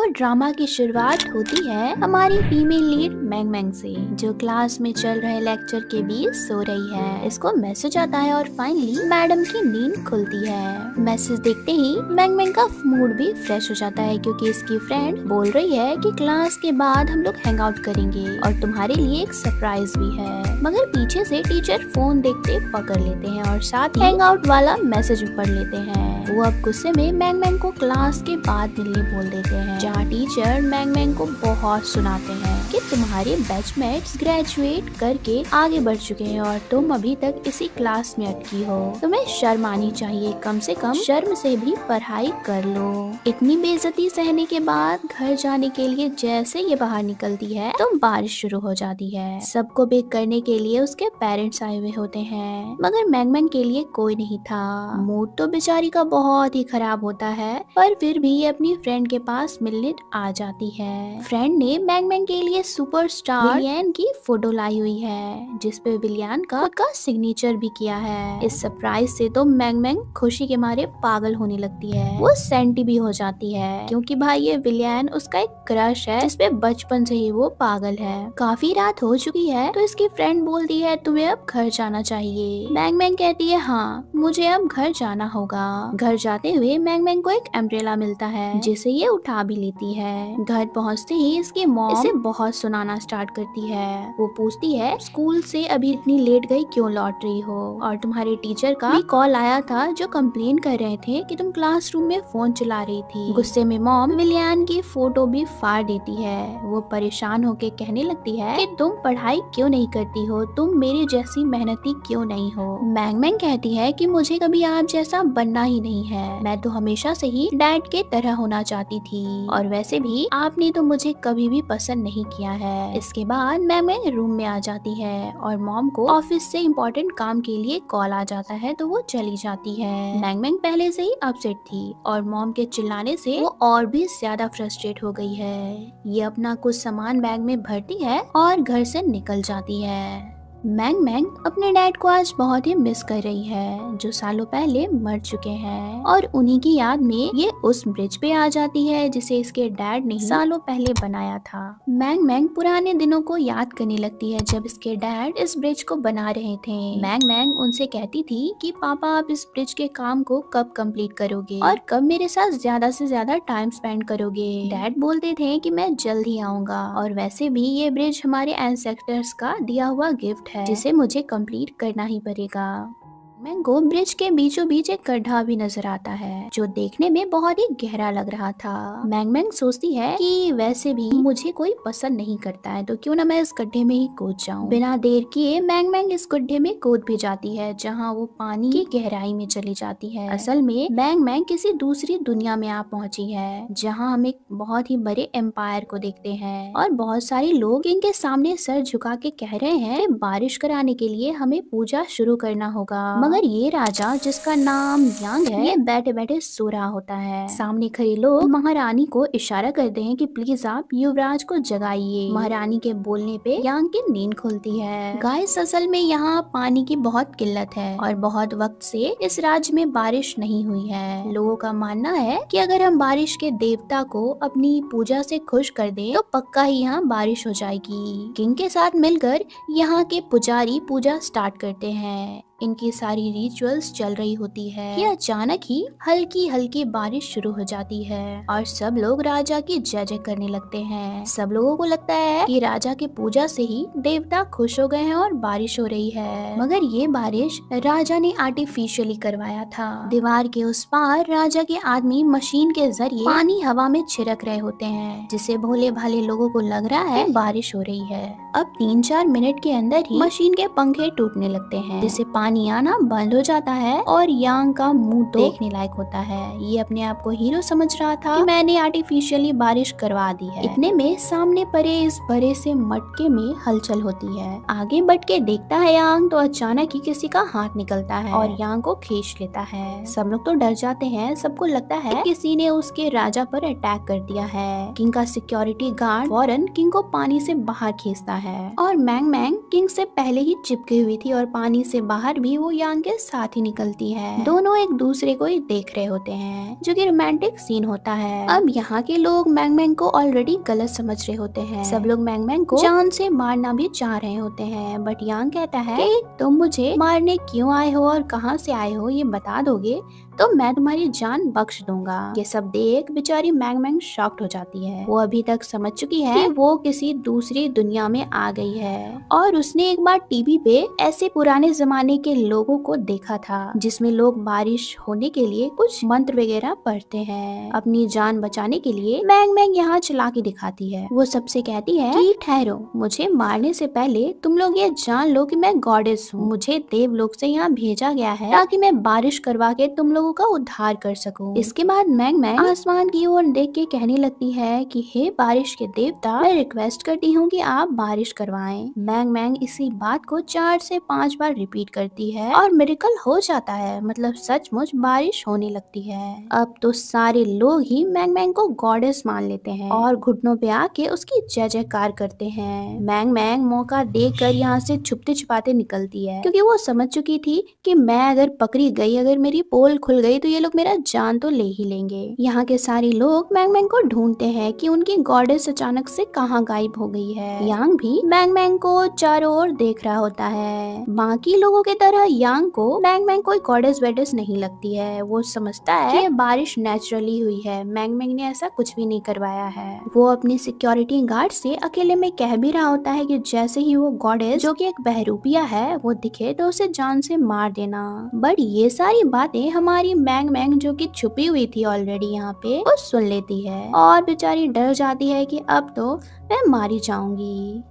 तो ड्रामा की शुरुआत होती है हमारी फीमेल लीड मैंग मैंग से, जो क्लास में चल रहे लेक्चर के बीच सो रही है। इसको मैसेज आता है और फाइनली मैडम की नींद खुलती है। मैसेज देखते ही मैंग मैंग का मूड भी फ्रेश हो जाता है, क्योंकि इसकी फ्रेंड बोल रही है कि क्लास के बाद हम लोग हैंग आउट करेंगे और तुम्हारे लिए एक सरप्राइज भी है। मगर पीछे से टीचर फोन देखते पकड़ लेते हैं और साथ ही हैंग आउट वाला मैसेज भी पढ़ लेते हैं। वो अब गुस्से में मैंग मैंग को क्लास के बाद मिलने बोल देते हैं, जहाँ टीचर मैंग मैंग को बहुत सुनाते हैं कि तुम्हारे बैचमेट्स ग्रेजुएट करके आगे बढ़ चुके हैं और तुम अभी तक इसी क्लास में अटकी हो। तुम्हें शर्म आनी चाहिए, कम से कम शर्म से भी पढ़ाई कर लो। इतनी बेइज्जती सहने के बाद घर जाने के लिए जैसे ये बाहर निकलती है तो बारिश शुरू हो जाती है। सबको बेक करने के लिए उसके पेरेंट्स आए हुए होते हैं, मगर मैंग मैंग के लिए कोई नहीं था। मूड तो बेचारी का बहुत ही खराब होता है, पर फिर भी ये अपनी फ्रेंड के पास मिलने आ जाती है। फ्रेंड ने मैंग मैंग के लिए सुपरस्टार विलियन की फोटो लाई हुई है, जिसपे विलियन का खुद का सिग्नेचर भी किया है। इस सरप्राइज से तो मैंग मैंग खुशी के मारे पागल होने लगती है। वो सेंटी भी हो जाती है, क्योंकि भाई ये विलियन उसका एक क्रश है, जिसपे बचपन से ही वो पागल है। काफी रात हो चुकी है तो इसकी फ्रेंड बोलती है तुम्हें अब घर जाना चाहिए। मैंग मैंग कहती है हाँ, मुझे अब घर जाना होगा। घर जाते हुए मैंग मैंग को एक अम्ब्रेला मिलता है, जिसे ये उठा भी लेती है। घर पहुंचते ही इसकी मॉम इसे बहुत सुनाना स्टार्ट करती है। वो पूछती है स्कूल से अभी इतनी लेट गई क्यों लौट रही हो, और तुम्हारे टीचर का भी कॉल आया था जो कंप्लेन कर रहे थे कि तुम क्लासरूम में फोन चला रही थी। गुस्से में मॉम विलियन की फोटो भी फाड़ देती है। वो परेशान होके कहने लगती है कि तुम पढ़ाई क्यों नहीं करती हो, तुम मेरी जैसी मेहनती क्यों नहीं हो। मैंग मैंग कहती है कि मुझे कभी आप जैसा बनना ही नहीं है, मैं तो हमेशा से ही डैड के तरह होना चाहती थी, और वैसे भी आपने तो मुझे कभी भी पसंद नहीं किया है। इसके बाद मैंग मैंग रूम में आ जाती है और मॉम को ऑफिस से इम्पोर्टेंट काम के लिए कॉल आ जाता है तो वो चली जाती है। मैंग मैंग पहले से ही अपसेट थी और मॉम के चिल्लाने से वो और भी ज्यादा फ्रस्ट्रेट हो गई है। ये अपना कुछ सामान बैग में भरती है और घर से निकल जाती है। मैंग मैंग अपने डैड को आज बहुत ही मिस कर रही है, जो सालों पहले मर चुके हैं, और उन्हीं की याद में ये उस ब्रिज पे आ जाती है जिसे इसके डैड ने सालों पहले बनाया था। मैंग मैंग पुराने दिनों को याद करने लगती है जब इसके डैड इस ब्रिज को बना रहे थे। मैंग मैंग उनसे कहती थी कि पापा आप इस ब्रिज के काम को कब कंप्लीट करोगे और कब मेरे साथ ज्यादा से ज्यादा टाइम स्पेंड करोगे। डैड बोलते थे कि मैं जल्द ही आऊंगा, और वैसे भी ये ब्रिज हमारे एंसेस्टर्स का दिया हुआ गिफ्ट है, जिसे मुझे कंप्लीट करना ही पड़ेगा। मैंगो ब्रिज के बीचों बीच एक गड्ढा भी नजर आता है, जो देखने में बहुत ही गहरा लग रहा था। मैंग मैंग सोचती है कि वैसे भी मुझे कोई पसंद नहीं करता है, तो क्यों ना मैं इस गड्ढे में ही कूद जाऊं। बिना देर किए मैंग मैंग इस गड्ढे में कूद भी जाती है, जहां वो पानी की गहराई में चली जाती है। असल में मैंग मैंग किसी दूसरी दुनिया में आ पहुंची है, जहाँ हम एक बहुत ही बड़े एम्पायर को देखते हैं, और बहुत सारे लोग इनके सामने सर झुका के कह रहे हैं कि बारिश कराने के लिए हमें पूजा शुरू करना होगा। मगर ये राजा, जिसका नाम यांग है, ये बैठे बैठे सो रहा होता है। सामने खड़े लोग महारानी को इशारा करते हैं कि प्लीज आप युवराज को जगाइए। महारानी के बोलने पे यांग की नींद खुलती है। गाइस, असल में यहाँ पानी की बहुत किल्लत है और बहुत वक्त से इस राज्य में बारिश नहीं हुई है। लोगों का मानना है कि अगर हम बारिश के देवता को अपनी पूजा से खुश कर दें तो पक्का ही यहाँ बारिश हो जाएगी। किंग के साथ मिलकर यहाँ के पुजारी पूजा स्टार्ट करते हैं। इनकी सारी रिचुअल्स चल रही होती है कि अचानक ही हल्की हल्की बारिश शुरू हो जाती है और सब लोग राजा की जय जय करने लगते हैं। सब लोगों को लगता है कि राजा की पूजा से ही देवता खुश हो गए हैं और बारिश हो रही है, मगर ये बारिश राजा ने आर्टिफिशियली करवाया था। दीवार के उस पार राजा के आदमी मशीन के जरिए पानी हवा में छिड़क रहे होते हैं, जिससे भोले भाले लोगों को लग रहा है बारिश हो रही है। अब 3-4 मिनट के अंदर ही मशीन के पंखे टूटने लगते हैं, जिससे पानी आना बंद हो जाता है और यांग का मुंह तो देखने लायक होता है। ये अपने आप को हीरो समझ रहा था कि मैंने आर्टिफिशियली बारिश करवा दी है। इतने में सामने पड़े इस बड़े से मटके में हलचल होती है। आगे बढ़ के देखता है यांग, तो अचानक ही किसी का हाथ निकलता है और यांग को खींच लेता है। सब लोग तो डर जाते हैं। सबको लगता है किसी ने उसके राजा पर अटैक कर दिया है। किंग का सिक्योरिटी गार्ड फौरन किंग को पानी से बाहर खींचता है, और मैंग मैंग किंग से पहले ही चिपकी हुई थी और पानी से बाहर भी वो यांग के साथ ही निकलती है। दोनों एक दूसरे को ही देख रहे होते हैं, जो कि रोमांटिक सीन होता है। अब यहाँ के लोग मैंग मैंग को ऑलरेडी गलत समझ रहे होते हैं। सब लोग मैंग मैंग को जान से मारना भी चाह रहे होते हैं, बट यांग कहता है कि तुम मुझे मारने क्यों आए हो और कहाँ से आए हो ये बता दोगे तो मैं तुम्हारी जान बख्श दूंगा। ये सब देख बेचारी मैंग मैंग शॉक्ड हो जाती है। वो अभी तक समझ चुकी है कि वो किसी दूसरी दुनिया में आ गई है और उसने एक बार टीवी पे ऐसे पुराने जमाने के लोगों को देखा था जिसमें लोग बारिश होने के लिए कुछ मंत्र वगैरह पढ़ते हैं अपनी जान बचाने के लिए। मैंग मैंग यहाँ चालाकी दिखाती है। वो सबसे कहती है कि ठहरो, मुझे मारने से पहले तुम लोग ये जान लो कि मैं गॉडेस हूँ। मुझे देवलोक से यहाँ भेजा गया है ताकि मैं बारिश करवा के तुम लोगों का उद्धार कर सकूं। इसके बाद मैंग मैंग आसमान की ओर देख के कहने लगती है कि हे बारिश के देवता, मैं रिक्वेस्ट करती हूँ कि आप बारिश करवाएं। मैंग मैंग इसी बात को 4 से 5 बार रिपीट करती है और मिरेकल हो जाता है, मतलब सचमुच बारिश होने लगती है। अब तो सारे लोग ही मैंग मैंग को गॉडेस मान लेते हैं और घुटनों पे आके उसकी जय जयकार करते हैं। मैंग मैंग मौका देकर यहाँ से छुपते छुपाते निकलती है, क्योंकि वो समझ चुकी थी कि मैं अगर पकड़ी गई, अगर मेरी पोल खुल गई तो ये लोग मेरा जान तो ले ही लेंगे। यहाँ के सारे लोग मैंग मैंग को ढूंढते हैं कि उनकी गॉडेस अचानक से कहाँ गायब हो गई है। यांग भी मैंग मैंग को चारों ओर देख रहा होता है। बाकी लोगों की तरह यांग को मैंग मैंग कोई गॉडेस वेडेस नहीं लगती है। वो समझता है कि ये बारिश नेचुरली हुई है, मैंग मैंग ने ऐसा कुछ भी नहीं करवाया है। वो अपनी सिक्योरिटी गार्ड से अकेले में कह भी रहा होता है कि जैसे ही वो गॉडेस, जो कि एक बहरूपिया है, वो दिखे तो उसे जान से मार देना। बट ये सारी बातें हमारी मैंग मैंग, जो कि छुपी हुई थी ऑलरेडी यहाँ पे, वो सुन लेती है और बेचारी डर जाती है कि अब तो मैं मारी जाऊंगी।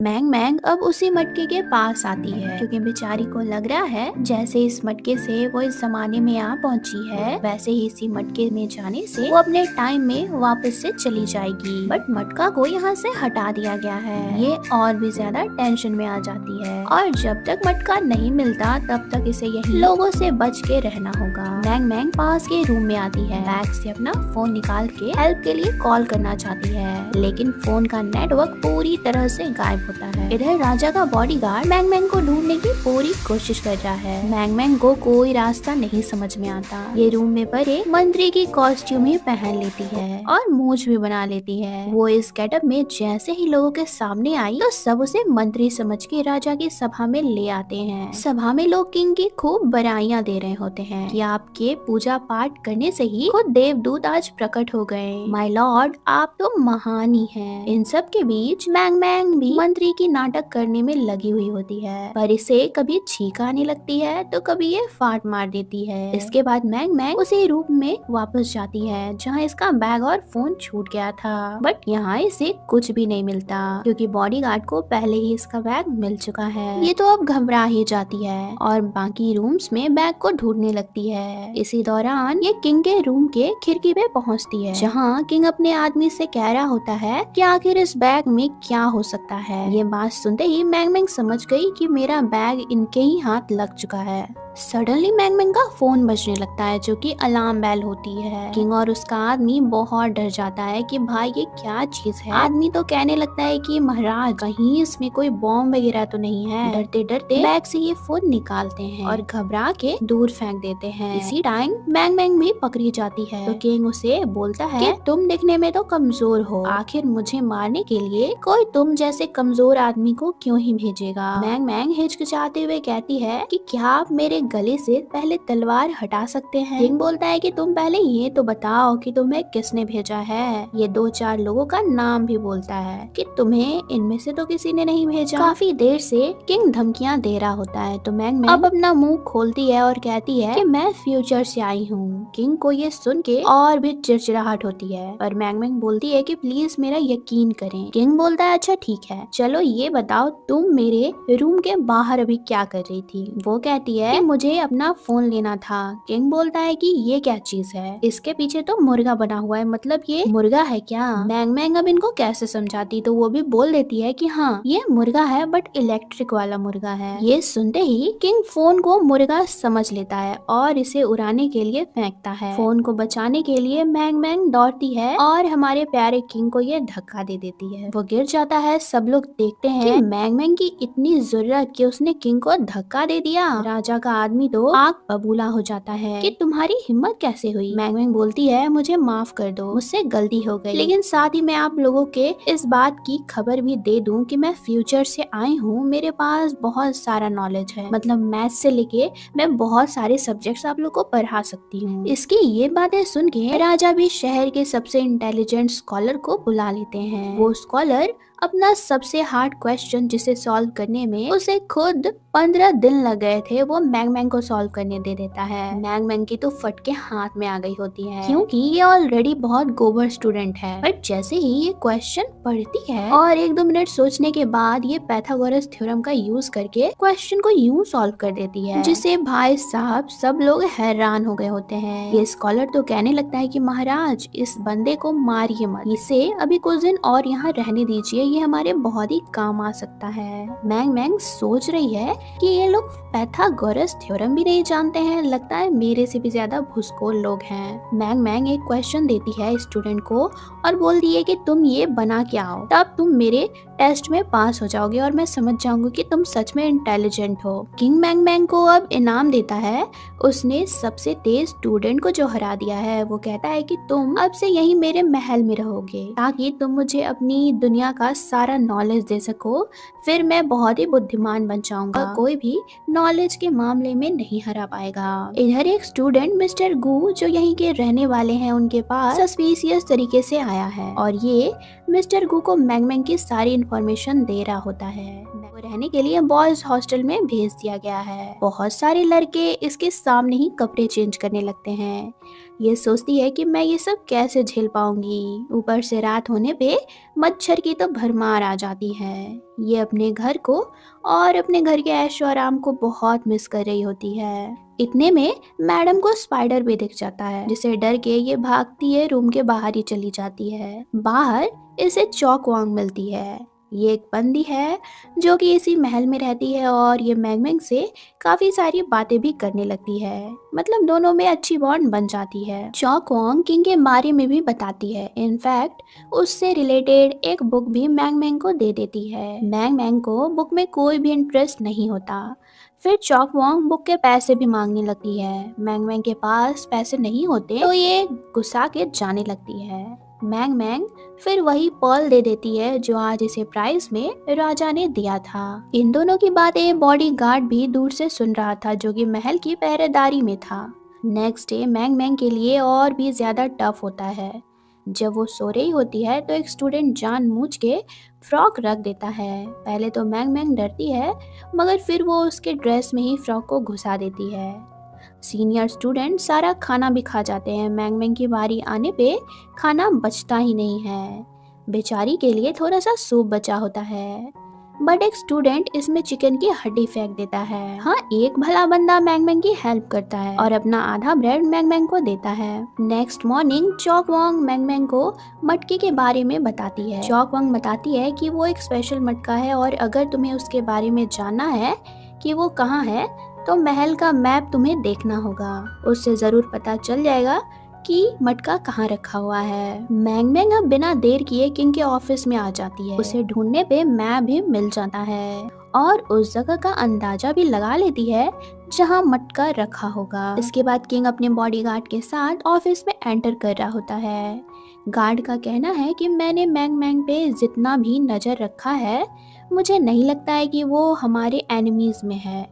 मैंग मैंग अब उसी मटके के पास आती है, क्योंकि बेचारी को लग रहा है जैसे इस मटके से वो इस जमाने में आ पहुंची है, वैसे ही इसी मटके में जाने से वो अपने टाइम में वापस से चली जाएगी। बट मटका को यहाँ से हटा दिया गया है। ये और भी ज्यादा टेंशन में आ जाती है और जब तक मटका नहीं मिलता तब तक इसे यही लोगों से बच के रहना होगा। मैंग मैंग पास के रूम में आती है, बैग से अपना फोन निकाल के हेल्प के लिए कॉल करना चाहती है, लेकिन फोन का नेटवर्क पूरी तरह से गायब होता है। इधर राजा का बॉडीगार्ड मैंग मैंग को ढूंढने की पूरी कोशिश कर रहा है। मैंग मैंग को कोई रास्ता नहीं समझ में आता। ये रूम में पड़े मंत्री की कॉस्ट्यूम ही पहन लेती है और मूंछ भी बना लेती है। वो इस गेटअप में जैसे ही लोगों के सामने आई तो सब उसे मंत्री समझ के राजा की सभा में ले आते हैं। सभा में लोग किंग की खूब बधाइयां दे रहे होते हैं कि आपके पूजा पाठ करने से ही खुद देवदूत आज प्रकट हो गए। माय लॉर्ड, आप तो महान ही हैं। इन सब के बीच मैंग मैंग भी मंत्री की नाटक करने में लगी हुई होती है, पर इसे कभी छींक आने लगती है तो कभी ये फाट मार देती है। इसके बाद मैंग मैंग उसी रूम में वापस जाती है जहाँ इसका बैग और फोन छूट गया था। बट यहाँ इसे कुछ भी नहीं मिलता, क्योंकि बॉडीगार्ड को पहले ही इसका बैग मिल चुका है। ये तो अब घबरा ही जाती है और बाकी रूम्स में बैग को ढूंढने लगती है। इसी दौरान ये किंग के रूम के खिड़की पे पहुँचती है, जहाँ किंग अपने आदमी से कह रहा होता है कि आखिर इस बैग में क्या हो सकता है। ये बात सुनते ही मैंग मैंग समझ गई कि मेरा बैग इनके ही हाथ लग चुका है। सडनली मैंग मैंग का फोन बजने लगता है, जो कि अलार्म बेल होती है। किंग और उसका आदमी बहुत डर जाता है कि भाई ये क्या चीज है। आदमी तो कहने लगता है कि महाराज कहीं इसमें कोई बॉम्ब वगैरह तो नहीं है। डरते डरते बैग से ये फोन निकालते हैं और घबरा के दूर फेंक देते हैं। इसी टाइम मैंग मैंग भी पकड़ी जाती है, तो किंग उसे बोलता है कि तुम दिखने में तो कमजोर हो, आखिर मुझे मारने के लिए कोई तुम जैसे कमजोर आदमी को क्यों ही भेजेगा। मैंग मैंग हिचकिचाते हुए कहती है कि क्या आप मेरे गले से पहले तलवार हटा सकते हैं। किंग बोलता है कि तुम पहले ये तो बताओ कि तुम्हें किसने भेजा है। ये 2-4 लोगों का नाम भी बोलता है कि तुम्हें इनमें से तो किसी ने नहीं भेजा। काफी देर से किंग धमकियां दे रहा होता है, तो मैंग मैंग अब अपना मुंह खोलती है और कहती है कि मैं फ्यूचर से आई हूँ। किंग को ये सुन के और भी चिड़चिड़ाहट होती है, पर मैंग मैंग बोलती है कि प्लीज मेरा यकीन करें। किंग बोलता है अच्छा ठीक है, चलो ये बताओ तुम मेरे रूम के बाहर अभी क्या कर रही थी। वो कहती है मुझे अपना फोन लेना था। किंग बोलता है कि ये क्या चीज है, इसके पीछे तो मुर्गा बना हुआ है, मतलब ये मुर्गा है क्या? मैंग मैंग अब इनको कैसे समझाती, तो वो भी बोल देती है कि हाँ ये मुर्गा है, बट इलेक्ट्रिक वाला मुर्गा है। ये सुनते ही किंग फोन को मुर्गा समझ लेता है और इसे उड़ाने के लिए फेंकता है। फोन को बचाने के लिए मैंग मैंग दौड़ती है और हमारे प्यारे किंग को ये धक्का दे देती है। वो गिर जाता है। सब लोग देखते हैं कि मैंग मैंग की इतनी जरूरत कि उसने किंग को धक्का दे दिया। राजा का आदमी तो आग बबूला हो जाता है कि तुम्हारी हिम्मत कैसे हुई। मैंग मैंग बोलती है मुझे माफ कर दो, मुझसे गलती हो गई, लेकिन साथ ही मैं आप लोगों के इस बात की खबर भी दे दूं कि मैं फ्यूचर से आई हूँ, मेरे पास बहुत सारा नॉलेज है, मतलब मैथ से लेके मैं बहुत सारे सब्जेक्ट्स आप लोग को पढ़ा सकती हूँ। इसकी ये बातें सुन के राजा भी शहर के सबसे इंटेलिजेंट स्कॉलर को बुला लेते हैं। वो स्कॉलर अपना सबसे हार्ड क्वेश्चन जिसे सॉल्व करने में उसे खुद 15 दिन लग गए थे, वो मैंग मैंग को सॉल्व करने दे देता है। मैंग मैंग की तो फटके हाथ में आ गई होती है, क्योंकि ये ऑलरेडी बहुत गोबर स्टूडेंट है। बट जैसे ही ये क्वेश्चन पढ़ती है और 1-2 मिनट सोचने के बाद ये पाइथागोरस थ्योरम का यूज करके क्वेश्चन को यूं सॉल्व कर देती है, जिसे भाई साहब सब लोग हैरान हो गए होते हैं। ये स्कॉलर तो कहने लगता है कि महाराज इस बंदे को मारिए मत, इसे अभी कुछ दिन और यहाँ रहने दीजिए, ये हमारे बहुत ही काम आ सकता है। मैंग मैंग सोच रही है कि ये लोग पाइथागोरस थ्योरम भी नहीं जानते हैं, लगता है मेरे से भी ज्यादा भुसकोल लोग हैं। मैंग मैंग एक क्वेश्चन देती है स्टूडेंट को और बोलती है कि तुम ये बना के आओ, तब तुम मेरे टेस्ट में पास हो जाओगे और मैं समझ जाऊंगी कि तुम सच में इंटेलिजेंट हो। किंग मैंग मैंग को अब इनाम देता है, उसने सबसे तेज स्टूडेंट को जो हरा दिया है। वो कहता है कि तुम अब से यहीं मेरे महल में रहोगे ताकि तुम मुझे अपनी दुनिया का सारा नॉलेज दे सको, फिर मैं बहुत ही बुद्धिमान बन जाऊंगा, कोई भी नॉलेज के मामले में नहीं हरा पाएगा। इधर एक स्टूडेंट मिस्टर गू जो यहीं के रहने वाले हैं उनके पास सस्पिशियस तरीके से आया है और ये मिस्टर गू को मैंग मैंग की सारी इन्फॉर्मेशन दे रहा होता है। वो रहने के लिए बॉयज हॉस्टल में भेज दिया गया है। बहुत सारे लड़के इसके सामने ही कपड़े चेंज करने लगते हैं। ये सोचती है कि मैं ये सब कैसे झेल पाऊंगी, ऊपर से रात होने पे मच्छर की तो भरमार आ जाती है। ये अपने घर को और अपने घर के ऐशो आराम को बहुत मिस कर रही होती है। इतने में मैडम को स्पाइडर भी दिख जाता है, जिसे डर के ये भागती है, रूम के बाहर ही चली जाती है। बाहर इसे चॉक वांग मिलती है। ये एक बंदी है जो कि इसी महल में रहती है और ये मैंग मैंग से काफी सारी बातें भी करने लगती है, मतलब दोनों में अच्छी बॉन्ड बन जाती है। चॉक वांग किंग के बारे में भी बताती है, इनफैक्ट उससे रिलेटेड एक बुक भी मैंग मैंग को दे देती है। मैंग मैंग को बुक में कोई भी इंटरेस्ट नहीं होता। फिर चॉक वांग बुक के पैसे भी मांगने लगती है। मैंग मैंग के पास पैसे नहीं होते तो ये गुस्सा के जाने लगती है। मैंग मैंग फिर वही पर्ल दे देती है जो आज इसे प्राइज में राजा ने दिया था। इन दोनों की बातें बॉडीगार्ड भी दूर से सुन रहा था जो कि महल की पहरेदारी में था। नेक्स्ट डे मैंग मैंग के लिए और भी ज्यादा टफ होता है। जब वो सो रही होती है तो एक स्टूडेंट जानबूझ के फ्रॉक रख देता है। पहले तो मैंग मैंग डरती है, मगर फिर वो उसके ड्रेस में ही फ्रॉक को घुसा देती है। सीनियर स्टूडेंट सारा खाना भी खा जाते हैं। मैंग मैंग की बारी आने पे खाना बचता ही नहीं है। बेचारी के लिए थोड़ा सा सूप बचा होता है, बट एक स्टूडेंट इसमें चिकन की हड्डी फेंक देता है। हाँ, एक भला बंदा मैंग मैंग की हेल्प करता है और अपना आधा ब्रेड मैंग मैंग को देता है। नेक्स्ट मॉर्निंग चॉक वांग मैंग मैंग को मटके के बारे में बताती है। चॉक वांग बताती है कि वो एक स्पेशल मटका है और अगर तुम्हें उसके बारे में जानना है कि वो कहाँ है तो महल का मैप तुम्हें देखना होगा, उससे जरूर पता चल जाएगा कि मटका कहाँ रखा हुआ है। मैंग मैंग अब बिना देर किए किंग के ऑफिस में आ जाती है। उसे ढूंढने पे मैप भी मिल जाता है और उस जगह का अंदाजा भी लगा लेती है जहाँ मटका रखा होगा। इसके बाद किंग अपने बॉडीगार्ड के साथ ऑफिस में एंटर कर रहा होता है। गार्ड का कहना है कि मैंने मैंग मैंग पे जितना भी नजर रखा है, मुझे नहीं लगता है कि वो हमारे एनिमीज में है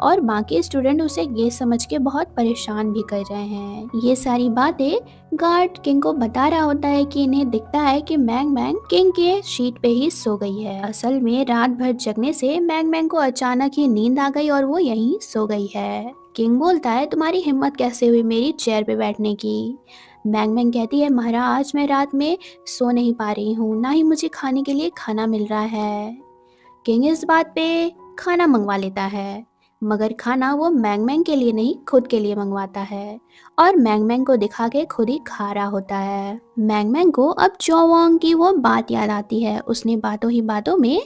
और बाकी स्टूडेंट उसे ये समझ के बहुत परेशान भी कर रहे हैं। ये सारी बातें गार्ड किंग को बता रहा होता है कि इन्हें दिखता है कि मैंग मैंग किंग के शीट पे ही सो गई है। असल में रात भर जगने से मैंग मैंग को अचानक ही नींद आ गई और वो यहीं सो गई है। किंग बोलता है तुम्हारी हिम्मत कैसे हुई मेरी चेयर पे बैठने की? मैंग मैंग कहती है महाराज मैं रात में सो नहीं पा रही हूँ, ना ही मुझे खाने के लिए खाना मिल रहा है। किंग इस बात पे खाना मंगवा लेता है, मगर खाना वो मैंग मैंग के लिए नहीं खुद के लिए मंगवाता है और मैंग मैंग को दिखा के खुद ही खा रहा होता है। मैंग मैंग को अब चौवांग की वो बात याद आती है। उसने बातों ही बातों में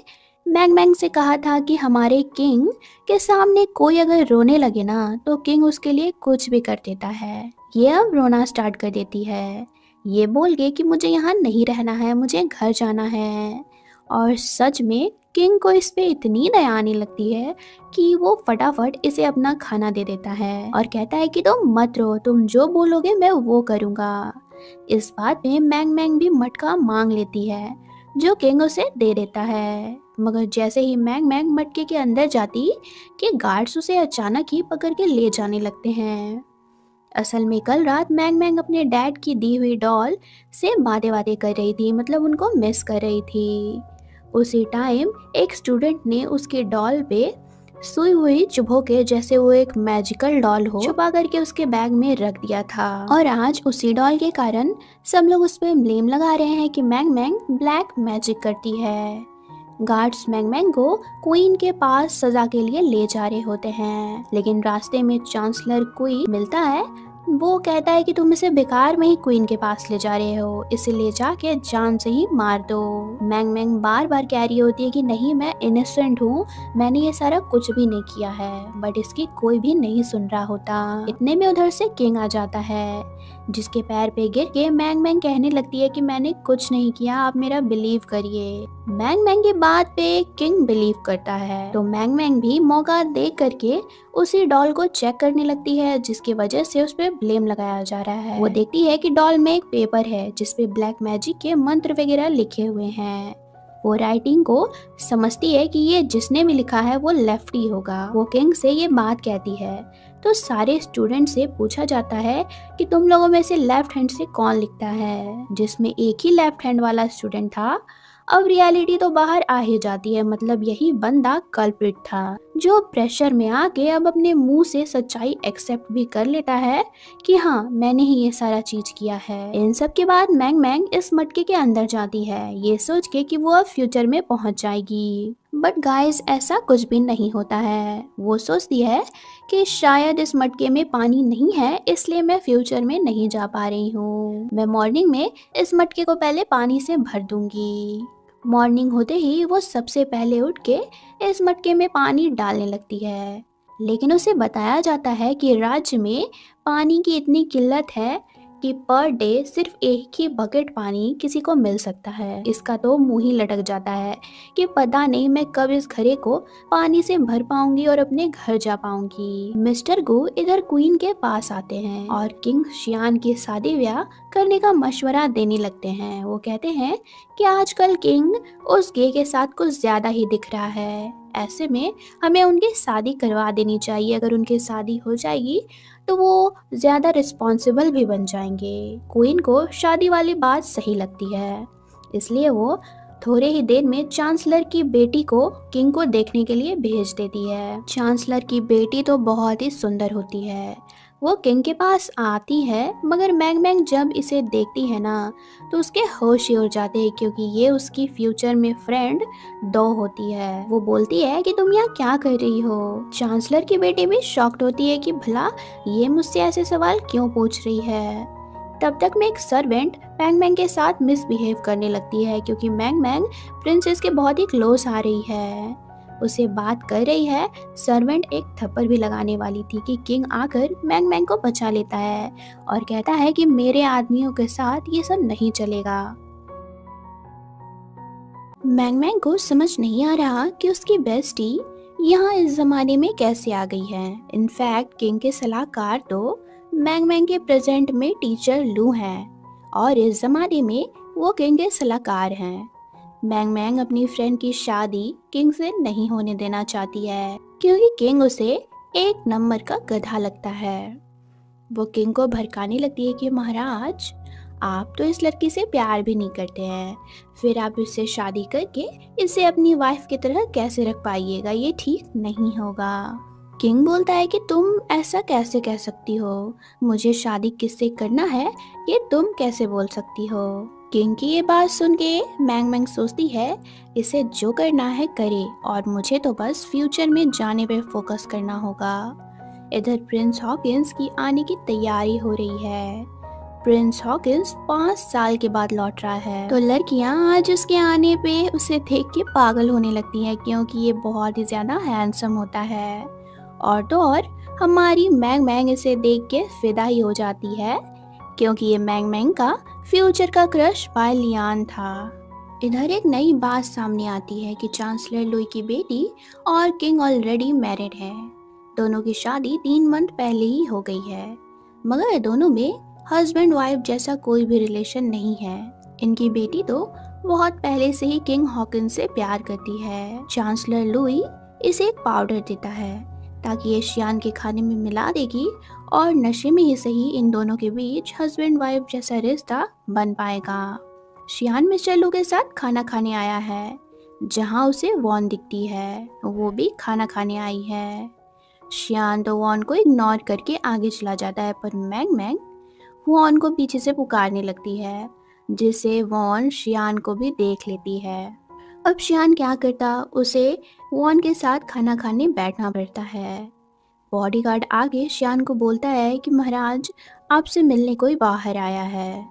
मैंग मैंग से कहा था कि हमारे किंग के सामने कोई अगर रोने लगे ना तो किंग उसके लिए कुछ भी कर देता है। ये अब रोना स्टार्ट कर देती है, ये बोल के कि मुझे यहाँ नहीं रहना है, मुझे घर जाना है। और सच में किंग को इस पे इतनी दया आने लगती है कि वो फटाफट इसे अपना खाना दे देता है और कहता है कि तुम मत रो, तुम जो बोलोगे मैं वो करूँगा। इस बात में मैंग मैंग भी मटका मांग लेती है जो किंग उसे दे देता है। मगर जैसे ही मैंग मैंग मटके के अंदर जाती कि गार्ड्स उसे अचानक ही पकड़ के ले जाने लगते हैं। असल में कल रात मैंग मैंग अपने डैड की दी हुई डॉल से बातें बातें कर रही थी, मतलब उनको मिस कर रही थी। उसी टाइम एक स्टूडेंट ने उसकी डॉल पे सुई हुई चुभो के, जैसे वो एक मैजिकल डॉल हो, छुपा करके उसके बैग में रख दिया था। और आज उसी डॉल के कारण सब लोग उस पर ब्लेम लगा रहे हैं कि मैंग मैंग ब्लैक मैजिक करती है। गार्ड्स मैंग मैंग को क्वीन के पास सजा के लिए ले जा रहे होते हैं, लेकिन रास्ते में चांसलर क्वीन मिलता है। वो कहता है कि तुम इसे बेकार में ही क्वीन के पास ले जा रहे हो, इसे ले जाके जान से ही मार दो। मैंग मैंग बार बार कह रही होती है कि नहीं, मैं इनोसेंट हूँ, मैंने ये सारा कुछ भी नहीं किया है, बट इसकी कोई भी नहीं सुन रहा होता। इतने में उधर से किंग आ जाता है, जिसके पैर पे गिर के मैंग मैंग कहने लगती है कि मैंने कुछ नहीं किया, आप मेरा बिलीव करिए। मैंग मैंग की बात पे किंग बिलीव करता है, तो मैंग मैंग भी मौका दे करके उसी डॉल को चेक करने लगती है, जिसकी वजह से उस पर ब्लेम लगाया जा रहा है। वो देखती है कि डॉल में एक पेपर है जिसपे ब्लैक मैजिक के मंत्र वगैरह लिखे हुए हैं। वो राइटिंग को समझती है कि ये जिसने भी लिखा है वो लेफ्टी होगा। वो किंग से ये बात कहती है तो सारे स्टूडेंट से पूछा जाता है कि तुम लोगों में से लेफ्ट हैंड से कौन लिखता है, जिसमें एक ही लेफ्ट हैंड वाला स्टूडेंट था। अब रियलिटी तो बाहर आ ही जाती है, मतलब यही बंदा कल्प्रिट था, जो प्रेशर में आके अब अपने मुंह से सच्चाई एक्सेप्ट भी कर लेता है कि हाँ, मैंने ही ये सारा चीज किया है। इन सब के बाद मैंग मैंग इस मटके के अंदर जाती है, ये सोच के कि वो अब फ्यूचर में पहुंच जाएगी। बट गाइस, ऐसा कुछ भी नहीं होता है। वो सोचती है कि शायद इस मटके में पानी नहीं है, इसलिए मैं फ्यूचर में नहीं जा पा रही हूँ। मैं मॉर्निंग में इस मटके को पहले पानी से भर दूंगी। मॉर्निंग होते ही वो सबसे पहले उठ के इस मटके में पानी डालने लगती है, लेकिन उसे बताया जाता है कि राज्य में पानी की इतनी किल्लत है कि पर डे सिर्फ एक ही बकेट पानी किसी को मिल सकता है। इसका तो मुंह ही लटक जाता है कि पता नहीं मैं कब इस घड़े को पानी से भर पाऊंगी और अपने घर जा पाऊंगी। मिस्टर गो इधर क्वीन के पास आते हैं और किंग शियान की शादी ब्याह करने का मशवरा देने लगते हैं। वो कहते हैं कि आजकल किंग उस गे के साथ कुछ ज्यादा ही दिख रहा है, ऐसे में हमें उनकी शादी करवा देनी चाहिए। अगर उनकी शादी हो जाएगी तो वो ज्यादा रिस्पॉन्सिबल भी बन जाएंगे। क्वीन को शादी वाली बात सही लगती है, इसलिए वो थोड़े ही देर में चांसलर की बेटी को किंग को देखने के लिए भेज देती है। चांसलर की बेटी तो बहुत ही सुंदर होती है। वो किंग के पास आती है, मगर मैंग मैंग जब इसे देखती है ना तो उसके होश ही उड़ जाते हैं, क्योंकि ये उसकी फ्यूचर में फ्रेंड डो होती है। वो बोलती है कि तुम यहाँ क्या कर रही हो। चांसलर की बेटी भी शॉक्ड होती है कि भला ये मुझसे ऐसे सवाल क्यों पूछ रही है। तब तक में एक सर्वेंट मैंग मैंग के साथ मिसबिहेव करने लगती है, क्योंकि मैंग मैंग प्रिंसेस के बहुत ही क्लोज आ रही है, उसे बात कर रही है। सर्वेंट एक थप्पड़ भी लगाने वाली थी कि किंग आकर मैंग मैंग को बचा लेता है और कहता है कि मेरे आदमियों के साथ ये सब नहीं चलेगा। मैंग मैंग को समझ नहीं आ रहा कि उसकी बेस्टी यहाँ इस जमाने में कैसे आ गई है। इनफैक्ट किंग के सलाहकार तो मैंग मैंग के प्रेजेंट में टीचर लू हैं और इस जमाने में वो किंग के सलाहकार हैं। मैंग मैंग अपनी फ्रेंड की शादी किंग से नहीं होने देना चाहती है, क्योंकि किंग उसे एक नंबर का गधा लगता है। वो किंग को भड़काने लगती है कि महाराज, आप तो इस लड़की से प्यार भी नहीं करते हैं, फिर आप इससे शादी करके इसे अपनी वाइफ की तरह कैसे रख पाइएगा, ये ठीक नहीं होगा। किंग बोलता है कि तुम ऐसा कैसे कह सकती हो, मुझे शादी किससे करना है ये तुम कैसे बोल सकती हो। किंग की ये बात सुन के मैंग मैंग सोचती है इसे जो करना है करे और मुझे तो बस फ्यूचर में जाने पे फोकस करना होगा। इधर प्रिंस हॉकिंस की आने की तैयारी हो रही है। प्रिंस हॉकिंस 5 साल के बाद लौट रहा है तो लड़कियां आज उसके आने पे उसे देख के पागल होने लगती हैं क्योंकि ये बहुत ही ज्यादा हैंडसम होता है। और तो और हमारी मैंग मैंग इसे देख के फिदा ही हो जाती है क्योंकि ये मैंग मैंग का फ्यूचर का क्रश बाय लियान था। इधर एक नई बात सामने आती है कि चांसलर लुई की बेटी और किंग ऑलरेडी मैरिड है। दोनों की शादी 3 मंथ पहले ही हो गई है मगर दोनों में हस्बैंड वाइफ जैसा कोई भी रिलेशन नहीं है। इनकी बेटी तो बहुत पहले से ही किंग हॉकिंस से प्यार करती है। चांसलर लुई इसे एक पाउडर देता है ताकि ये शियान के खाने में मिला देगी और नशे में ही सही इन दोनों के बीच हस्बैंड वाइफ जैसा रिश्ता बन पाएगा। शियान मिस्टर लू के साथ खाना खाने आया है जहां उसे वॉन दिखती है, वो भी खाना खाने आई है। शियान तो वॉन को इग्नोर करके आगे चला जाता है पर मैंग मैंग वॉन को पीछे से पुकारने लगती है जिससे वॉन शियान को भी देख लेती है। अब शियान क्या करता, उसे वॉन के साथ खाना खाने बैठना पड़ता है। बॉडीगार्ड आगे शियान को बोलता है कि महाराज आपसे मिलने कोई बाहर आया है।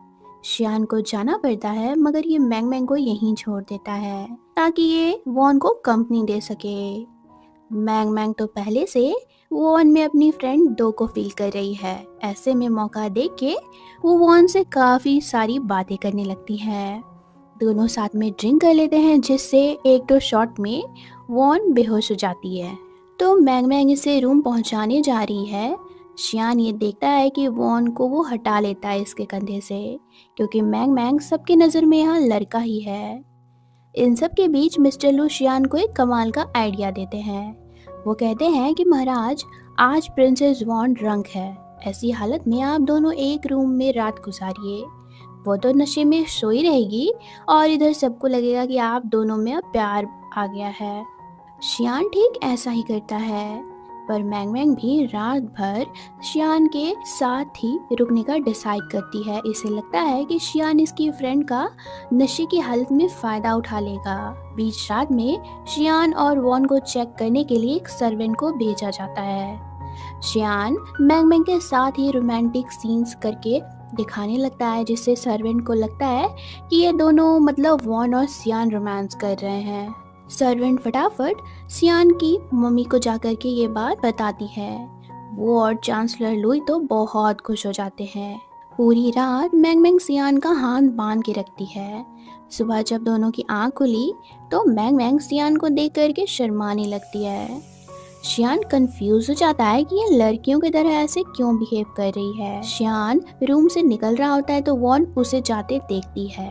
शियान को जाना पड़ता है मगर ये मैंग मैंग को यहीं छोड़ देता है ताकि ये वॉन को कंपनी दे सके। मैंग मैंग तो पहले से वॉन में अपनी फ्रेंड डो को फील कर रही है। ऐसे में मौका देख के वो वॉन से काफी सारी बातें करने लगती है। दोनों साथ में ड्रिंक कर लेते हैं जिससे एक दो शॉट में वॉन बेहोश हो जाती है तो मैंग मैंग इसे रूम पहुंचाने जा रही है। शियान ये देखता है कि वॉन को वो हटा लेता है इसके कंधे से क्योंकि मैंग मैंग सबकी नज़र में यहाँ लड़का ही है। इन सब के बीच मिस्टर लू शियान को एक कमाल का आइडिया देते हैं। वो कहते हैं कि महाराज आज प्रिंसेस वॉन ड्रंक है, ऐसी हालत में आप दोनों एक रूम में रात गुजारिए। वो तो नशे में सोई रहेगी और इधर सबको लगेगा कि आप दोनों में अब प्यार आ गया है। शियान ठीक ऐसा ही करता है पर मैंग मैंग भी रात भर शियान के साथ ही रुकने का डिसाइड करती है। इसे लगता है कि शियान इसकी फ्रेंड का नशे की हालत में फायदा उठा लेगा। बीच रात में शियान और वॉन को चेक करने के लिए एक सर्वेंट को भेजा जाता है। शियान मैंग मैंग के साथ ही रोमांटिक सीन्स करके दिखाने लगता है जिससे सर्वेंट को लगता है कि ये दोनों मतलब वॉन और शियान रोमांस कर रहे हैं। सर्वेंट फटाफट शियान की मम्मी को जाकर के ये बात बताती है। वो और चांसलर लुई तो बहुत खुश हो जाते हैं। पूरी रात मैंग मैंग शियान का हाथ बांध के रखती है। सुबह जब दोनों की आंख खुली तो मैंग मैंग शियान को देख करके शर्माने लगती है। शियान कंफ्यूज हो जाता है कि ये लड़कियों की तरह ऐसे क्यों बिहेव कर रही है। शियान रूम से निकल रहा होता है तो वॉन उसे जाते देखती है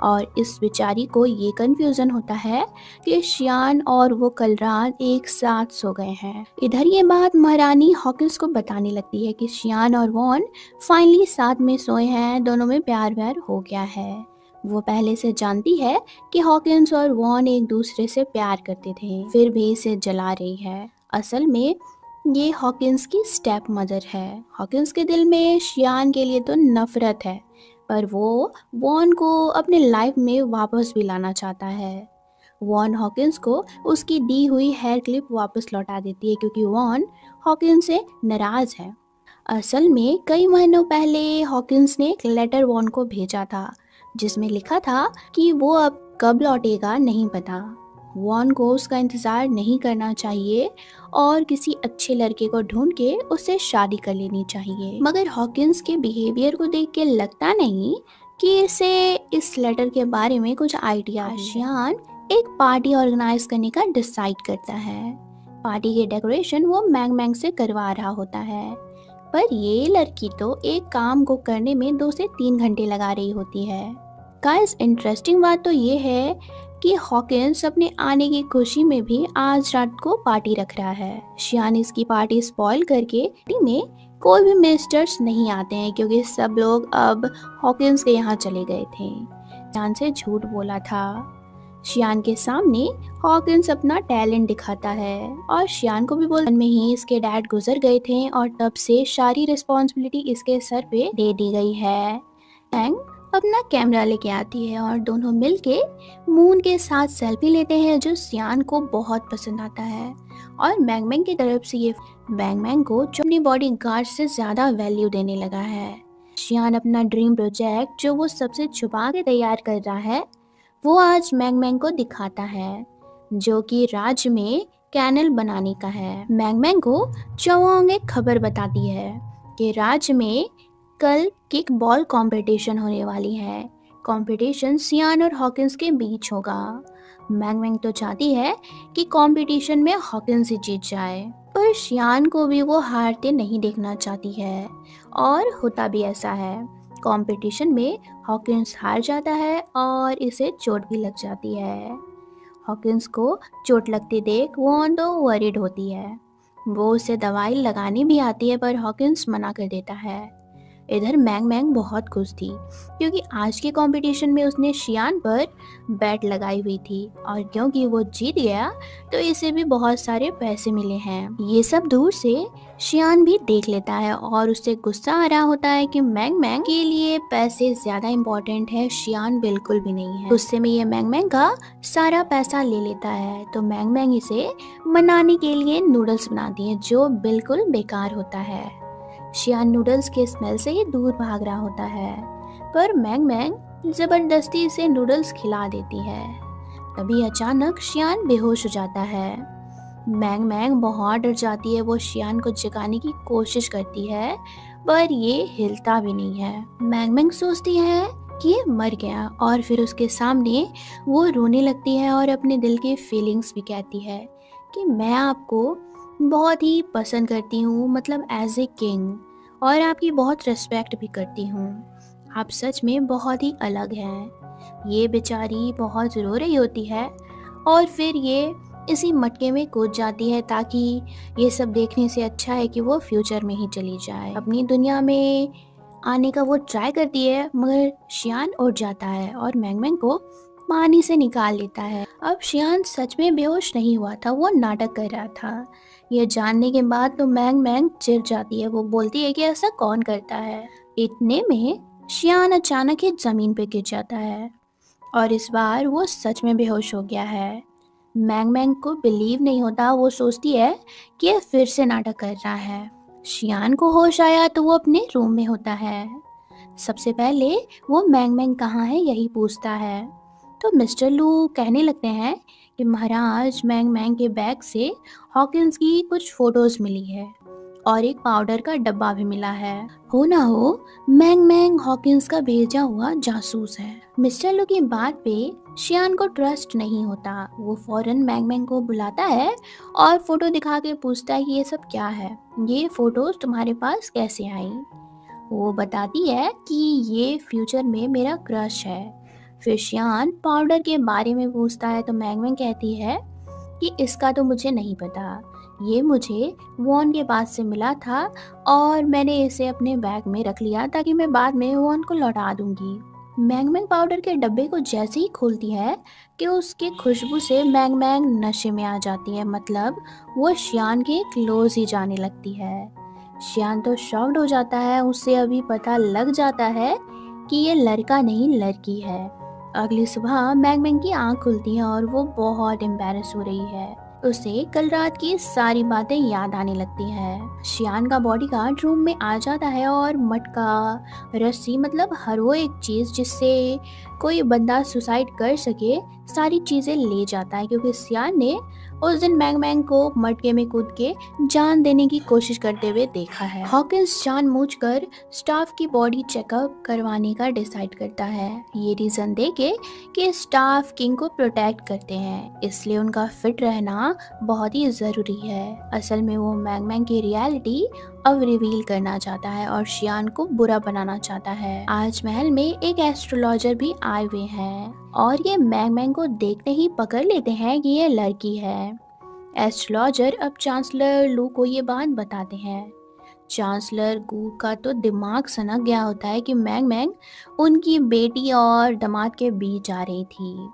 और इस बेचारी को ये कंफ्यूजन होता है कि शियान और वो कल रात एक साथ सो गए हैं। इधर ये बात महारानी हॉकिंस को बताने लगती है कि शियान और वॉन फाइनली साथ में सोए हैं, दोनों में प्यार व्यार हो गया है। वो पहले से जानती है कि हॉकिंस और वॉन एक दूसरे से प्यार करते थे फिर भी इसे जला रही है। असल में ये हॉकिंस की स्टेप मदर है। हॉकिंस के दिल में शियान के लिए तो नफरत है पर वो वॉन को अपने लाइफ में वापस भी लाना चाहता है। वॉन हॉकिंस को उसकी दी हुई हेयर क्लिप वापस लौटा देती है क्योंकि वॉन हॉकिंस से नाराज है। असल में कई महीनों पहले हॉकिंस ने एक लेटर वॉन को भेजा था जिसमें लिखा था कि वो अब कब लौटेगा नहीं पता। वॉन को उसका इंतज़ार नहीं करना चाहिए और किसी अच्छे लड़के को ढूंढ के उससे शादी कर लेनी चाहिए। मगर हॉकिंस के बिहेवियर को देख के लगता नहीं कि इसे इस लेटर के बारे में कुछ आइडिया है। शियान एक पार्टी ऑर्गेनाइज करने का डिसाइड करता है। पार्टी के डेकोरेशन वो मैंग मैंग से करवा रहा होता है पर ये लड़की तो एक काम को करने में 2 से 3 घंटे लगा रही होती है। गाइस इंटरेस्टिंग बात तो ये है कि हॉकिंस अपने आने की खुशी में भी आज रात को पार्टी रख रहा है। शियान इसकी पार्टी स्पॉइल करके पार्टी में कोई भी मिस्टर्स नहीं आते हैं क्योंकि सब लोग अब हॉकिंस के यहाँ चले गए थे। शियान से झूठ बोला था। शियान के सामने हॉकिंस अपना टैलेंट दिखाता है और शियान को भी बोलने में ही इसके डैड गुजर गए थे और तब से सारी रिस्पॉन्सिबिलिटी इसके सर पे दे दी गई है। अपना कैमरा लेके आती है और दोनों मिलके मून के साथ सेल्फी लेते हैं जो सियान को बहुत पसंद आता है। और मैंग मैंग की तरफ से ये मैंग मैंग को जो अपनी बॉडी गार्ड से ज़्यादा वैल्यू देने लगा है। सियान अपना ड्रीम प्रोजेक्ट जो वो सबसे छुपा के तैयार कर रहा है वो आज मैंग मैंग को दिखाता है, जो कि राज्य में कैनल बनाने का है। मैंग मैंग को चौंग एक खबर बताती है कि राज्य में कल किक बॉल कंपटीशन होने वाली है। कंपटीशन सियान और हॉकिंस के बीच होगा। मैंग मैंग तो चाहती है कि कंपटीशन में हॉकिंस ही जीत जाए, पर सियान को भी वो हारते नहीं देखना चाहती है। और होता भी ऐसा है, कंपटीशन में हॉकिंस हार जाता है और इसे चोट भी लग जाती है। हॉकिंस को चोट लगती देख वॉन तो वरीड होती है। वो उसे दवाई लगानी भी आती है पर हॉकिंस मना कर देता है। इधर मैंग मैंग बहुत खुश थी क्योंकि आज के कंपटीशन में उसने शियान पर बैट लगाई हुई थी और क्योंकि वो जीत गया तो इसे भी बहुत सारे पैसे मिले हैं। ये सब दूर से शियान भी देख लेता है और उससे गुस्सा आ रहा होता है कि मैंग मैंग के लिए पैसे ज्यादा इम्पोर्टेंट है, शियान बिल्कुल भी नहीं है। गुस्से में ये मैंग मैंग का सारा पैसा ले लेता है तो मैंग मैंग इसे मनाने के लिए नूडल्स बनाती है जो बिल्कुल बेकार होता है। शियान नूडल्स के स्मेल से ही दूर भाग रहा होता है, पर मैंग मैंग जबरदस्ती इसे नूडल्स खिला देती है। तभी अचानक शियान बेहोश हो जाता है। मैंग मैंग बहुत डर जाती है। वो शियान को जगाने की कोशिश करती है पर ये हिलता भी नहीं है। मैंग मैंग सोचती है कि ये मर गया और फिर उसके सामने वो रोने लगती है और अपने दिल की फीलिंग्स भी कहती है कि मैं आपको बहुत ही पसंद करती हूँ, मतलब एज ए किंग, और आपकी बहुत रिस्पेक्ट भी करती हूँ। आप सच में बहुत ही अलग हैं। ये बेचारी बहुत रो रही होती है और फिर ये इसी मटके में कूद जाती है ताकि ये सब देखने से अच्छा है कि वो फ्यूचर में ही चली जाए। अपनी दुनिया में आने का वो ट्राई करती है मगर शियान उठ जाता है और मैंग मैंग को पानी से निकाल लेता है। अब शियान सच में बेहोश नहीं हुआ था, वो नाटक कर रहा था। ये जानने के बाद तो मैंग मैंग चिढ़ जाती है। वो बोलती है कि ऐसा कौन करता है। इतने में शियान अचानक ही जमीन पे गिर जाता है और इस बार वो सच में बेहोश हो गया है। मैंग मैंग को बिलीव नहीं होता। वो सोचती है कि ये फिर से नाटक कर रहा है। शियान को होश आया तो वो अपने रूम में होता है। सबसे पहले वो मैंग मैंग कहाँ है यही पूछता है। तो मिस्टर लू कहने लगते हैं कि महाराज, मैंग मैंग के बैग से हॉकिंस की कुछ फोटोज मिली है और एक पाउडर का डब्बा भी मिला है। हो ना हो मैंग मैंग हॉकिंस का भेजा हुआ जासूस है। मिस्टर लू की बात पे शियान को ट्रस्ट नहीं होता। वो फौरन मैंग मैंग को बुलाता है और फोटो दिखा के पूछता है कि ये सब क्या है, ये फोटोज तुम्हारे पास कैसे आई। वो बताती है कि ये फ्यूचर में मेरा क्रश है। फिर शियान पाउडर के बारे में पूछता है तो मैंग मैंग कहती है कि इसका तो मुझे नहीं पता, ये मुझे वॉन के पास से मिला था और मैंने इसे अपने बैग में रख लिया ताकि मैं बाद में वॉन को लौटा दूंगी। मैंग मैंग पाउडर के डब्बे को जैसे ही खोलती है कि उसकी खुशबू से मैंग मैंग नशे में आ जाती है, मतलब वो शियान के क्लोज ही जाने लगती है। शियान तो शॉक्ड हो जाता है। उसे अभी पता लग जाता है कि ये लड़का नहीं लड़की है। अगली सुबह मैंग मैंग की आंख खुलती है और वो बहुत एम्बैरस हो रही है। उसे कल रात की सारी बातें याद आने लगती है। शियान का बॉडीगार्ड रूम में आ जाता है और मटका, रस्सी, मतलब हर वो एक चीज जिससे कोई बंदा सुसाइड कर सके, सारी चीजें ले जाता है क्योंकि शियान ने उस दिन मैंग मैंग को मटके में कूद के जान देने की कोशिश करते हुए देखा है। हॉकिंस जानबूझकर स्टाफ की बॉडी चेकअप करवाने का डिसाइड करता है, ये रीजन देके कि स्टाफ किंग को प्रोटेक्ट करते हैं, इसलिए उनका फिट रहना बहुत ही ज़रूरी है। असल में वो मैंग मैंग की रियलिटी अब रिवील करना चाहता है और शियान को बुरा बनाना चाहता है। आज महल में एक एस्ट्रोलॉजर भी आए हुए हैं और ये मैंग मैंग को देखते ही पकड़ लेते हैं कि ये लड़की है। एस्ट्रोलॉजर अब चांसलर लू को ये बात बताते हैं। चांसलर गू का तो दिमाग सनक गया होता है कि मैंग मैंग उनकी बेटी और दामाद के बीच आ रही थी।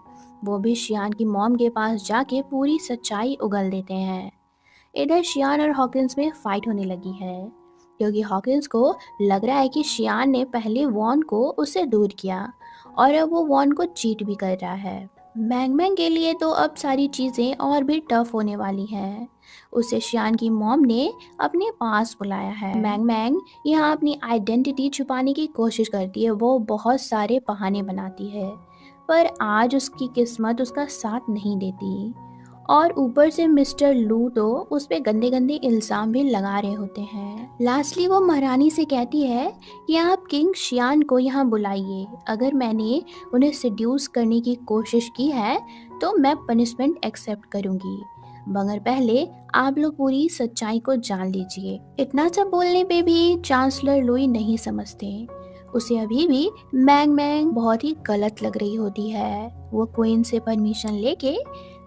वो भी शियान की मॉम के पास जाके पूरी सच्चाई उगल देते हैं। इधर शियान और हॉकिंस में फाइट होने लगी है। क्योंकि हॉकिंस को लग रहा है कि शियान ने पहले वॉन को उससे दूर किया और अब वो वॉन को चीट भी कर रहा है। मैंग मैंग के लिए तो अब सारी चीज़ें और भी टफ होने वाली हैं। उसे शियान की मॉम ने अपने पास बुलाया है। मैंग मैंग यहाँ अपनी आइडेंटिटी छुपाने की कोशिश करती है, वो बहुत सारे बहाने बनाती है, पर आज उसकी किस्मत उसका साथ नहीं देती। और ऊपर से मिस्टर लू तो उस पे गंदे गंदे इल्ज़ाम भी लगा रहे होते हैं। लास्टली वो महारानी से कहती है कि आप किंग शियान को यहाँ बुलाइए, अगर मैंने उन्हें सेड्यूस करने की कोशिश की है तो मैं पनिशमेंट एक्सेप्ट करूँगी, मगर पहले आप लोग पूरी सच्चाई को जान लीजिए। इतना सब बोलने पे भी चांसलर लुई नहीं समझते। उसे अभी भी मैंग मैंग बहुत ही गलत लग रही होती है। वो क्वीन से परमिशन लेके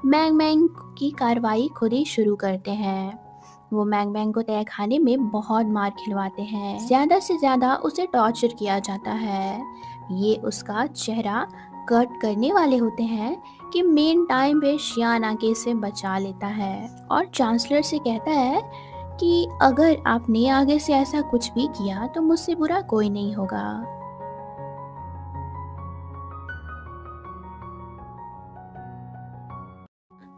मैंग मैंग की कार्रवाई खुद ही शुरू करते हैं। वो मैंग मैंग को तय खाने में बहुत मार खिलवाते हैं, ज्यादा से ज्यादा उसे टॉर्चर किया जाता है। ये उसका चेहरा कट करने वाले होते हैं कि मेन टाइम पे शियान आके इसे बचा लेता है और चांसलर से कहता है कि अगर आपने आगे से ऐसा कुछ भी किया तो मुझसे बुरा कोई नहीं होगा।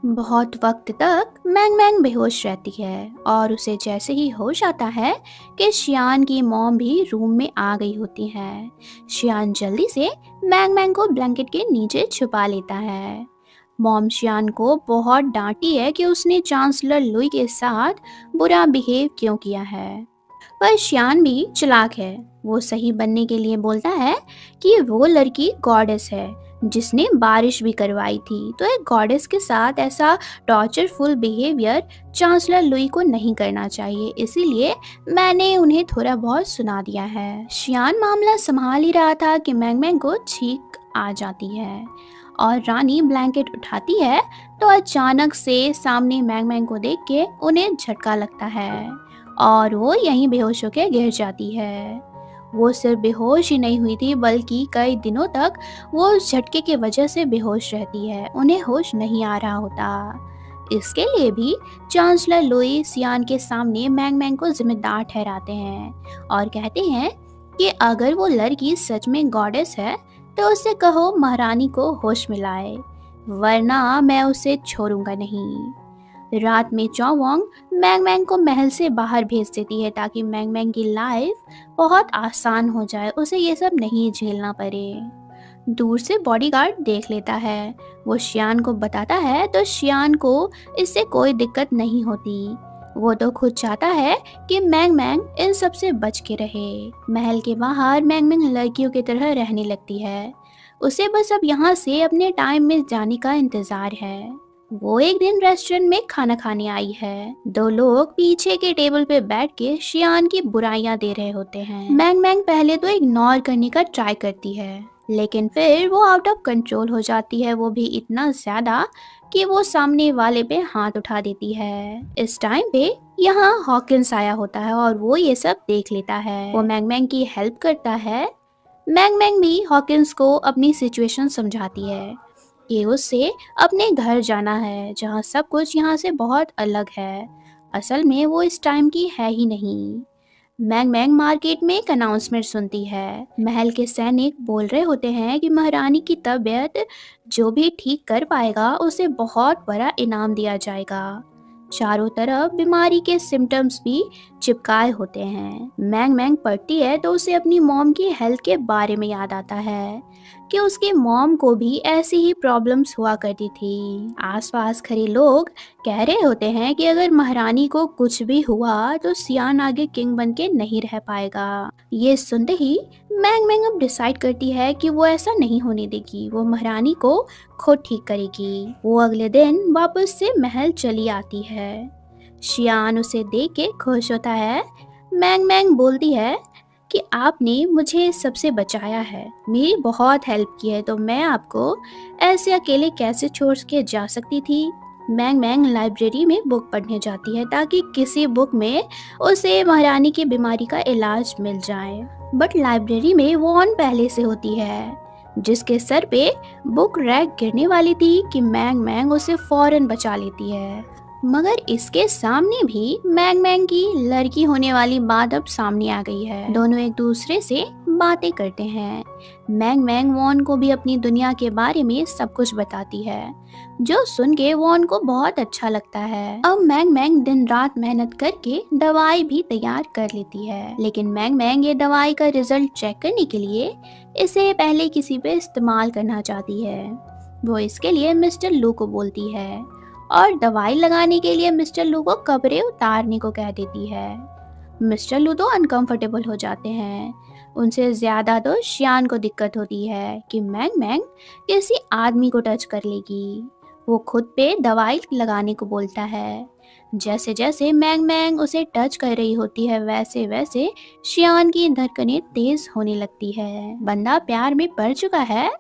बहुत वक्त तक मैंग मैंग बेहोश रहती है और उसे जैसे ही होश आता है कि शियान की मॉम भी रूम में आ गई होती है। शियान जल्दी से मैंग मैंग को ब्लैंकेट के नीचे छुपा लेता है। मॉम शियान को बहुत डांटी है कि उसने चांसलर लुई के साथ बुरा बिहेव क्यों किया है, पर शियान भी चालाक है। वो सही बनने के लिए बोलता है कि वो लड़की गॉडेस है जिसने बारिश भी करवाई थी, तो एक गॉडेस के साथ ऐसा टॉर्चरफुल बिहेवियर चांसलर लुई को नहीं करना चाहिए, इसीलिए मैंने उन्हें थोड़ा बहुत सुना दिया है। शियान मामला संभाल ही रहा था कि मैंग मैंग को छींक आ जाती है और रानी ब्लैंकेट उठाती है तो अचानक से सामने मैंग मैंग को देख के उन्हें झटका लगता है और वो यहीं बेहोश होकर गिर जाती है। वो सिर्फ बेहोश ही नहीं हुई थी बल्कि कई दिनों तक वो उस झटके की वजह से बेहोश रहती है, उन्हें होश नहीं आ रहा होता। इसके लिए भी चांसलर लुई शियान के सामने मैंग मैंग को जिम्मेदार ठहराते हैं और कहते हैं कि अगर वो लड़की सच में गॉडेस है तो उसे कहो महारानी को होश में लाए, वरना मैं उसे छोड़ूंगा नहीं। रात में चौवोंग मैंग मैंग को महल से बाहर भेज देती है ताकि मैंग मैंग की लाइफ बहुत आसान हो जाए, उसे ये सब नहीं झेलना पड़े। दूर से बॉडीगार्ड देख लेता है, वो शियान को बताता है तो शियान को इससे कोई दिक्कत नहीं होती। वो तो खुद चाहता है कि मैंग मैंग इन सब से बच के रहे। महल के बाहर मैंग मैंग लड़कियों की तरह रहने लगती है, उसे बस अब यहाँ से अपने टाइम में जाने का इंतजार है। वो एक दिन रेस्टोरेंट में खाना खाने आई है। दो लोग पीछे के टेबल पे बैठ के शियान की बुराइयां दे रहे होते हैं। मैंग मैंग पहले तो इग्नोर करने का ट्राई करती है, लेकिन फिर वो आउट ऑफ कंट्रोल हो जाती है, वो भी इतना ज्यादा कि वो सामने वाले पे हाथ उठा देती है। इस टाइम पे यहाँ हॉकिंस आया होता है और वो ये सब देख लेता है। वो मैंग मैंग की हेल्प करता है। मैंग मैंग भी हॉकिंस को अपनी सिचुएशन समझाती है कि उससे अपने घर जाना है जहाँ सब कुछ यहाँ से बहुत अलग है। असल में वो इस टाइम की है ही नहीं। मैंग मैंग मार्केट में एक अनाउंसमेंट सुनती है। महल के सैनिक बोल रहे होते हैं कि महारानी की तबीयत जो भी ठीक कर पाएगा उसे बहुत बड़ा इनाम दिया जाएगा। चारों तरफ बीमारी के सिम्टम्स भी चिपकाए होते हैं। मैंग मैंग पढ़ती है तो उसे अपनी मॉम की हेल्थ के बारे में याद आता है कि उसकी मॉम को भी ऐसी ही प्रॉब्लम्स हुआ करती थी। आसपास खड़े लोग कह रहे होते हैं कि अगर महारानी को कुछ भी हुआ तो शियान आगे किंग बन के नहीं रह पाएगा। ये सुनते ही मैंग मैंग अब डिसाइड करती है कि वो ऐसा नहीं होने देगी, वो महारानी को खुद ठीक करेगी। वो अगले दिन वापस से महल चली आती है। शियान उसे देख के खुश होता है। मैंग मैंग बोलती है कि आपने मुझे सबसे बचाया है, मेरी बहुत हेल्प की है, तो मैं आपको ऐसे अकेले कैसे छोड़ के जा सकती थी। मैंग मैंग लाइब्रेरी में बुक पढ़ने जाती है ताकि किसी बुक में उसे महारानी की बीमारी का इलाज मिल जाए, बट लाइब्रेरी में वॉन पहले से होती है जिसके सर पे बुक रैक गिरने वाली थी कि मैंग मैंग उसे फौरन बचा लेती है। मगर इसके सामने भी मैंग मैंग की लड़की होने वाली बात अब सामने आ गई है। दोनों एक दूसरे से बातें करते हैं। मैंग मैंग वॉन को भी अपनी दुनिया के बारे में सब कुछ बताती है, जो सुन के वॉन को बहुत अच्छा लगता है। अब मैंग मैंग दिन रात मेहनत करके दवाई भी तैयार कर लेती है, लेकिन मैंग मैंग ये दवाई का रिजल्ट चेक करने के लिए इसे पहले किसी पे इस्तेमाल करना चाहती है। वो इसके लिए मिस्टर लू को बोलती है और दवाई लगाने के लिए मिस्टर लू को कपड़े उतारने को कह देती है। मिस्टर लू तो अनकंफर्टेबल हो जाते हैं। उनसे ज्यादा तो शियान को दिक्कत होती है कि मैंग मैंग किसी आदमी को टच कर लेगी। वो खुद पे दवाई लगाने को बोलता है। जैसे जैसे मैंग मैंग उसे टच कर रही होती है, वैसे वैसे शियान की धड़कनें तेज होने लगती है। बंदा प्यार में पड़ चुका है,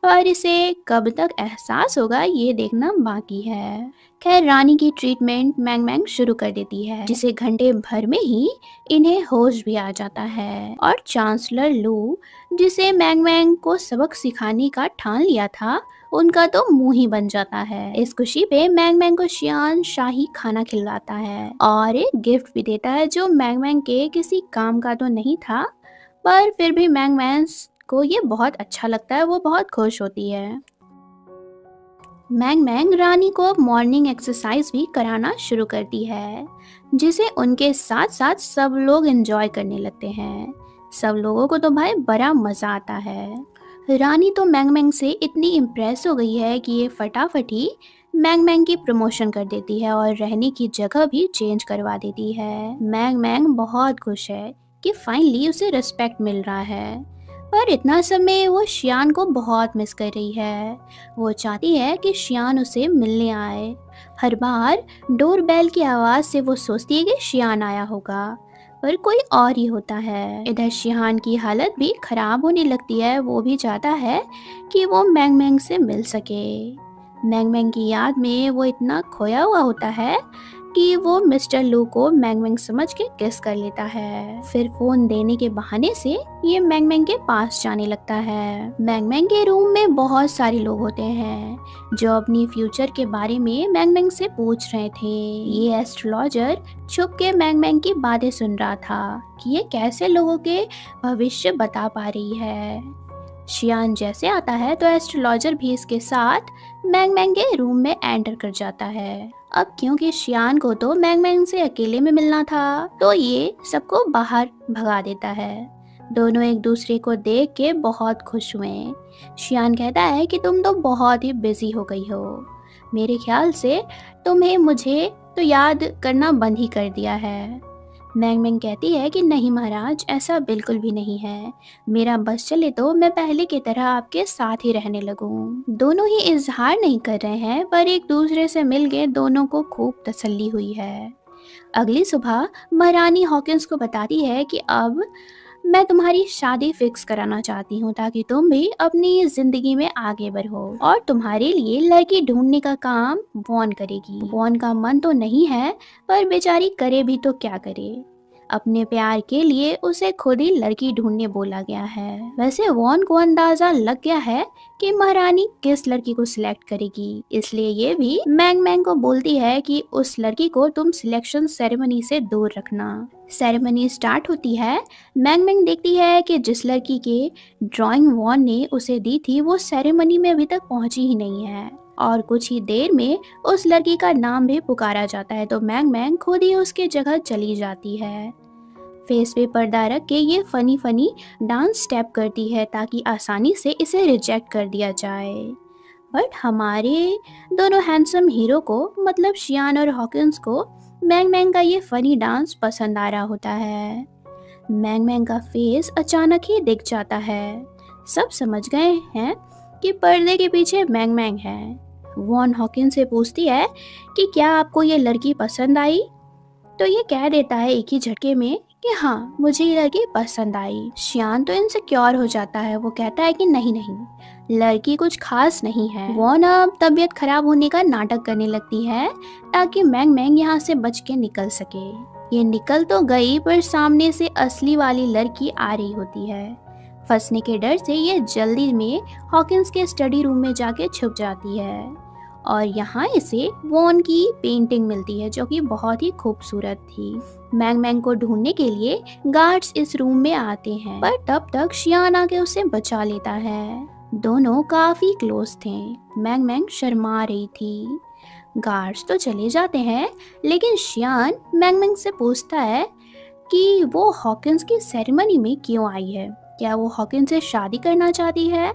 पर इसे कब तक एहसास होगा ये देखना बाकी है। खैर, रानी की ट्रीटमेंट मैंग मैंग शुरू कर देती है, जिसे घंटे भर में ही इन्हें होश भी आ जाता है। और चांसलर लू, जिसे मैंग मैंग को सबक सिखाने का ठान लिया था, उनका तो मुंह ही बन जाता है। इस खुशी पे मैंग मैंग को शियान शाही खाना खिलाता है और एक गिफ्ट भी देता है, जो मैंग मैंग के किसी काम का तो नहीं था, पर फिर भी मैंग मैंग को ये बहुत अच्छा लगता है। वो बहुत खुश होती है। मैंग मैंग रानी को मॉर्निंग एक्सरसाइज भी कराना शुरू करती है, जिसे उनके साथ साथ सब लोग एंजॉय करने लगते हैं। सब लोगों को तो भाई बड़ा मजा आता है। रानी तो मैंग मैंग से इतनी इम्प्रेस हो गई है कि ये फटाफट ही मैंग मैंग की प्रमोशन कर देती है और रहने की जगह भी चेंज करवा देती है। मैंग मैंग बहुत खुश है कि फाइनली उसे रिस्पेक्ट मिल रहा है, पर इतना समय वो शियान को बहुत मिस कर रही है। वो चाहती है कि शियान उसे मिलने आए। हर बार डोर बेल की आवाज़ से वो सोचती है कि शियान आया होगा, पर कोई और ही होता है। इधर शियान की हालत भी खराब होने लगती है। वो भी चाहता है कि वो मैंग मैंग से मिल सके। मैंग मैंग की याद में वो इतना खोया हुआ होता है कि वो मिस्टर लू को मैंग मैंग समझ के किस कर लेता है। फिर फोन देने के बहाने से ये मैंग मैंग के पास जाने लगता है। मैंग मैंग के रूम में बहुत सारे लोग होते हैं, जो अपनी फ्यूचर के बारे में मैंग मैंग से पूछ रहे थे। ये एस्ट्रोलॉजर छुप के मैंग मैंग की बातें सुन रहा था कि ये कैसे लोगों के भविष्य बता पा रही है। शियान जैसे आता है तो एस्ट्रोलॉजर भी इसके साथ मैंग मैंग के रूम में एंटर कर जाता है। अब क्योंकि शियान को तो मैंग मैंग से अकेले में मिलना था, तो ये सबको बाहर भगा देता है। दोनों एक दूसरे को देख के बहुत खुश हुए। शियान कहता है कि तुम तो बहुत ही बिजी हो गई हो। मेरे ख्याल से तुम्हें मुझे तो याद करना बंद ही कर दिया है। मैंग मैंग कहती है कि नहीं महाराज, ऐसा बिल्कुल भी नहीं है। मेरा बस चले तो मैं पहले की तरह आपके साथ ही रहने लगूं। दोनों ही इजहार नहीं कर रहे हैं, पर एक दूसरे से मिल के दोनों को खूब तसल्ली हुई है। अगली सुबह महारानी हॉकिंस को बताती है कि अब मैं तुम्हारी शादी फिक्स कराना चाहती हूँ, ताकि तुम भी अपनी जिंदगी में आगे बढ़ो, और तुम्हारे लिए लड़की ढूंढने का काम वॉन करेगी। वॉन का मन तो नहीं है, पर बेचारी करे भी तो क्या करे। अपने प्यार के लिए उसे खुद ही लड़की ढूंढने बोला गया है। वैसे वॉन को अंदाजा लग गया है कि महारानी किस लड़की को सिलेक्ट करेगी, इसलिए ये भी मैंग मैंग को बोलती है कि उस लड़की को तुम सिलेक्शन सेरेमनी से दूर रखना। सेरेमनी स्टार्ट होती है। मैंग मैंग देखती है कि जिस लड़की के ड्राइंग वॉन ने उसे दी थी, वो सेरेमनी में अभी तक पहुंची ही नहीं है, और कुछ ही देर में उस लड़की का नाम भी पुकारा जाता है। तो मैंग मैंग खुद ही उसके जगह चली जाती है। फेस पे पर्दा रख के ये फनी डांस स्टेप करती है, ताकि आसानी से इसे रिजेक्ट कर दिया जाए। बट हमारे दोनों हैंडसम हीरो को, मतलब शियान और हॉकिंस को, मैंग मैंग का ये फनी डांस पसंद आ रहा होता है। मैंग मैंग का फेस अचानक ही दिख जाता है। सब समझ गए हैं कि पर्दे के पीछे मैंग मैंग है। वॉन हॉकिंस से पूछती है कि क्या आपको ये लड़की पसंद आई, तो ये कह देता है एक ही झटके में कि हाँ, मुझे ये लड़की पसंद आई। शियान तो इनसिक्योर हो जाता है। वो कहता है कि नहीं नहीं, लड़की कुछ खास नहीं है। वॉन अब तबीयत खराब होने का नाटक करने लगती है, ताकि मैंग मैंग यहाँ से बच के निकल सके। ये निकल तो गई, पर सामने से असली वाली लड़की आ रही होती है। फंसने के डर से ये जल्दी में हॉकिंस के स्टडी रूम में जाके छुप जाती है, और यहाँ इसे वॉन की पेंटिंग मिलती है जो कि बहुत ही खूबसूरत थी। मैंग मैंग को ढूंढने के लिए गार्ड्स इस रूम में आते हैं, पर तब तक शियान आके उसे बचा लेता है। दोनों काफी क्लोज थे। मैंग मैंग शर्मा रही थी। गार्ड्स तो चले जाते हैं, लेकिन शियान मैंग मैंग से पूछता है कि वो हॉकिंस की सेरेमनी में क्यों आई है। क्या वो हॉकिंस से शादी करना चाहती है?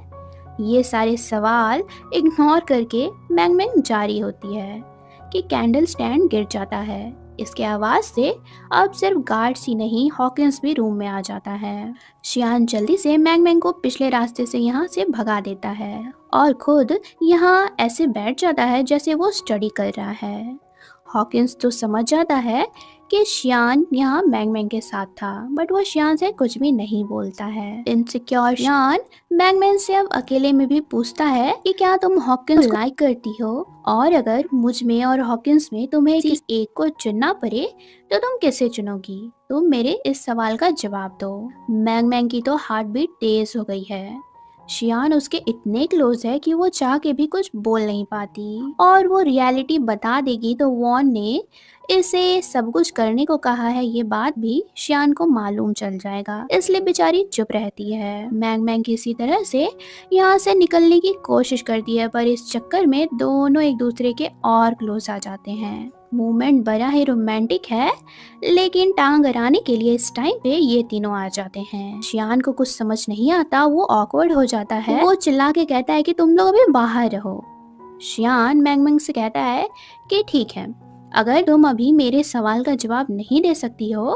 ये सारे सवाल इग्नोर करके मैंग मैंग जारी होती है कि कैंडल स्टैंड गिर जाता है। इसके आवाज से अब सिर्फ गार्ड्स ही नहीं, हॉकिंस भी रूम में आ जाता है। शियान जल्दी से मैंग मैंग को पिछले रास्ते से यहाँ से भगा देता है और खुद यहाँ ऐसे बैठ जाता है जैसे वो स्टडी कर रहा है। हॉकिंस तो समझ जाता है कि शियान यहाँ मैंग मैंग के साथ था, बट वो शियान से कुछ भी नहीं बोलता है। इनसिक्योर शियान मैंग मैंग से अब अकेले में भी पूछता है कि क्या तुम हॉकिंस को लाइक करती हो, और अगर मुझ में और हॉकिंस में तुम्हें किसी एक को चुनना पड़े तो तुम किसे चुनोगी? तुम मेरे इस सवाल का जवाब दो। मैंग मैंग की तो हार्ट बीट तेज हो गई है। शियान उसके इतने क्लोज है कि वो चाह के भी कुछ बोल नहीं पाती, और वो रियलिटी बता देगी तो वॉन ने इसे सब कुछ करने को कहा है, ये बात भी शियान को मालूम चल जाएगा, इसलिए बेचारी चुप रहती है। मैंग मैंग किसी तरह से यहाँ से निकलने की कोशिश करती है, पर इस चक्कर में दोनों एक दूसरे के और क्लोज आ जाते हैं। मूवमेंट बड़ा ही रोमांटिक है, लेकिन टांग अड़ाने के लिए इस टाइम पे ये तीनों आ जाते हैं। शियान को कुछ समझ नहीं आता, वो ऑकवर्ड हो जाता है। वो चिल्ला के कहता है कि तुम लोग अभी बाहर रहो। शियान मैंग मैंग से कहता है कि ठीक है, अगर तुम अभी मेरे सवाल का जवाब नहीं दे सकती हो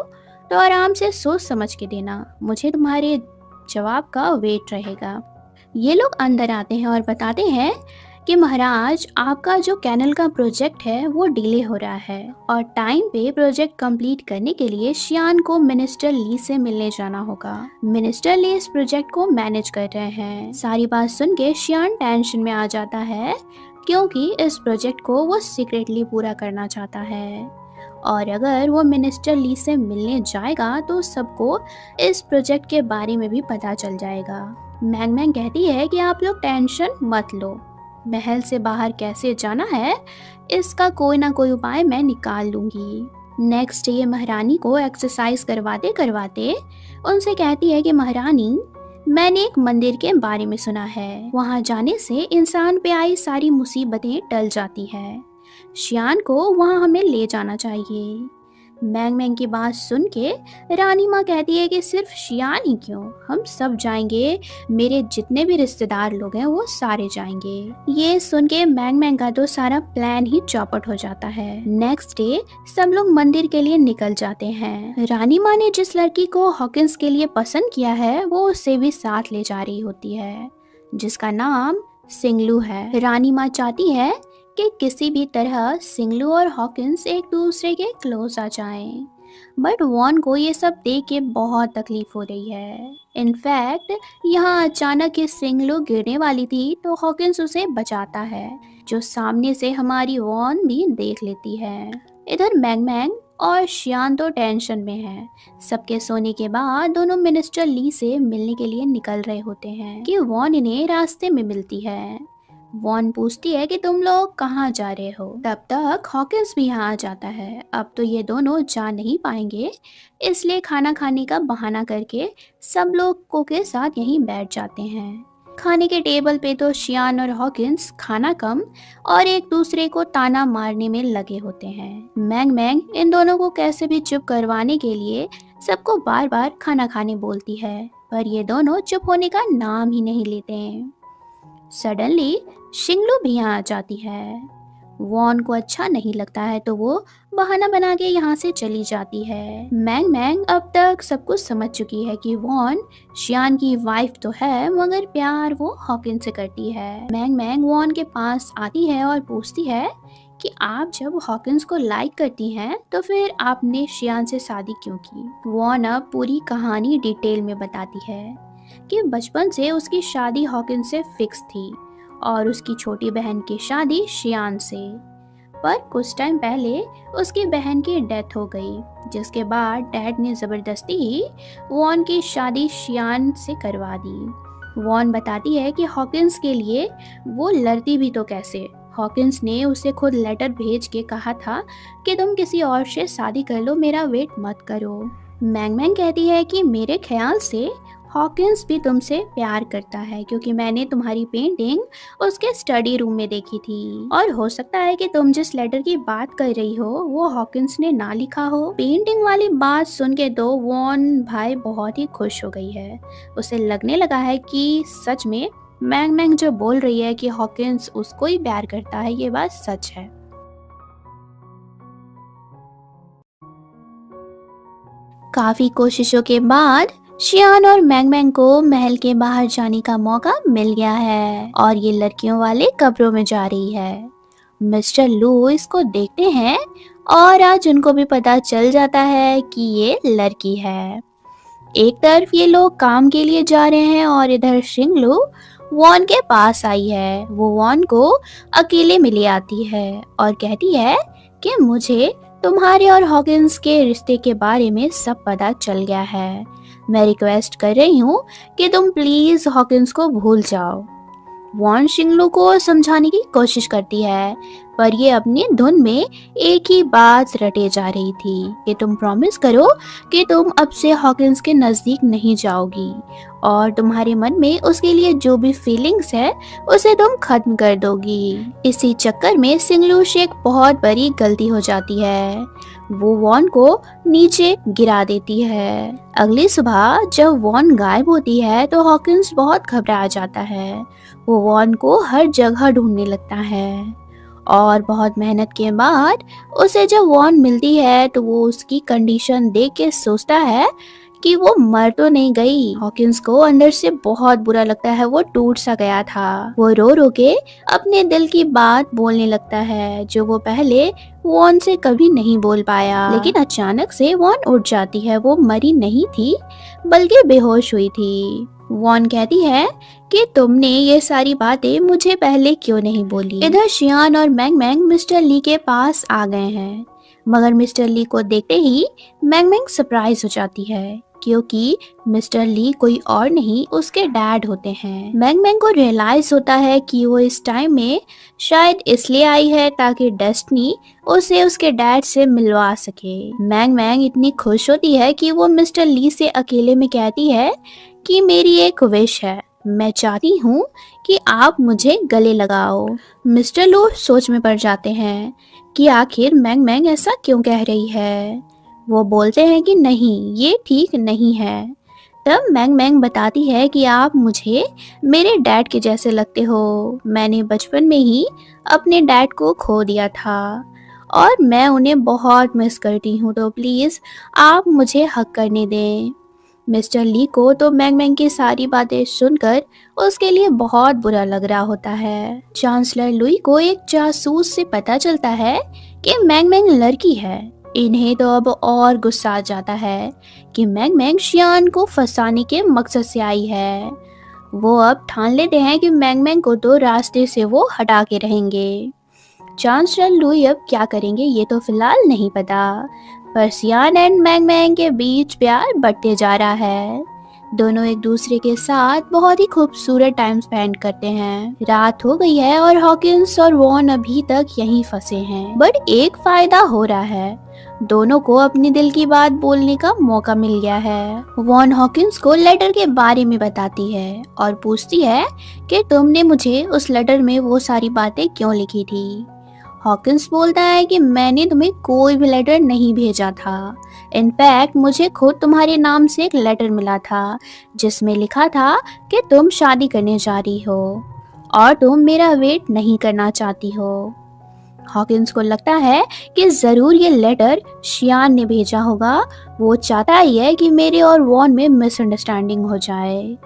तो आराम से सोच समझ के देना, मुझे तुम्हारे जवाब का वेट रहेगा। ये लोग अंदर आते हैं और बताते हैं कि महाराज, आपका जो कैनल का प्रोजेक्ट है वो डिले हो रहा है और टाइम पे प्रोजेक्ट कंप्लीट करने के लिए शियान को मिनिस्टर ली से मिलने जाना होगा। मिनिस्टर ली इस प्रोजेक्ट को मैनेज कर रहे हैं। सारी बात सुन के शियान टेंशन में आ जाता है, क्योंकि इस प्रोजेक्ट को वो सीक्रेटली पूरा करना चाहता है, और अगर वो मिनिस्टर ली से मिलने जाएगा तो सबको इस प्रोजेक्ट के बारे में भी पता चल जाएगा। मैंग मैंग कहती है कि आप लोग टेंशन मत लो, महल से बाहर कैसे जाना है इसका कोई ना कोई उपाय मैं निकाल लूंगी। नेक्स्ट डे महारानी को एक्सरसाइज करवाते करवाते उनसे कहती है कि महारानी, मैंने एक मंदिर के बारे में सुना है, वहां जाने से इंसान पे आई सारी मुसीबतें टल जाती है। शियान को वहां हमें ले जाना चाहिए। मैंग मैंग की बात सुन के रानी माँ कहती है कि सिर्फ शियान ही क्यों, हम सब जाएंगे, मेरे जितने भी रिश्तेदार लोग हैं वो सारे जाएंगे। ये सुन के मैंग मैंग का तो सारा प्लान ही चौपट हो जाता है। नेक्स्ट डे सब लोग मंदिर के लिए निकल जाते हैं। रानी माँ ने जिस लड़की को हॉकिंस के लिए पसंद किया है वो उसे भी साथ ले जा रही होती है, जिसका नाम सिंगलू है। रानी माँ चाहती है कि किसी भी तरह सिंगलू और हॉकिंस एक दूसरे के क्लोज आ जाएं, बट वॉन को ये सब देख के बहुत तकलीफ हो रही है। इनफैक्ट यहाँ अचानक ही सिंगलू गिरने वाली थी तो हॉकिंस उसे बचाता है, जो सामने से हमारी वॉन भी देख लेती है। इधर मैंग मैंग और शियान तो टेंशन में है। सबके सोने के बाद दोनों मिनिस्टर ली से मिलने के लिए निकल रहे होते हैं कि वॉन इन्हें रास्ते में मिलती है। वॉन पूछती है कि तुम लोग कहाँ जा रहे हो। तब तक हॉकिंस भी यहाँ आ जाता है। अब तो ये दोनों जा नहीं पाएंगे, इसलिए खाना खाने का बहाना करके सब लोगों के साथ यहीं बैठ जाते हैं। खाने के टेबल पे तो शियान और हॉकिंस खाना कम और एक दूसरे को ताना मारने में लगे होते हैं। मैंग मैंग इन दोनों को कैसे भी चुप करवाने के लिए सबको बार बार खाना खाने बोलती है, पर ये दोनों चुप होने का नाम ही नहीं लेते हैं। सडनली शिंगलू भी यहाँ आ जाती है। वॉन को अच्छा नहीं लगता है तो वो बहाना बना के यहाँ से चली जाती है। मैंग मैंग अब तक सब कुछ समझ चुकी है कि वॉन शियान की वाइफ तो है, मगर प्यार वो हॉकिंस से करती है। मैंग मैंग वॉन के पास आती है और पूछती है कि आप जब हॉकिंस को लाइक करती हैं तो फिर आपने शियान से शादी क्यों की। वॉन अब पूरी कहानी डिटेल में बताती है कि बचपन से उसकी शादी हॉकिंस से फिक्स थी और उसकी छोटी बहन की शादी शियान से, पर कुछ टाइम पहले उसकी बहन की डेथ हो गई, जिसके बाद डैड ने ज़बरदस्ती ही वॉन की शादी शियान से करवा दी। वॉन बताती है कि हॉकिंस के लिए वो लड़ती भी तो कैसे, हॉकिंस ने उसे खुद लेटर भेज के कहा था कि तुम किसी और से शादी कर लो, मेरा वेट मत करो। मैंग मैंग कहती है कि मेरे ख्याल से हॉकिंस भी तुमसे प्यार करता है, क्योंकि मैंने तुम्हारी पेंटिंग उसके स्टडी रूम में देखी थी और हो सकता है कि तुम जिस लेटर की बात कर रही हो वो हॉकिंस ने ना लिखा हो। पेंटिंग वाली बात सुन के तो वॉन भाई बहुत ही खुश हो गई है। उसे लगने लगा है कि सच में मैंग मैंग जो बोल रही है कि हॉकिंस उसको ही प्यार करता है, ये बात सच है। काफी कोशिशों के बाद शियान और मैंग मैंग को महल के बाहर जाने का मौका मिल गया है और ये लड़कियों वाले कब्रों में जा रही है। मिस्टर लू इसको देखते हैं और आज उनको भी पता चल जाता है कि ये लड़की है। एक तरफ ये लोग काम के लिए जा रहे हैं और इधर शिंगलू वॉन के पास आई है। वो वॉन को अकेले मिले आती है और कहती है कि मुझे तुम्हारे और हॉकिंस के रिश्ते के बारे में सब पता चल गया है। मैं रिक्वेस्ट कर रही हूँ कि तुम प्लीज हॉकिंस को भूल जाओ। वॉन शिंगलू को समझाने की कोशिश करती है, पर ये अपनी धुन में एक ही बात रटे जा रही थी कि तुम प्रॉमिस करो कि तुम अब से हॉकिंस के नजदीक नहीं जाओगी और तुम्हारे मन में उसके लिए जो भी फीलिंग्स है उसे तुम खत्म कर दोगी। इसी चक्कर में शिंगलू से एक बहुत बड़ी गलती हो जाती है। वो वॉन को नीचे गिरा देती है। अगली सुबह जब वॉन गायब होती है तो हॉकिंस बहुत घबरा जाता है। वो वॉन को हर जगह ढूंढने लगता है और बहुत मेहनत के बाद उसे जब वॉन मिलती है तो वो उसकी कंडीशन देख के सोचता है कि वो मर तो नहीं गई। हॉकिंस को अंदर से बहुत बुरा लगता है, वो टूट सा गया था। वो रो रो के अपने दिल की बात बोलने लगता है जो वो पहले वॉन से कभी नहीं बोल पाया। लेकिन अचानक से वॉन उठ जाती है। वो मरी नहीं थी बल्कि बेहोश हुई थी। वॉन कहती है कि तुमने ये सारी बातें मुझे पहले क्यों नहीं बोली। इधर शियान और मैंग मैंग मिस्टर ली के पास आ गए हैं, मगर मिस्टर ली को देखते ही मैंग मैंग सरप्राइज हो जाती है क्योंकि मिस्टर ली कोई और नहीं उसके डैड होते हैं। मैंग मैंग को रियलाइज होता है कि वो इस टाइम में शायद इसलिए आई है ताकि डेस्टिनी उसे उसके डैड से मिलवा सके। मैंग मैंग इतनी खुश होती है कि वो मिस्टर ली से अकेले में कहती है कि मेरी एक विश है, मैं चाहती हूँ कि आप मुझे गले लगाओ। मिस्टर लो सोच में पड़ जाते हैं कि आखिर मैंग मैंग ऐसा क्यों कह रही है। वो बोलते हैं कि नहीं, ये ठीक नहीं है। तब मैंग मैंग बताती है कि आप मुझे मेरे डैड के जैसे लगते हो। मैंने बचपन में ही अपने डैड को खो दिया था और मैं उन्हें बहुत मिस करती हूँ, तो प्लीज़ आप मुझे हक करने दें। मिस्टर ली को तो मैंग मैंग की सारी बातें सुनकर उसके लिए बहुत बुरा लग रहा होता है। चांसलर लुई को एक जासूस से पता चलता है कि मैंग मैंग लड़की है। इन्हें तो अब और गुस्सा आ जाता है कि मैंग मैंग शियान को फंसाने के मकसद से आई है। वो अब ठान लेते हैं कि मैंग मैंग को तो रास्ते से वो हटा के रहेंगे। चांसलर लुई अब क्या करेंगे ये तो फिलहाल नहीं पता, पर शियान एंड मैंग मैंग के बीच प्यार बढ़ते जा रहा है। दोनों एक दूसरे के साथ बहुत ही खूबसूरत टाइम स्पेंड करते हैं। रात हो गई है और हॉकिंस और वॉन अभी तक यहीं फंसे हैं, बट एक फायदा हो रहा है, दोनों को अपनी दिल की बात बोलने का मौका मिल गया है। वॉन हॉकिंस को लेटर के बारे में बताती है और पूछती है कि तुमने मुझे उस लेटर में वो सारी बातें क्यों लिखी थी। हॉकिंस बोलता है कि मैंने तुम्हें कोई भी लेटर नहीं भेजा था। इनफैक्ट मुझे खुद तुम्हारे नाम से एक लेटर मिला था जिसमें लिखा था कि तुम शादी करने जा रही हो और तुम मेरा वेट नहीं करना चाहती हो। हॉकिंस को लगता है कि जरूर ये लेटर शियान ने भेजा होगा। वो चाहता ही है कि मेरे और वॉन में मिसअंडरस्टैंडिंग हो जाए।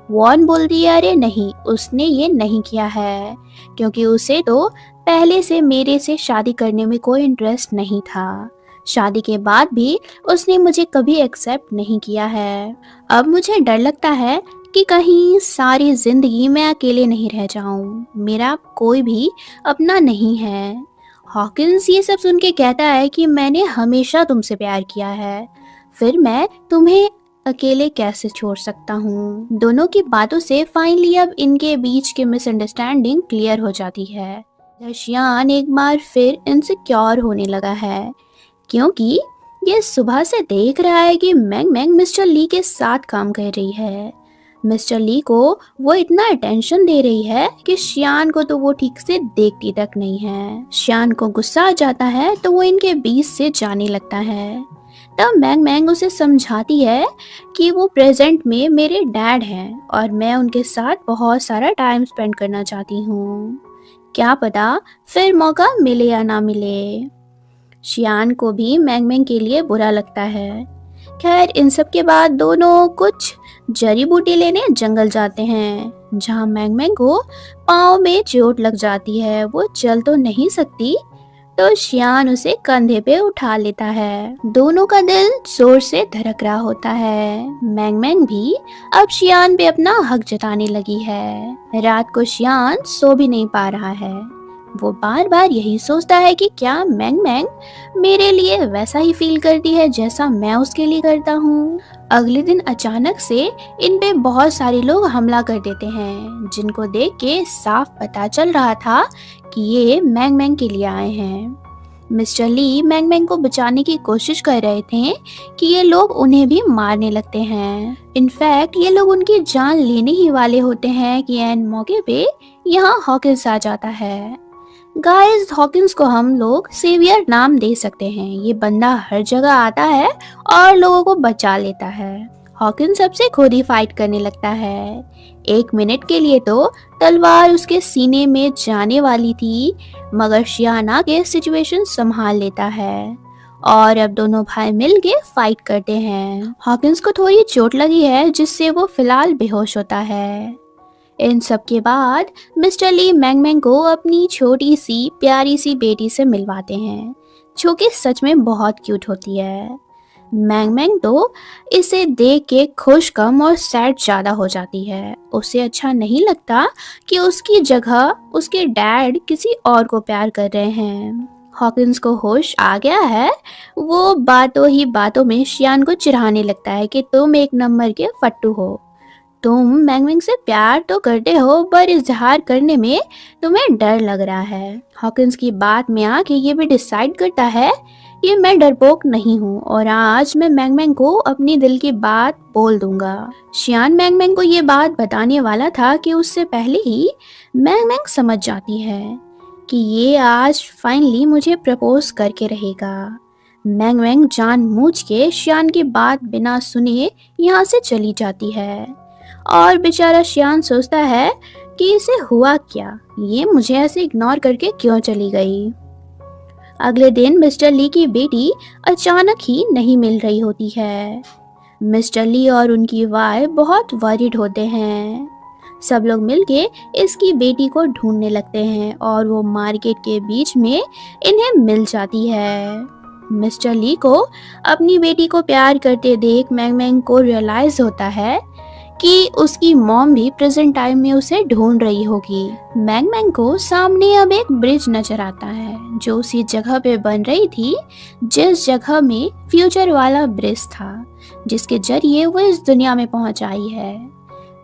वॉन बोलती है अरे नहीं, उसने ये नहीं किया है क्योंकि उसे तो पहले से मेरे से शादी करने में कोई इंटरेस्ट नहीं था। शादी के बाद भी उसने मुझे कभी एक्सेप्ट नहीं किया है। अब मुझे डर लगता है कि कहीं सारी जिंदगी मैं अकेले नहीं रह जाऊं। मेरा कोई भी अपना नहीं है। हॉकिंस ये सब सुन के कहता है कि मैंने हमेशा तुमसे प्यार किया है, फिर मैं तुम्हें अकेले कैसे छोड़ सकता हूँ। दोनों की बातों से फाइनली अब इनके बीच की मिसअंडरस्टैंडिंग क्लियर हो जाती है। शियान एक बार फिर इनसिक्योर होने लगा है, क्योंकि ये सुबह से देख रहा है कि मैंग मैंग मिस्टर ली के साथ काम कर रही है। मिस्टर ली को वो इतना अटेंशन दे रही है कि शियान को तो वो ठीक से देखती तक नहीं है। शियान को गुस्सा आ जाता है तो वो इनके बीच से जाने लगता है। तब मैंग मैंग उसे समझाती है कि वो प्रेजेंट में मेरे डैड हैं और मैं उनके साथ बहुत सारा टाइम स्पेंड करना चाहती हूँ। क्या पता फिर मौका मिले या ना मिले। शियान को भी मैंग मैंग के लिए बुरा लगता है। खैर इन सब के बाद दोनों कुछ जड़ी बूटी लेने जंगल जाते हैं, जहाँ मैंग मैंग को पाँव में चोट लग जाती है। वो चल तो नहीं सकती, तो शियान उसे कंधे पे उठा लेता है। दोनों का दिल जोर से धड़क रहा होता है। मैंग मैंग भी अब शियान पे अपना हक जताने लगी है। रात को शियान सो भी नहीं पा रहा है। वो बार बार यही सोचता है कि क्या मैंग मैंग मेरे लिए वैसा ही फील करती है जैसा मैं उसके लिए करता हूँ। अगले दिन अचानक से इन पे बहुत सारे लोग हमला कर देते हैं, जिनको देख के साफ पता चल रहा था कि ये मैंग मैंग के लिए आए हैं। मिस्टर ली मैंग मैंग को बचाने की कोशिश कर रहे थे कि ये लोग उन्हें भी मारने लगते हैं। इनफैक्ट ये लोग उनकी जान लेने ही वाले होते हैं कि एन मौके पे यहाँ हॉकिंस आ जाता है। गाइस, हॉकिंस को हम लोग सेवियर नाम दे सकते हैं। ये बंदा हर जगह आता है और लोगों को बचा लेता है। हॉकिंस सबसे खुद ही फाइट करने लगता है। 1 मिनट के लिए तो तलवार उसके सीने में जाने वाली थी, मगर शियाना के सिचुएशन संभाल लेता है और अब दोनों भाई मिलके फाइट करते हैं। हॉकिंस को थोड़ी चोट लगी है, जिससे वो फिलहाल बेहोश होता है। इन सब के बाद मिस्टर ली मैंग मैंग को अपनी छोटी सी प्यारी सी बेटी से मिलवाते हैं, जो कि सच में बहुत क्यूट होती है। मैंग मैंग तो इसे देख के खुश कम और सैड ज़्यादा हो जाती है। उसे अच्छा नहीं लगता कि उसकी जगह उसके डैड किसी और को प्यार कर रहे हैं। हॉकिंस को होश आ गया है। वो बातों ही बातों में शियान को चिढ़ाने लगता है कि तुम एक नंबर के फट्टू हो। तुम मैंग मैंग से प्यार तो करते हो, पर इजहार करने में तुम्हें डर लग रहा है। हॉकिंस की बात में आके ये भी डिसाइड करता है कि मैं डरपोक नहीं हूँ और आज मैं मैंग मैंग को अपनी दिल की बात बोल दूंगा। शियान मैंग मैंग को ये बात बताने वाला था कि उससे पहले ही मैंग मैंग समझ जाती है कि ये आज फाइनली मुझे प्रपोज करके रहेगा। मैंग मैंग जानबूझ के शियान की बात बिना सुने यहाँ से चली जाती है और बेचारा शियान सोचता है कि इसे हुआ क्या, ये मुझे ऐसे इग्नोर करके क्यों चली गई। अगले दिन मिस्टर ली की बेटी अचानक ही नहीं मिल रही होती है। मिस्टर ली और उनकी वाइफ बहुत वरीड होते हैं। सब लोग मिलके इसकी बेटी को ढूंढने लगते हैं और वो मार्केट के बीच में इन्हें मिल जाती है। मिस्टर ली को अपनी बेटी को प्यार करते देख मैंग मैंग को रियलाइज होता है कि उसकी मॉम भी प्रेजेंट टाइम में उसे ढूंढ रही होगी। मैंग मैंग को सामने अब एक ब्रिज नजर आता है, जो उसी जगह पे बन रही थी जिस जगह में फ्यूचर वाला ब्रिज था, जिसके जरिए वो इस दुनिया में पहुंच आई है।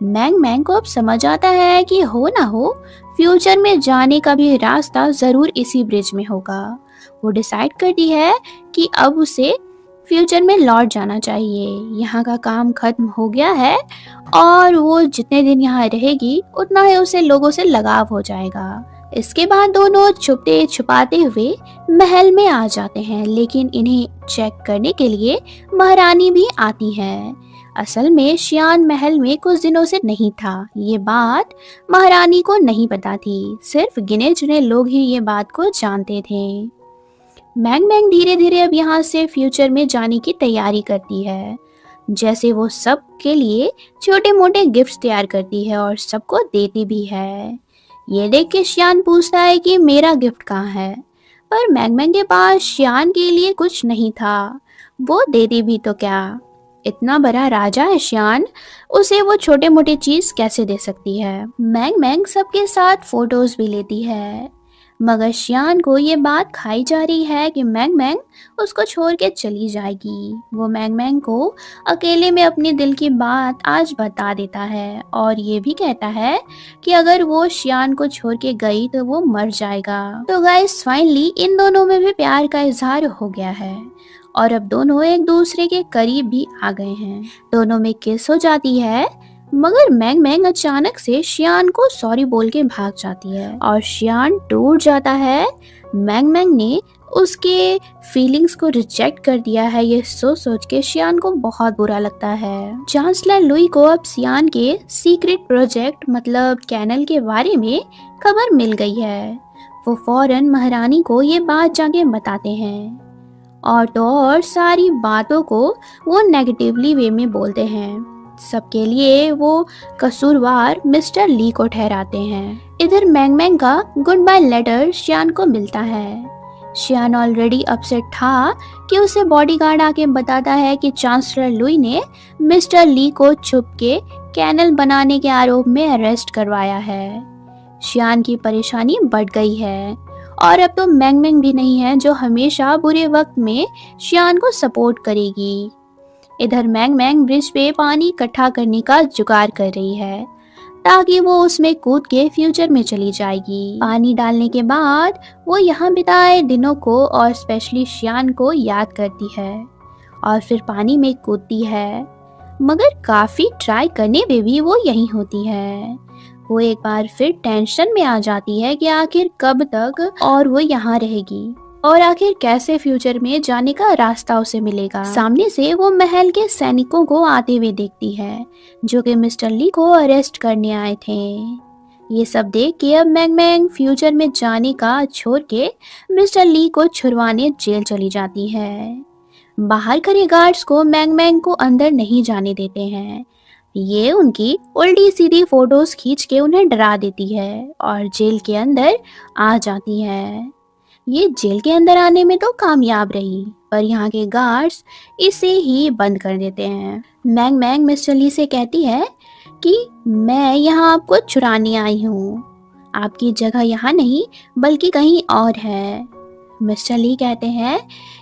मैंग मैंग को अब समझ आता है कि हो ना हो फ्यूचर में जाने का भी रास्ता जरूर इसी ब्रिज में होगा। वो डिसाइड करती है कि अब उसे फ्यूचर में लौट जाना चाहिए। यहाँ का काम खत्म हो गया है और वो जितने दिन यहाँ रहेगी उतना ही उसे लोगों से लगाव हो जाएगा। इसके बाद दोनों छुपते छुपाते हुए महल में आ जाते हैं, लेकिन इन्हें चेक करने के लिए महारानी भी आती है। असल में शियान महल में कुछ दिनों से नहीं था। ये बात महारानी को नहीं पता थी, सिर्फ गिने चुने लोग ही ये बात को जानते थे। मैंग मैंग धीरे धीरे अब यहाँ से फ्यूचर में जाने की तैयारी करती है। जैसे वो सब के लिए छोटे मोटे गिफ्ट्स तैयार करती है और सबको देती भी है। ये देख के शियान पूछता है कि मेरा गिफ्ट कहाँ है, पर मैंग मैंग के पास शियान के लिए कुछ नहीं था। वो देती भी तो क्या, इतना बड़ा राजा है शियान, उसे वो छोटे मोटे चीज कैसे दे सकती है। मैंग मैंग सबके साथ फोटोज भी लेती है। मगर शियान को ये बात खाई जा रही है कि मैंग मैंग उसको छोड़ के चली जाएगी। वो मैंग मैंग को अकेले में अपने दिल की बात आज बता देता है और ये भी कहता है कि अगर वो शियान को छोड़ के गई तो वो मर जाएगा। तो गाइस फाइनली इन दोनों में भी प्यार का इजहार हो गया है और अब दोनों एक दूसरे के करीब भी आ गए हैं। दोनों में किस हो जाती है, मगर मैंग मैंग अचानक से शियान को सॉरी बोल के भाग जाती है और शियान टूट जाता है। मैंग मैंग ने उसके फीलिंग्स को रिजेक्ट कर दिया है, ये सोच सोच के शियान को बहुत बुरा लगता है। चांसलर लुई को अब शियान के सीक्रेट प्रोजेक्ट मतलब कैनल के बारे में खबर मिल गई है। वो फौरन महारानी को ये बात जाके बताते हैं और तो और सारी बातों को वो नेगेटिवली वे में बोलते हैं। सबके लिए वो कसूरवार मिस्टर ली को ठहराते हैं। इधर मैंग मैंग का गुड बाय लेटर शियान को मिलता है। शियान ऑलरेडी अपसेट था कि उसे बॉडीगार्ड आके बताता है कि चांसलर लुई ने मिस्टर ली को छुप के कैनल बनाने के आरोप में अरेस्ट करवाया है। शियान की परेशानी बढ़ गई है और अब तो मैंग मैंग भी नहीं है जो हमेशा बुरे वक्त में शियान को सपोर्ट करेगी। इधर मैंग मैंग ब्रिज पे पानी इकट्ठा करने का जुगाड़ कर रही है ताकि वो उसमें कूद के फ्यूचर में चली जाएगी। पानी डालने के बाद वो यहाँ बिताए दिनों को और स्पेशली शियान को याद करती है और फिर पानी में कूदती है, मगर काफी ट्राई करने पे भी वो यहीं होती है। वो एक बार फिर टेंशन में आ जाती है कि आखिर कब तक और वो यहाँ रहेगी और आखिर कैसे फ्यूचर में जाने का रास्ता उसे मिलेगा। सामने से वो महल के सैनिकों को आते हुए देखती है जो कि मिस्टर ली को अरेस्ट करने आए थे। ये सब देख के अब मैंग मैंग फ्यूचर में जाने का छोड़ के मिस्टर ली को छुड़वाने जेल चली जाती है। बाहर खड़े गार्ड्स को मैंग मैंग को अंदर नहीं जाने देते हैं। ये उनकी उल्टी सीधी फोटोज खींच के उन्हें डरा देती है और जेल के अंदर आ जाती है। ये जेल के अंदर आने में तो कामयाब रही, पर यहाँ के गार्ड्स इसे ही बंद कर देते हैं। मैंग मैंग मिस्टर ली से कहती है कि मैं यहाँ आपको चुराने आई हूँ, आपकी जगह यहाँ नहीं बल्कि कहीं और है। मिस्टर ली कहते हैं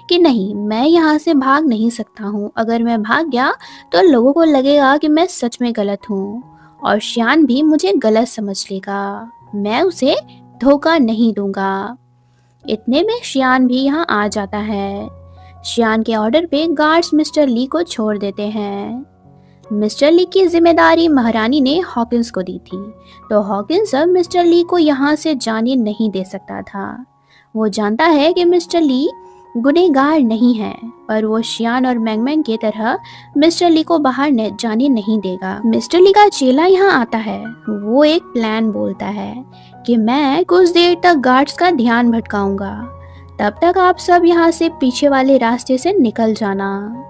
कि नहीं, मैं यहाँ से भाग नहीं सकता हूँ। अगर मैं भाग गया तो लोगों को लगेगा कि मैं सच में गलत हूँ और शियान भी मुझे गलत समझ लेगा। मैं उसे धोखा नहीं दूंगा। इतने में शियान भी यहाँ आ जाता है। शियान के ऑर्डर पे गार्ड्स मिस्टर ली को छोड़ देते हैं। मिस्टर ली की जिम्मेदारी महारानी ने हॉकिंस को दी थी, तो हॉकिंस अब मिस्टर ली को यहाँ से जाने नहीं दे सकता था। वो जानता है कि मिस्टर ली गुनहगार नहीं है, पर वो शियान और मैंग मैंग की तरह मिस्टर ली को बाहर जाने नहीं देगा। मिस्टर ली का चेला यहाँ आता है। वो एक प्लान बोलता है कि मैं कुछ देर तक गार्ड्स का ध्यान भटकाऊंगा, तब तक आप सब यहाँ से पीछे वाले रास्ते से निकल जाना।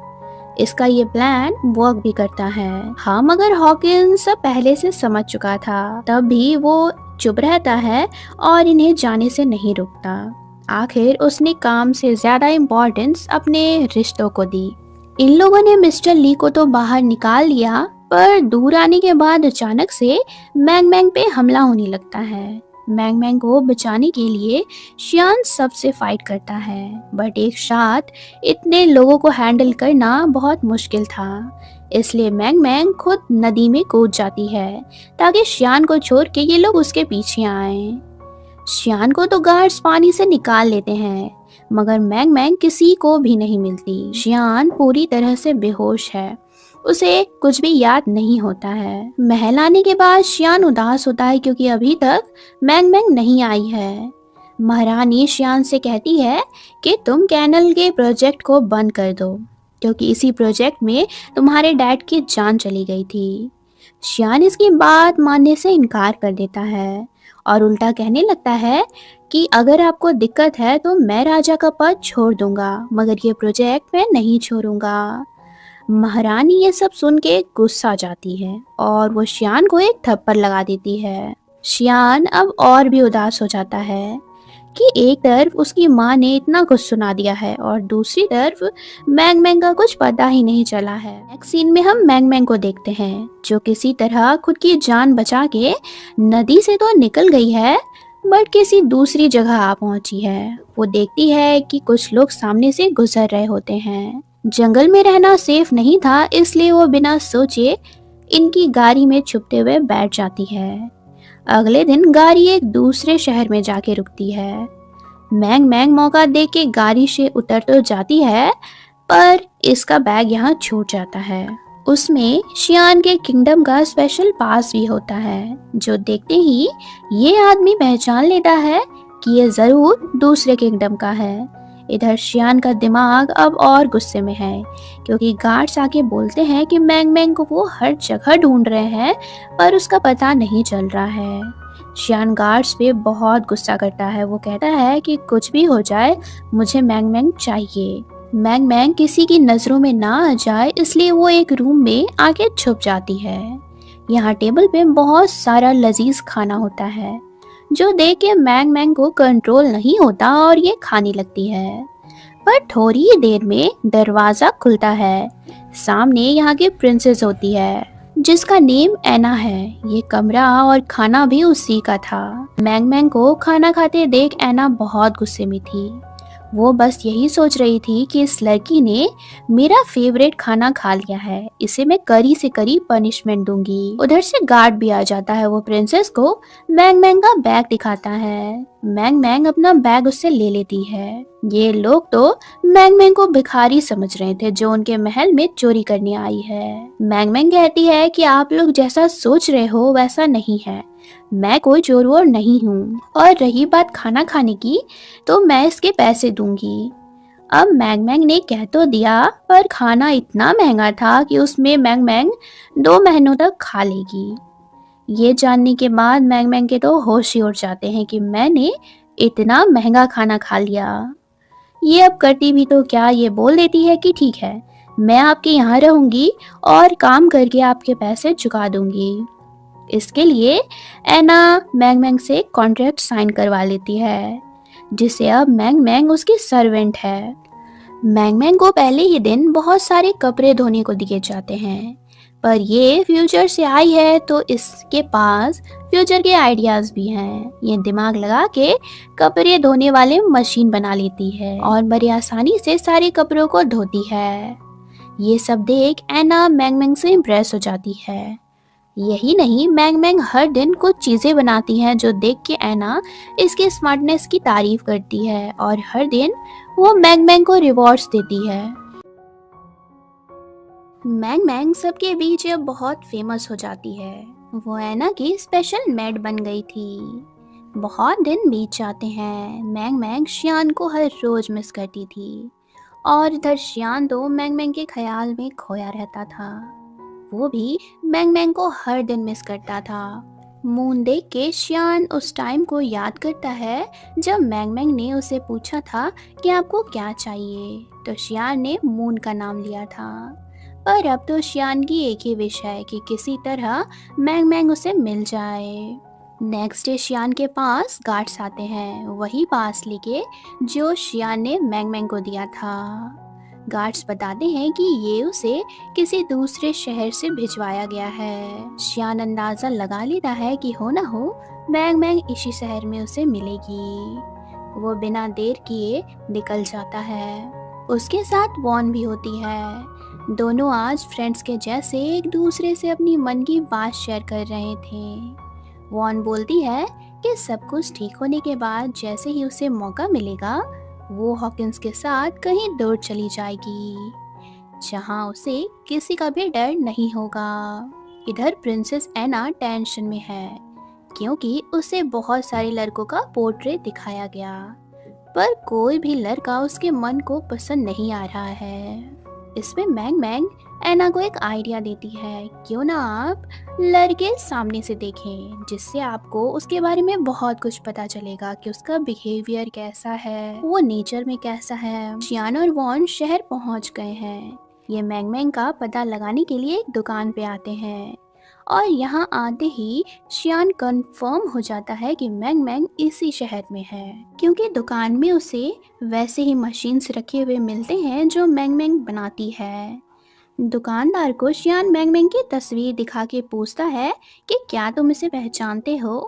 इसका ये प्लान वर्क भी करता है। हाँ, मगर हॉकिंस पहले से समझ चुका था, तब भी वो चुप रहता है और इन्हें जाने से नहीं रोकता। आखिर उसने काम से ज्यादा इम्पोर्टेंस अपने रिश्तों को दी। इन लोगों ने मिस्टर ली को तो बाहर निकाल लिया, पर दूर आने के बाद अचानक से मैंग मैंग पे हमला होने लगता है। मैंग मैंग को बचाने के लिए शियान सबसे फाइट करता है, बट एक साथ इतने लोगों को हैंडल करना बहुत मुश्किल था। इसलिए मैंग मैंग खुद नदी में कूद जाती है ताकि शियान को छोड़ के ये लोग उसके पीछे आएं। शियान को तो गार्ड्स पानी से निकाल लेते हैं, मगर मैंग मैंग किसी को भी नहीं मिलती। शियान पूरी तरह से बेहोश है, उसे कुछ भी याद नहीं होता है। महल आने के बाद शियान उदास होता है क्योंकि अभी तक मैंग मैंग नहीं आई है। महारानी शियान से कहती है कि तुम कैनल के प्रोजेक्ट को बंद कर दो, क्योंकि इसी प्रोजेक्ट में तुम्हारे डैड की जान चली गई थी। शियान इसकी बात मानने से इनकार कर देता है और उल्टा कहने लगता है कि अगर आपको दिक्कत है तो मैं राजा का पद छोड़ दूंगा, मगर ये प्रोजेक्ट मैं नहीं छोड़ूंगा। महारानी ये सब सुन के गुस्सा जाती है और वो शियान को एक थप्पड़ लगा देती है। शियान अब और भी उदास हो जाता है कि एक तरफ उसकी माँ ने इतना कुछ सुना दिया है और दूसरी तरफ मैंग मैंग का कुछ पता ही नहीं चला है। नेक्स्ट सीन में हम मैंग मैंग को देखते हैं जो किसी तरह खुद की जान बचा के नदी से तो निकल गई है, बट किसी दूसरी जगह आ पहुंची है। वो देखती है कि कुछ लोग सामने से गुजर रहे होते हैं। जंगल में रहना सेफ नहीं था, इसलिए वो बिना सोचे इनकी गाड़ी में छुपते हुए बैठ जाती है। अगले दिन गाड़ी एक दूसरे शहर में जाके रुकती है। मैंग मैंग मौका देख के गाड़ी से उतर तो जाती है, पर इसका बैग यहाँ छूट जाता है। उसमें शियान के किंगडम का स्पेशल पास भी होता है, जो देखते ही ये आदमी पहचान लेता है कि ये जरूर दूसरे किंगडम का है। इधर शियान का दिमाग अब और गुस्से में है, क्योंकि गार्ड्स आके बोलते हैं कि मैंग मैंग को वो हर जगह ढूंढ रहे हैं, पर उसका पता नहीं चल रहा है। शियान गार्ड्स पे बहुत गुस्सा करता है। वो कहता है कि कुछ भी हो जाए, मुझे मैंग मैंग चाहिए। मैंग मैंग किसी की नज़रों में ना आ जाए, इसलिए वो एक रूम में आके छुप जाती है। यहाँ टेबल पे बहुत सारा लजीज खाना होता है, जो देख के मैंग मैंग को कंट्रोल नहीं होता और ये खाने लगती है। पर थोड़ी ही देर में दरवाज़ा खुलता है। सामने यहाँ की प्रिंसेस होती है, जिसका नेम एना है। ये कमरा और खाना भी उसी का था। मैंग मैंग को खाना खाते देख एना बहुत गुस्से में थी। वो बस यही सोच रही थी कि इस लड़की ने मेरा फेवरेट खाना खा लिया है, इसे मैं कड़ी से कड़ी पनिशमेंट दूंगी। उधर से गार्ड भी आ जाता है। वो प्रिंसेस को मैंग मैंग का बैग दिखाता है। मैंग मैंग अपना बैग उससे ले लेती है। ये लोग तो मैंग मैंग को भिखारी समझ रहे थे, जो उनके महल में चोरी करने आई है। मैंग मैंग कहती है कि आप लोग जैसा सोच रहे हो वैसा नहीं है, मैं कोई चोर वोर नहीं हूँ। और रही बात खाना खाने की, तो मैं इसके पैसे दूंगी। अब मैंग मैंग ने कह तो दिया, पर खाना इतना महंगा था कि उसमें मैंग मैंग 2 महीनों तक खा लेगी। ये जानने के बाद मैंग मैंग के तो होश ही उड़ जाते हैं कि मैंने इतना महंगा खाना खा लिया। ये अब करती भी तो क्या, ये बोल देती है कि ठीक है, मैं आपके यहाँ रहूंगी और काम करके आपके पैसे चुका दूंगी। इसके लिए एना मैंग मैंग से कॉन्ट्रैक्ट साइन करवा लेती है, जिसे अब मैंग मैंग उसकी सर्वेंट है। मैंग मैंग को पहले ही दिन बहुत सारे कपड़े धोने को दिए जाते हैं, पर ये फ्यूचर से आई है तो इसके पास फ्यूचर के आइडियाज भी हैं। ये दिमाग लगा के कपड़े धोने वाले मशीन बना लेती है और बड़ी आसानी से सारे कपड़ों को धोती है। ये सब देख एना मैंग मैंग से इम्प्रेस हो जाती है। यही नहीं, मैंग मैंग हर दिन कुछ चीजें बनाती हैं, जो देख के एना इसके स्मार्टनेस की तारीफ करती है और हर दिन वो मैंग मैंग को रिवॉर्ड्स देती है। मैंग मैंग सबके बीच अब बहुत फेमस हो जाती है। वो एना की स्पेशल मेड बन गई थी। बहुत दिन बीत जाते हैं। मैंग मैंग शियान को हर रोज मिस करती थी, और इधर शियान तो मैंग मैंग के ख्याल में खोया रहता था। वो भी मैंग मैंग को हर दिन मिस करता था। मून देख के शियान उस टाइम को याद करता है जब मैंग मैंग ने उसे पूछा था कि आपको क्या चाहिए, तो शियान ने मून का नाम लिया था। पर अब तो शियान की एक ही विश है कि किसी तरह मैंग मैंग उसे मिल जाए। नेक्स्ट डे शियान के पास गार्ड्स आते हैं, वही पास लेके जो शियान ने मैंग मैंग को दिया था। गार्ड्स बताते हैं कि ये उसे किसी दूसरे शहर से भिजवाया गया है। शियान अंदाजा लगा लेता है कि हो ना हो मैंग मैंग इसी शहर में उसे मिलेगी। वो बिना देर किए निकल जाता है। उसके साथ वॉन भी होती है। दोनों आज फ्रेंड्स के जैसे एक दूसरे से अपनी मन की बात शेयर कर रहे थे। वॉन बोलती है कि सब कुछ ठीक होने के बाद जैसे ही उसे मौका मिलेगा, वो हॉकिंस के साथ कहीं दूर चली जाएगी, जहां उसे किसी का भी डर नहीं होगा। इधर प्रिंसेस एना टेंशन में है, क्योंकि उसे बहुत सारे लड़कों का पोर्ट्रेट दिखाया गया, पर कोई भी लड़का उसके मन को पसंद नहीं आ रहा है। इसमें मैंग मैंग एना को एक आइडिया देती है, क्यों ना आप लड़के सामने से देखें, जिससे आपको उसके बारे में बहुत कुछ पता चलेगा कि उसका बिहेवियर कैसा है, वो नेचर में कैसा है। शियान और वॉन शहर पहुंच गए हैं। ये मैंग मैंग का पता लगाने के लिए एक दुकान पे आते हैं, और यहाँ आते ही शियान कंफर्म हो जाता है कि मैंग मैंग इसी शहर में है, क्योंकि दुकान में उसे वैसे ही मशीन्स रखे हुए मिलते हैं जो मैंग मैंग बनाती है। दुकानदार को शियान मैंग मैंग की तस्वीर दिखा के पूछता है कि क्या तुम इसे पहचानते हो।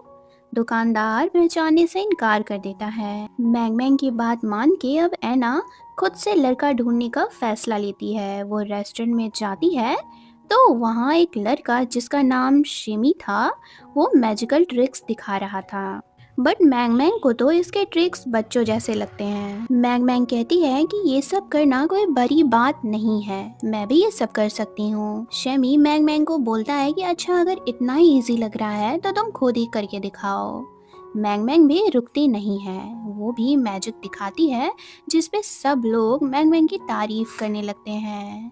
दुकानदार पहचानने से इनकार कर देता है। मैंग मैंग की बात मान के अब एना खुद से लड़का ढूंढने का फैसला लेती है। वो रेस्टोरेंट में जाती है तो वहाँ एक लड़का जिसका नाम शिमी था, वो मैजिकल ट्रिक्स दिखा रहा था। बट मैंग मैंग को तो इसके ट्रिक्स बच्चों जैसे लगते हैं। मैंग मैंग कहती है कि ये सब करना कोई बड़ी बात नहीं है, मैं भी ये सब कर सकती हूँ। शमी मैंग मैंग को बोलता है कि अच्छा, अगर इतना ही इजी लग रहा है तो तुम खुद ही करके दिखाओ। मैंग मैंग भी रुकती नहीं है, वो भी मैजिक दिखाती है जिसपे सब लोग मैंग मैंग की तारीफ करने लगते हैं।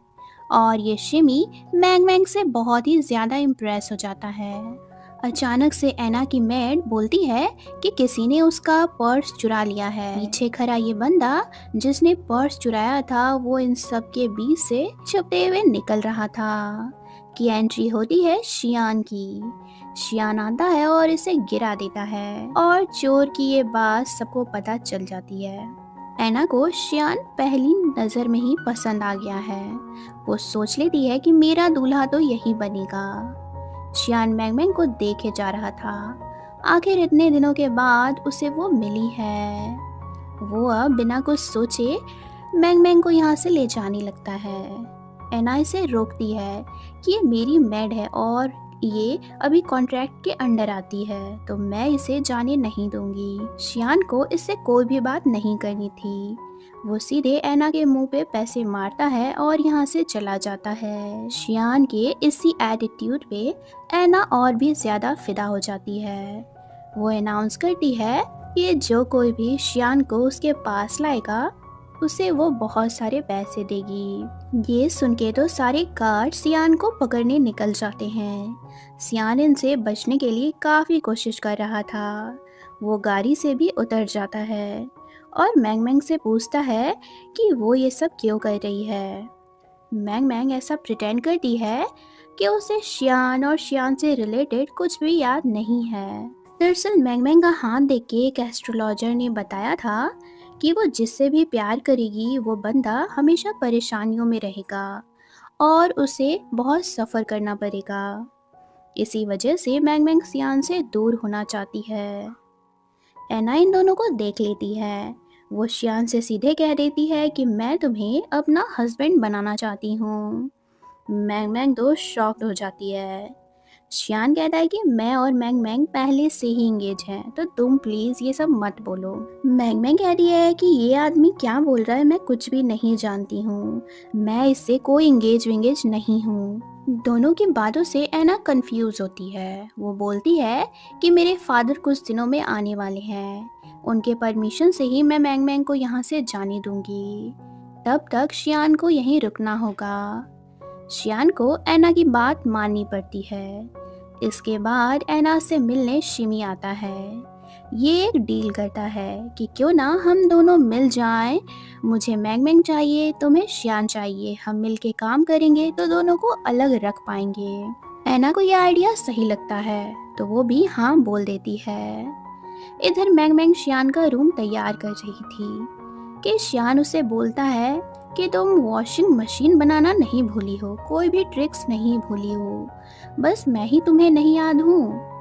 और ये शिमी मैंग मैंग से बहुत ही ज्यादा इम्प्रेस हो जाता है। अचानक से एना की मेड बोलती है कि किसी ने उसका पर्स चुरा लिया है। पीछे खड़ा ये बंदा जिसने पर्स चुराया था, वो इन सब के बीच से छुपते हुए निकल रहा था। की एंट्री होती है शियान की। शियान आता है और इसे गिरा देता है और चोर की ये बात सबको पता चल जाती है। एना को शियान पहली नजर में ही पसंद आ गया है। वो सोच लेती है कि मेरा दूल्हा तो यही बनेगा। शियान मैंग मैंग को देखे जा रहा था। आखिर इतने दिनों के बाद उसे वो मिली है। वो अब बिना कुछ सोचे मैंग मैंग को यहाँ से ले जाने लगता है। एना इसे रोकती है कि ये मेरी मेड है और ये अभी कॉन्ट्रैक्ट के अंडर आती है, तो मैं इसे जाने नहीं दूंगी। शियान को इससे कोई भी बात नहीं करनी थी। वो सीधे एना के मुंह पे पैसे मारता है और यहाँ से चला जाता है। शियान के इसी एटीट्यूड पे एना और भी ज्यादा फिदा हो जाती है। वो अनाउंस करती है कि जो कोई भी शियान को उसके पास लाएगा उसे वो बहुत सारे पैसे देगी। ये सुन के तो सारे गार्ड सियान को पकड़ने निकल जाते हैं। सियान इनसे बचने के लिए काफ़ी कोशिश कर रहा था। वो गाड़ी से भी उतर जाता है और मैंग मैंग से पूछता है कि वो ये सब क्यों कर रही है। मैंग मैंग ऐसा प्रिटेंड करती है कि उसे शियान और शियान से रिलेटेड कुछ भी याद नहीं है। दरअसल मैंग मैंग का हाथ देख के एक एस्ट्रोलॉजर ने बताया था कि वो जिससे भी प्यार करेगी वो बंदा हमेशा परेशानियों में रहेगा और उसे बहुत सफ़र करना पड़ेगा। इसी वजह से मैंग मैंग सियान से दूर होना चाहती है। एना इन दोनों को देख लेती है। वो शियान से सीधे कह देती है कि मैं तुम्हें अपना हस्बैंड बनाना चाहती हूँ। मैंग मैंग तो शॉक्ड हो जाती है। शियान कहता है कि मैं और मैंग मैंग पहले से ही इंगेज हैं, तो तुम प्लीज ये सब मत बोलो। मैंग मैंग कहती है कि ये आदमी क्या बोल रहा है, मैं कुछ भी नहीं जानती हूँ, मैं इससे कोई इंगेज विंगेज नहीं हूँ। दोनों की बातों से एना कंफ्यूज होती है। वो बोलती है कि मेरे फादर कुछ दिनों में आने वाले हैं, उनके परमिशन से ही मैं मैंग मैंग को यहाँ से जाने दूंगी। तब तक शियान को यहीं रुकना होगा। शियान को एना की बात माननी पड़ती है। इसके बाद एना से मिलने शिमी आता है। ये एक डील करता है कि क्यों ना हम दोनों मिल जाएं। मुझे मैंग मैंग चाहिए, तुम्हें शियान चाहिए, हम मिलके काम करेंगे तो दोनों को अलग रख पाएंगे। एना को यह आइडिया सही लगता है तो वो भी हाँ बोल देती है। इधर मैंग मैंग शियान का रूम तैयार कर रही थी कि शियान उसे बोलता है कि तुम वॉशिंग मशीन बनाना नहीं भूली हो, कोई भी ट्रिक्स नहीं भूली हो, बस मैं ही तुम्हें नहीं याद हूँ।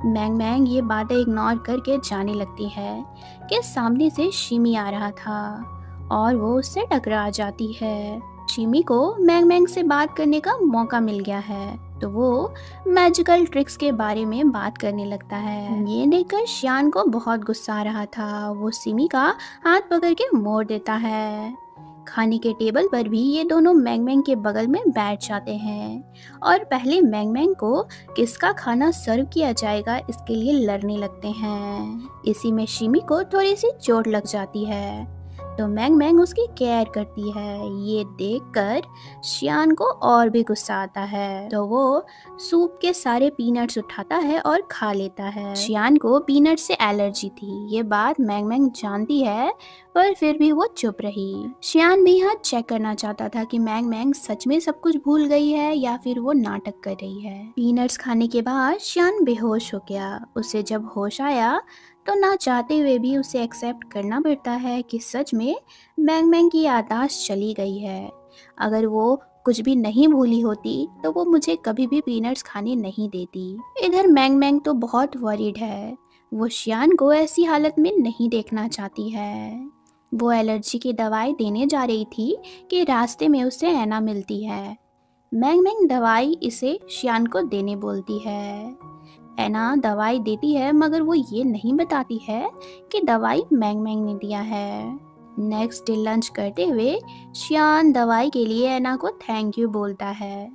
मैंग मैंग ये बातें इग्नोर करके जाने लगती है कि सामने से शिमी आ रहा था और वो उससे टकरा जाती है। शिमी को मैंग मैंग से बात करने का मौका मिल गया है तो वो मैजिकल ट्रिक्स के बारे में बात करने लगता है। ये देखकर शियान को बहुत गुस्सा आ रहा था। वो सिमी का हाथ पकड़ के मोड़ देता है। खाने के टेबल पर भी ये दोनों मैंग मैंग के बगल में बैठ जाते हैं और पहले मैंग मैंग को किसका खाना सर्व किया जाएगा इसके लिए लड़ने लगते हैं। इसी में शिमी को थोड़ी सी चोट लग जाती है तो मैंग मैंग उसकी केयर करती है। ये देखकर शियान को और भी गुस्सा आता है तो वो सूप के सारे पीनट्स उठाता है और खा लेता है। शियान को पीनट से एलर्जी थी, ये बात मैंग मैंग जानती है पर फिर भी वो चुप रही। शियान भी यहाँ चेक करना चाहता था कि मैंग मैंग सच में सब कुछ भूल गई है या फिर वो नाटक कर रही है। पीनट्स खाने के बाद शियान बेहोश हो गया। उसे जब होश आया तो ना चाहते हुए भी उसे एक्सेप्ट करना पड़ता है कि सच में मैंग मैंग की याददाश्त चली गई है। अगर वो कुछ भी नहीं भूली होती तो वो मुझे कभी भी पीनट्स खाने नहीं देती। इधर मैंग मैंग तो बहुत वरीड है। वो शियान को ऐसी हालत में नहीं देखना चाहती है। वो एलर्जी की दवाई देने जा रही थी कि रास्ते में उसे ऐना मिलती है। मैंग मैंग दवाई इसे शियान को देने बोलती है। ऐना दवाई देती है मगर वो ये नहीं बताती है कि दवाई मैंग मैंग ने दिया है। नेक्स्ट डे लंच करते हुए शियान दवाई के लिए ऐना को थैंक यू बोलता है।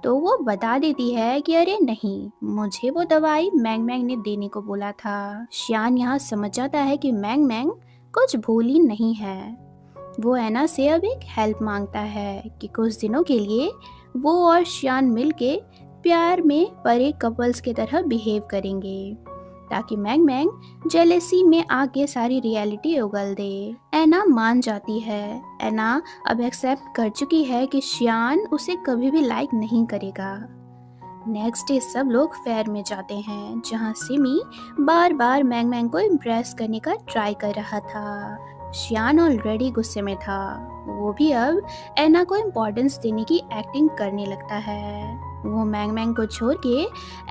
तो वो बता देती है कि अरे नहीं, मुझे वो दवाई मैंग मैंग ने देने को बोला था। शियान यहाँ समझ जाता है कि मैंग मैंग कुछ भूली नहीं है। वो ऐना से अब एक हेल्प मांगता है कि कुछ दिनों के लिए वो और शियान मिलके प्यार में परे कपल्स की तरह बिहेव करेंगे, ताकि मैंग मैंग जेलेसी में आके सारी रियलिटी उगल दे। ऐना मान जाती है। ऐना अब एक्सेप्ट कर चुकी है कि शियान उसे कभी भी लाइक नहीं करेगा। नेक्स्ट डे सब लोग फेयर में जाते हैं, जहां सिमी बार बार मैंग मैंग को इम्प्रेस करने का ट्राई कर रहा था। शियान ऑलरेडी गुस्से में था। वो भी अब ऐना को इम्पोर्टेंस देने की एक्टिंग करने लगता है। वो मैंग मैंग को छोड़ के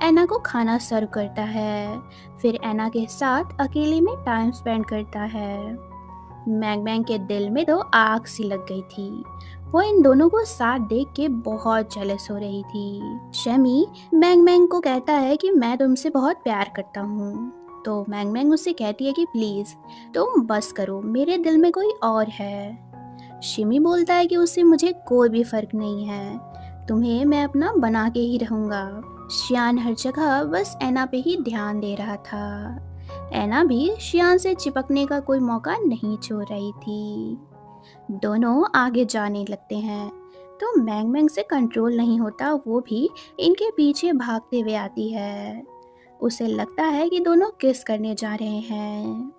ऐना को खाना सर्व करता है, फिर ऐना के साथ अकेले में टाइम स्पेंड करता है। मैंग मैंग के दिल में तो आग सी लग गई थी। वो इन दोनों को साथ देख के बहुत जेलस हो रही थी। शमी मैंग मैंग को कहता है कि मैं तुमसे बहुत प्यार करता हूँ। तो मैंग मैंग उससे कहती है कि प्लीज तुम बस करो, मेरे दिल में कोई और है। शिमी बोलता है कि उससे मुझे कोई भी फर्क नहीं है, तुम्हें मैं अपना बना के ही रहूंगा। शियान हर जगह बस ऐना पे ही ध्यान दे रहा था। ऐना भी शियान से चिपकने का कोई मौका नहीं छोड़ रही थी। दोनों आगे जाने लगते हैं तो मैंग मैंग से कंट्रोल नहीं होता, वो भी इनके पीछे भागते हुए आती है। उसे लगता है कि दोनों किस करने जा रहे हैं।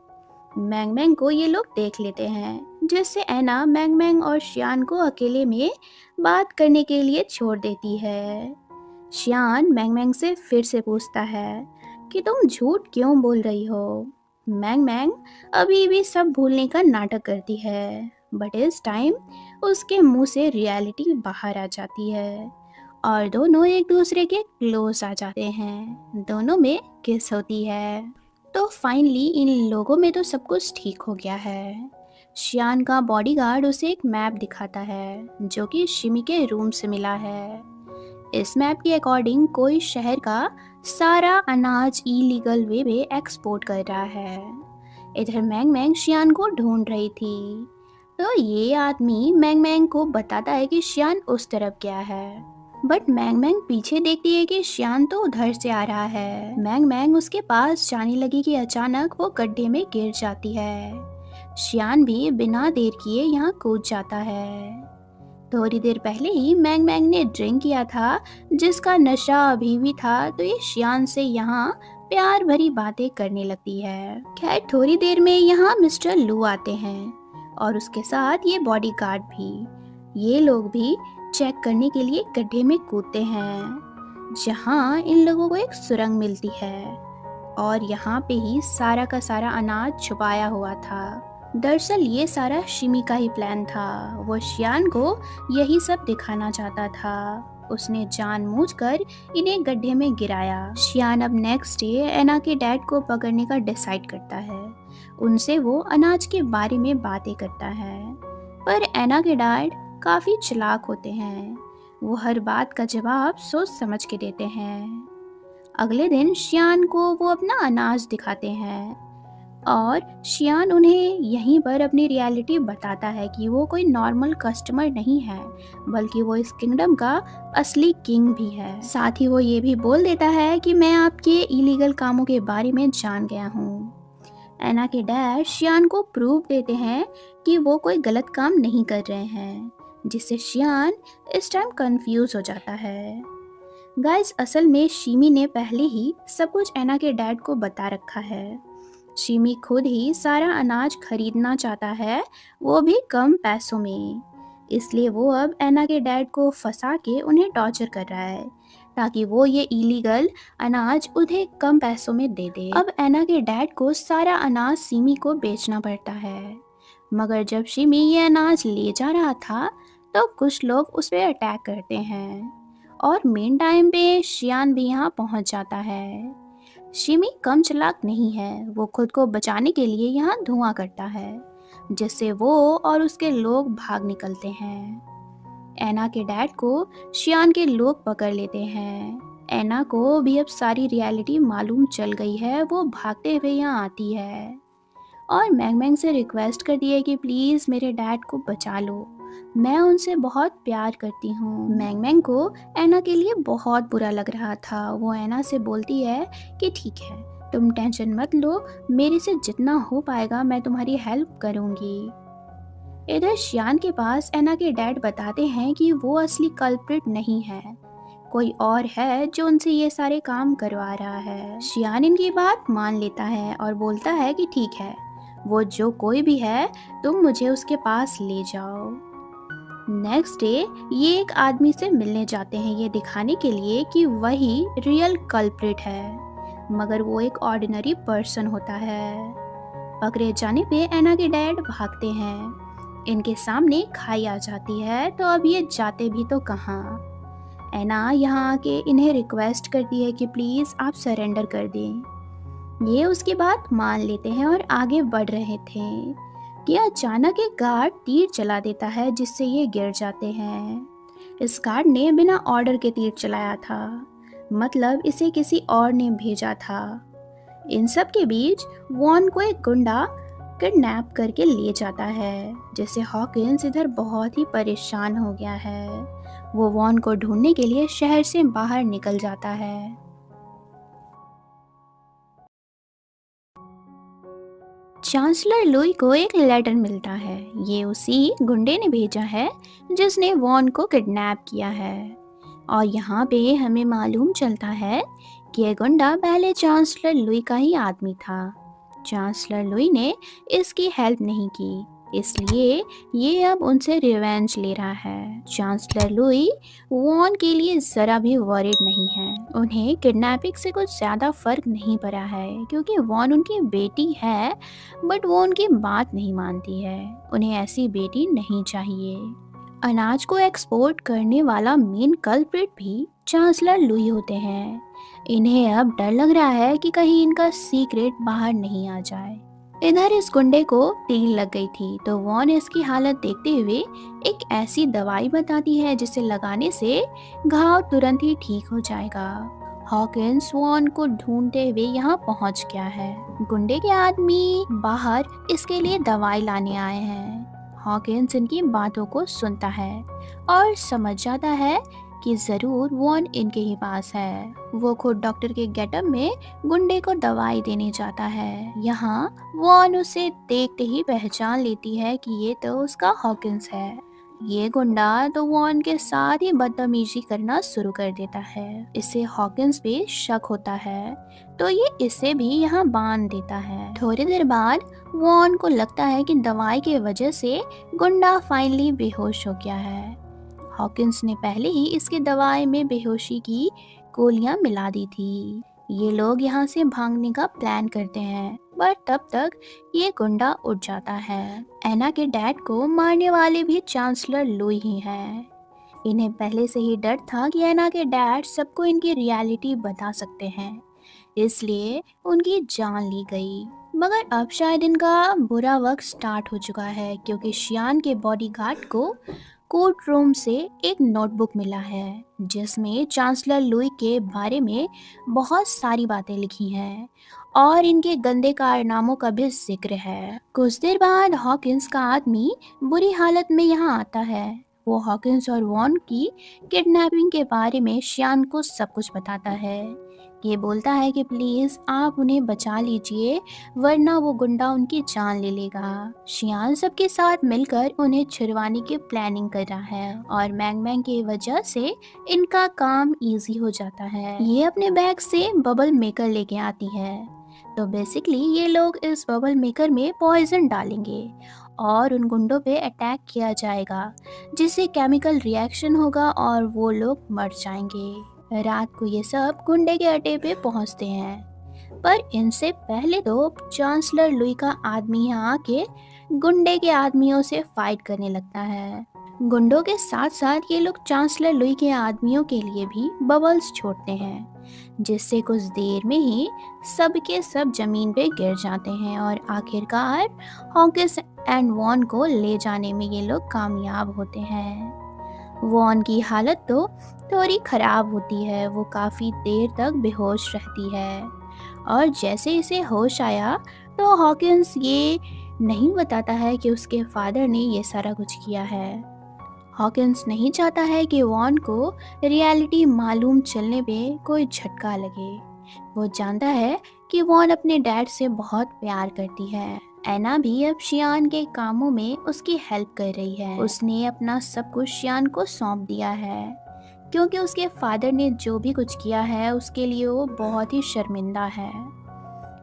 मैंग मैंग को ये लोग देख लेते हैं, जिससे ऐना मैंग मैंग और शियान को अकेले में बात करने के लिए छोड़ देती है। शियान मैंग मैंग से फिर से पूछता है कि तुम झूठ क्यों बोल रही हो। मैंग मैंग अभी भी सब भूलने का नाटक करती है, बट इस टाइम उसके मुंह से रियलिटी बाहर आ जाती है और दोनों एक दूसरे के क्लोज आ जाते हैं। दोनों में किस होती है। तो फाइनली इन लोगों में तो सब कुछ ठीक हो गया है। शियान का बॉडीगार्ड उसे एक मैप दिखाता है जो कि शिमी के रूम से मिला है। इस मैप के अकॉर्डिंग कोई शहर का सारा अनाज इलीगल वे में एक्सपोर्ट कर रहा है। इधर मैंग मैंग शियान को ढूंढ रही थी, तो ये आदमी मैंग मैंग को बताता है कि शियान उस तरफ गया है। बट मैंग मैंग पीछे देखती है कि शियान तो उधर से आ रहा है। मैंग मैंग उसके पास जाने लगी कि अचानक वो गड्ढे में गिर जाती है। शियान भी बिना देर किए यहाँ कूद जाता है। थोड़ी देर पहले ही मैंग मैंग ने ड्रिंक किया था, जिसका नशा अभी भी था, तो ये शियान से यहाँ प्यार भरी बातें करने लगती है। खैर थोड़ी देर में यहाँ मिस्टर लू आते हैं और उसके साथ ये बॉडीगार्ड भी। ये लोग भी चेक करने के लिए गड्ढे में कूदते हैं, जहाँ इन लोगों को एक सुरंग मिलती है और यहाँ पे ही सारा का सारा अनाज छुपाया हुआ था। दरअसल ये सारा शिमी का ही प्लान था। वो शियान को यही सब दिखाना चाहता था। उसने जानबूझकर इन्हें गड्ढे में गिराया। शियान अब नेक्स्ट डे ऐना के डैड को पकड़ने का डिसाइड करता है। उनसे वो अनाज के बारे में बातें करता है, पर ऐना के डैड काफ़ी चालाक होते हैं। वो हर बात का जवाब सोच समझ के देते हैं। अगले दिन शियान को वो अपना अनाज दिखाते हैं और शियान उन्हें यहीं पर अपनी रियलिटी बताता है कि वो कोई नॉर्मल कस्टमर नहीं है, बल्कि वो इस किंगडम का असली किंग भी है। साथ ही वो ये भी बोल देता है कि मैं आपके इलीगल कामों के बारे में जान गया हूँ। ऐना के डैड शियान को प्रूफ देते हैं कि वो कोई गलत काम नहीं कर रहे हैं, जिससे शियान इस टाइम कंफ्यूज हो जाता है। गाइस असल में शिमी ने पहले ही सब कुछ ऐना के डैड को बता रखा है। शिमी खुद ही सारा अनाज खरीदना चाहता है, वो भी कम पैसों में। इसलिए वो अब ऐना के डैड को फंसा के उन्हें टॉर्चर कर रहा है, ताकि वो ये इलीगल अनाज उन्हें कम पैसों में दे दे। अब ऐना के डैड को सारा अनाज शिमी को बेचना पड़ता है, मगर जब शिमी ये अनाज ले जा रहा था तो कुछ लोग उस पर अटैक करते हैं और मेन टाइम पे शियान भी यहाँ पहुँच जाता है। शिमी कम चालाक नहीं है, वो खुद को बचाने के लिए यहाँ धुआं करता है, जिससे वो और उसके लोग भाग निकलते हैं। एना के डैड को शियान के लोग पकड़ लेते हैं। एना को भी अब सारी रियलिटी मालूम चल गई है। वो भागते हुए यहाँ आती है और मैंग मैंग से रिक्वेस्ट करती है कि प्लीज़ मेरे डैड को बचा लो, मैं उनसे बहुत प्यार करती हूँ। मैंग मैंग को एना के लिए बहुत बुरा लग रहा था। वो एना से बोलती है कि ठीक है, तुम टेंशन मत लो, मेरे से जितना हो पाएगा मैं तुम्हारी हेल्प करूँगी। इधर शियान के पास एना के डैड बताते हैं कि वो असली कल्प्रिट नहीं है, कोई और है जो उनसे ये सारे काम करवा रहा है। शियान इनकी बात मान लेता है और बोलता है कि ठीक है, वो जो कोई भी है तुम मुझे उसके पास ले जाओ। नेक्स्ट डे ये एक आदमी से मिलने जाते हैं, ये दिखाने के लिए कि वही रियल कल्प्रिट है, मगर वो एक ऑर्डिनरी पर्सन होता है। पकड़े जाने पे एना के डैड भागते हैं। इनके सामने खाई आ जाती है, तो अब ये जाते भी तो कहाँ। एना यहाँ आके इन्हें रिक्वेस्ट करती है कि प्लीज़ आप सरेंडर कर दें। ये उसकी बात मान लेते हैं और आगे बढ़ रहे थे कि अचानक एक गार्ड तीर चला देता है, जिससे ये गिर जाते हैं। इस गार्ड ने बिना ऑर्डर के तीर चलाया था, मतलब इसे किसी और ने भेजा था। इन सब के बीच वॉन को एक गुंडा किडनैप करके ले जाता है, जिससे हॉकिंस इधर बहुत ही परेशान हो गया है। वो वॉन को ढूंढने के लिए शहर से बाहर निकल जाता है। चांसलर लुई को एक लेटर मिलता है। ये उसी गुंडे ने भेजा है जिसने वॉन को किडनैप किया है। और यहाँ पे हमें मालूम चलता है कि ये गुंडा पहले चांसलर लुई का ही आदमी था। चांसलर लुई ने इसकी हेल्प नहीं की, इसलिए ये अब उनसे रिवेंज ले रहा है। चांसलर लुई वॉन के लिए ज़रा भी वरीड नहीं है। उन्हें किडनैपिंग से कुछ ज़्यादा फर्क नहीं पड़ा है, क्योंकि वॉन उनकी बेटी है, बट वो उनकी बात नहीं मानती है। उन्हें ऐसी बेटी नहीं चाहिए। अनाज को एक्सपोर्ट करने वाला मेन कल्प्रिट भी चांसलर लुई होते हैं। इन्हें अब डर लग रहा है कि कहीं इनका सीक्रेट बाहर नहीं आ जाए। इधर इस गुंडे को तीर लग गई थी, तो वॉन इसकी हालत देखते हुए एक ऐसी दवाई बताती है जिसे लगाने से घाव तुरंत ही ठीक हो जाएगा। हॉकिंस वॉन को ढूंढते हुए यहाँ पहुँच गया है। गुंडे के आदमी बाहर इसके लिए दवाई लाने आए हैं। हॉकिंस इनकी बातों को सुनता है और समझ जाता है कि ज़रूर वॉन इनके ही पास है। वो खुद डॉक्टर के गेटअप में गुंडे को दवाई देने जाता है। यहाँ वॉन उसे देखते ही पहचान लेती है कि ये तो उसका हॉकिंस है। ये गुंडा तो वॉन के साथ ही बदतमीजी करना शुरू कर देता है। इसे हॉकिंस पे शक होता है, तो ये इसे भी यहाँ बांध देता है। थोड़ी देर बाद वॉन को लगता है कि दवाई के वजह से गुंडा फाइनली बेहोश हो गया है। हॉकिंस ने पहले ही इसके दवाई में बेहोशी की गोलियां मिला दी थी। ये लोग यहाँ से भागने का प्लान करते हैं, पर तब तक ये गुंडा उठ जाता है। एना के डैड को मारने वाले भी चांसलर लुई ही हैं। इन्हें पहले से ही डर था कि एना के डैड सबको इनकी रियलिटी बता सकते हैं, इसलिए उनकी जान ली गई। मगर अब शायद इनका बुरा वक्त स्टार्ट हो चुका है, क्योंकि शियान के बॉडीगार्ड को कोर्ट रूम से एक नोटबुक मिला है, जिसमें चांसलर लुई के बारे में बहुत सारी बातें लिखी हैं और इनके गंदे कारनामों का भी जिक्र है। कुछ देर बाद हॉकिंस का आदमी बुरी हालत में यहाँ आता है। वो हॉकिंस और वॉन की किडनैपिंग के बारे में शियान को सब कुछ बताता है। ये बोलता है कि प्लीज़ आप उन्हें बचा लीजिए, वरना वो गुंडा उनकी जान ले लेगा। शियान सबके साथ मिलकर उन्हें छुड़वाने की प्लानिंग कर रहा है और मैंग मैंग की वजह से इनका काम इजी हो जाता है। ये अपने बैग से बबल मेकर लेके आती है, तो बेसिकली ये लोग इस बबल मेकर में पॉइजन डालेंगे और उन गुंडों पे अटैक किया जाएगा, जिससे केमिकल रिएक्शन होगा और वो लोग मर जाएंगे। रात को ये सब गुंडे के अड्डे पे पहुंचते हैं, पर इनसे पहले तो चांसलर लुई का आदमी यहाँ आके गुंडे के आदमियों से फाइट करने लगता है। गुंडों के साथ साथ ये लोग चांसलर लुई के आदमियों के लिए भी बबल्स छोड़ते हैं, जिससे कुछ देर में ही सबके सब जमीन पे गिर जाते हैं और आखिरकार हॉकिंस एंड वॉन को ले जाने में ये लोग कामयाब होते हैं। वॉन की हालत तो थोड़ी खराब होती है, वो काफ़ी देर तक बेहोश रहती है और जैसे इसे होश आया तो हॉकिंस ये नहीं बताता है कि उसके फादर ने ये सारा कुछ किया है। हॉकिंस नहीं चाहता है कि वॉन को रियलिटी मालूम चलने पे कोई झटका लगे। वो जानता है कि वॉन अपने डैड से बहुत प्यार करती है। एना भी अब शियान के कामों में उसकी हेल्प कर रही है। उसने अपना सब कुछ शियान को सौंप दिया है, क्योंकि उसके फादर ने जो भी कुछ किया है उसके लिए वो बहुत ही शर्मिंदा है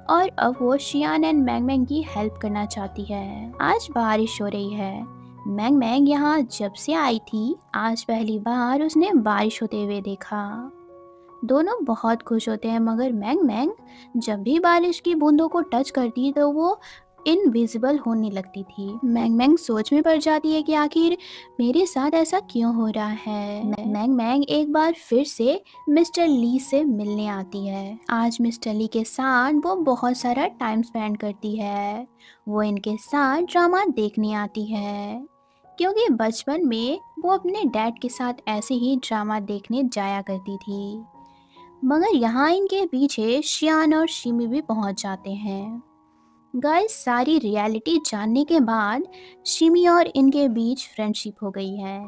और अब वो शियान एंड मैंग मैंग की हेल्प करना चाहती है। आज बारिश हो रही है। मैंग मैंग यहाँ जब से आई थी आज पहली बार उसने बारिश होते हुए देखा। दोनों बहुत खुश होते हैं, मगर मैंग मैंग जब भी बारिश की बूंदों को टच करती तो वो इनविजिबल होने लगती थी। मैंग मैंग सोच में पड़ जाती है कि आखिर मेरे साथ ऐसा क्यों हो रहा है। मैंग मैंग एक बार फिर से मिस्टर ली से मिलने आती है। आज मिस्टर ली के साथ वो बहुत सारा टाइम स्पेंड करती है। वो इनके साथ ड्रामा देखने आती है, क्योंकि बचपन में वो अपने डैड के साथ ऐसे ही ड्रामा देखने जाया करती थी। मगर यहाँ इनके पीछे शियान और शिमी भी पहुंच जाते हैं। गाइस, सारी रियलिटी जानने के बाद शिमी और इनके बीच फ्रेंडशिप हो गई है।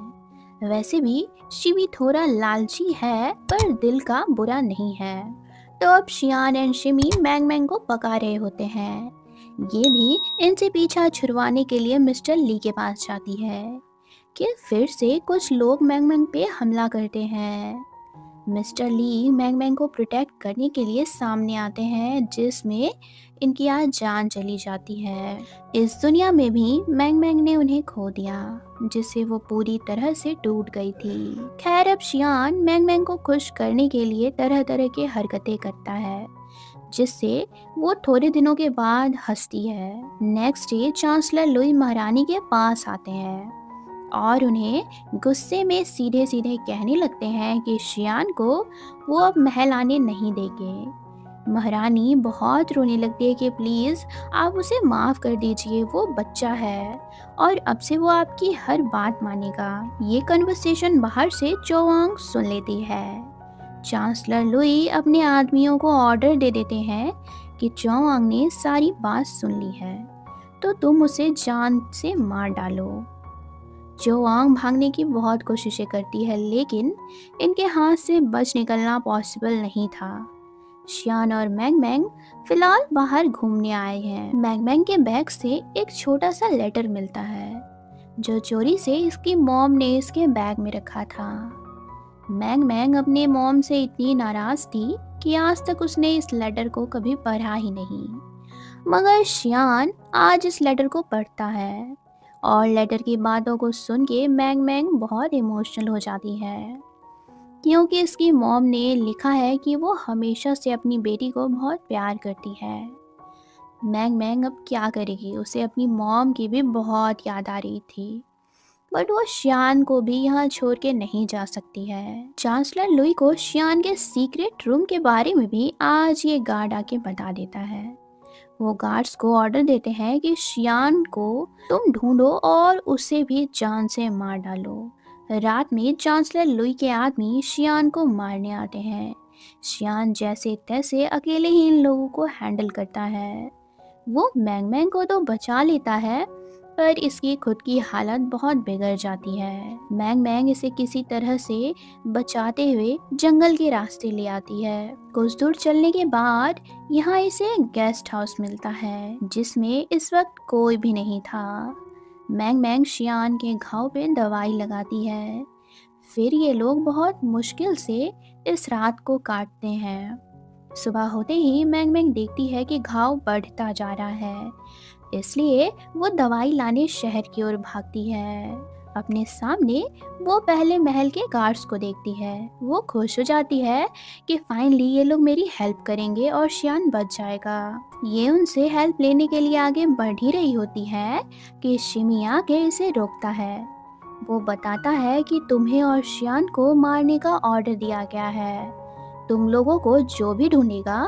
वैसे भी शिमी थोड़ा लालची है, पर दिल का बुरा नहीं है। तो अब शियान एंड शिमी मैंग मैंग को पका रहे होते हैं। ये भी इनसे पीछा छुड़वाने के लिए मिस्टर ली के पास जाती है कि फिर से कुछ लोग मैंग मैंग पे हमला करते हैं। मिस्टर ली मैंग मैंग को प्रोटेक्ट करने के लिए सामने आते हैं, जिसमें इनकी आज जान चली जाती है। इस दुनिया में भी मैंग मैंग ने उन्हें खो दिया, जिससे वो पूरी तरह से टूट गई थी। खैर, अब शियान मैंग मैंग को खुश करने के लिए तरह तरह की हरकतें करता है, जिससे वो थोड़े दिनों के बाद हंसती है। नेक्स्ट डे चांसलर लुई महारानी के पास आते हैं और उन्हें गुस्से में सीधे सीधे कहने लगते हैं कि शियान को वो अब महल आने नहीं देंगे। महारानी बहुत रोने लगती है कि प्लीज़ आप उसे माफ़ कर दीजिए, वो बच्चा है और अब से वो आपकी हर बात मानेगा। ये कन्वर्सेशन बाहर से चोवांग सुन लेती है। चांसलर लुई अपने आदमियों को ऑर्डर दे देते हैं कि चोवांग ने सारी बात सुन ली है, तो तुम उसे जान से मार डालो। चोवांग भागने की बहुत कोशिशें करती है, लेकिन इनके हाथ से बच निकलना पॉसिबल नहीं था। शियान और मैंग मैंग फिलहाल बाहर घूमने आए हैं। मैंग मैंग के बैग से एक छोटा सा लेटर मिलता है, जो चोरी से इसकी मॉम ने इसके बैग में रखा था। मैंग मैंग अपने मॉम से इतनी नाराज थी कि आज तक उसने इस लेटर को कभी पढ़ा ही नहीं। मगर शियान आज इस लेटर को पढ़ता है और लेटर की बातों को सुन के मैंग मैंग बहुत इमोशनल हो जाती है, क्योंकि इसकी मॉम ने लिखा है कि वो हमेशा से अपनी बेटी को बहुत प्यार करती है। मैंग मैंग अब क्या करेगी, उसे अपनी मॉम की भी बहुत याद आ रही थी, बट वो शियान को भी यहाँ छोड़ के नहीं जा सकती है। चांसलर लुई को शियान के सीक्रेट रूम के बारे में भी आज ये गार्ड आके बता देता है। वो गार्ड्स को ऑर्डर देते हैं कि शियान को तुम ढूंढो और उसे भी जान से मार डालो। रात में चांसलर लुई के आदमी शियान को मारने आते हैं। शियान जैसे तैसे अकेले ही इन लोगों को हैंडल करता है। वो मैंग मैंग को तो बचा लेता है, पर इसकी खुद की हालत बहुत बिगड़ जाती है। मैंग मैंग इसे किसी तरह से बचाते हुए जंगल के रास्ते ले आती है। कुछ दूर चलने के बाद यहाँ इसे गेस्ट हाउस मिलता है, जिसमें इस वक्त कोई भी नहीं था। मैंग मैंग शियान के घाव पे दवाई लगाती है। फिर ये लोग बहुत मुश्किल से इस रात को काटते हैं। सुबह होते ही मैंग मैंग देखती है कि घाव बढ़ता जा रहा है, इसलिए वो दवाई लाने शहर की ओर भागती है। अपने सामने वो पहले महल के गार्ड्स को देखती है। वो खुश हो जाती है कि फाइनली ये लोग मेरी हेल्प करेंगे और शियान बच जाएगा। ये उनसे हेल्प लेने के लिए आगे बढ़ ही रही होती है कि शिमी आके इसे रोकता है। वो बताता है कि तुम्हें और शियान को मारने का ऑर्डर दिया गया है। तुम लोगों को जो भी ढूंढेगा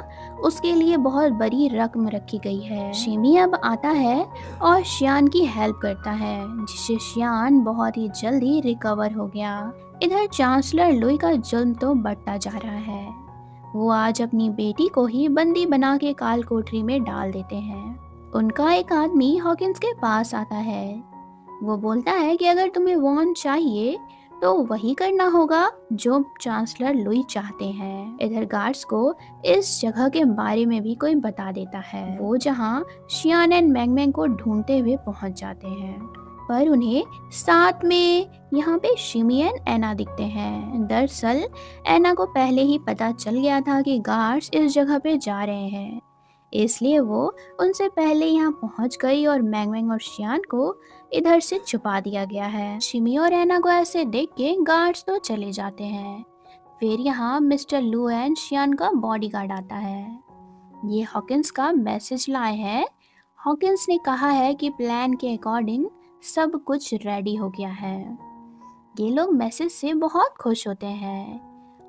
उसके लिए बहुत बड़ी रकम रखी गई है। शिमी अब आता है और शियान की हेल्प करता है, जिससे शियान बहुत ही जल्दी रिकवर हो गया। इधर चांसलर लुई का जुल्म तो बढ़ता जा रहा है। वो आज अपनी बेटी को ही बंदी बना के काल कोठरी में डाल देते हैं। उनका एक आदमी हॉकिंस के पास आता है। वो बोलता है कि अगर तुम्हें वॉन चाहिए तो वही करना होगा जो चांसलर लुई चाहते हैं। इधर गार्ड्स को इस जगह के बारे में भी कोई बता देता है। वो जहाँ शियान एंड मैंगमैंग को ढूंढते हुए पहुंच जाते हैं, पर उन्हें साथ में यहाँ पे शिमी एंड एना दिखते हैं। दरअसल एना को पहले ही पता चल गया था कि गार्ड्स इस जगह पे जा रहे हैं, इसलिए वो उनसे पहले यहाँ पहुंच गई और मैंगमैंग और शियान को इधर से छुपा दिया गया है। शिमी और एना को ऐसे देख के गार्ड्स तो चले जाते हैं। फिर यहाँ मिस्टर लू एंड शियान का बॉडीगार्ड आता है। ये हॉकिंस का मैसेज लाए हैं। हॉकिंस ने कहा है कि प्लान के अकॉर्डिंग सब कुछ रेडी हो गया है। ये लोग मैसेज से बहुत खुश होते हैं,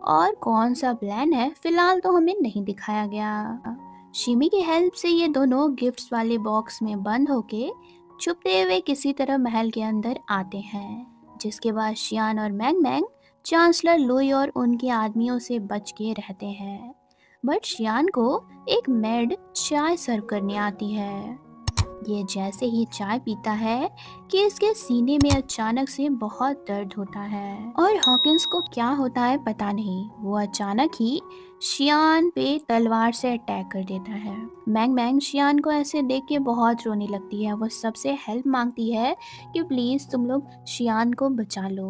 और कौन सा प्लान है फिलहाल तो हमें नहीं दिखाया गया। शिमी की हेल्प से ये दोनों गिफ्ट्स वाले बॉक्स में बंद होके छुपते हुए किसी तरह महल के अंदर आते हैं, जिसके बाद शियान और मैंगमैंग चांसलर लुई और उनके आदमियों से बच के रहते हैं। बट शियान को एक मेड चाय सर्व करने आती है। ये जैसे ही चाय पीता है कि इसके सीने में अचानक से बहुत दर्द होता है, और हॉकिंस को क्या होता है पता नहीं, वो अचानक ही शियान पे तलवार से अटैक कर देता है। मैंगमैंग शियान को ऐसे देख के बहुत रोने लगती है। वो सबसे हेल्प मांगती है कि प्लीज तुम लोग शियान को बचा लो।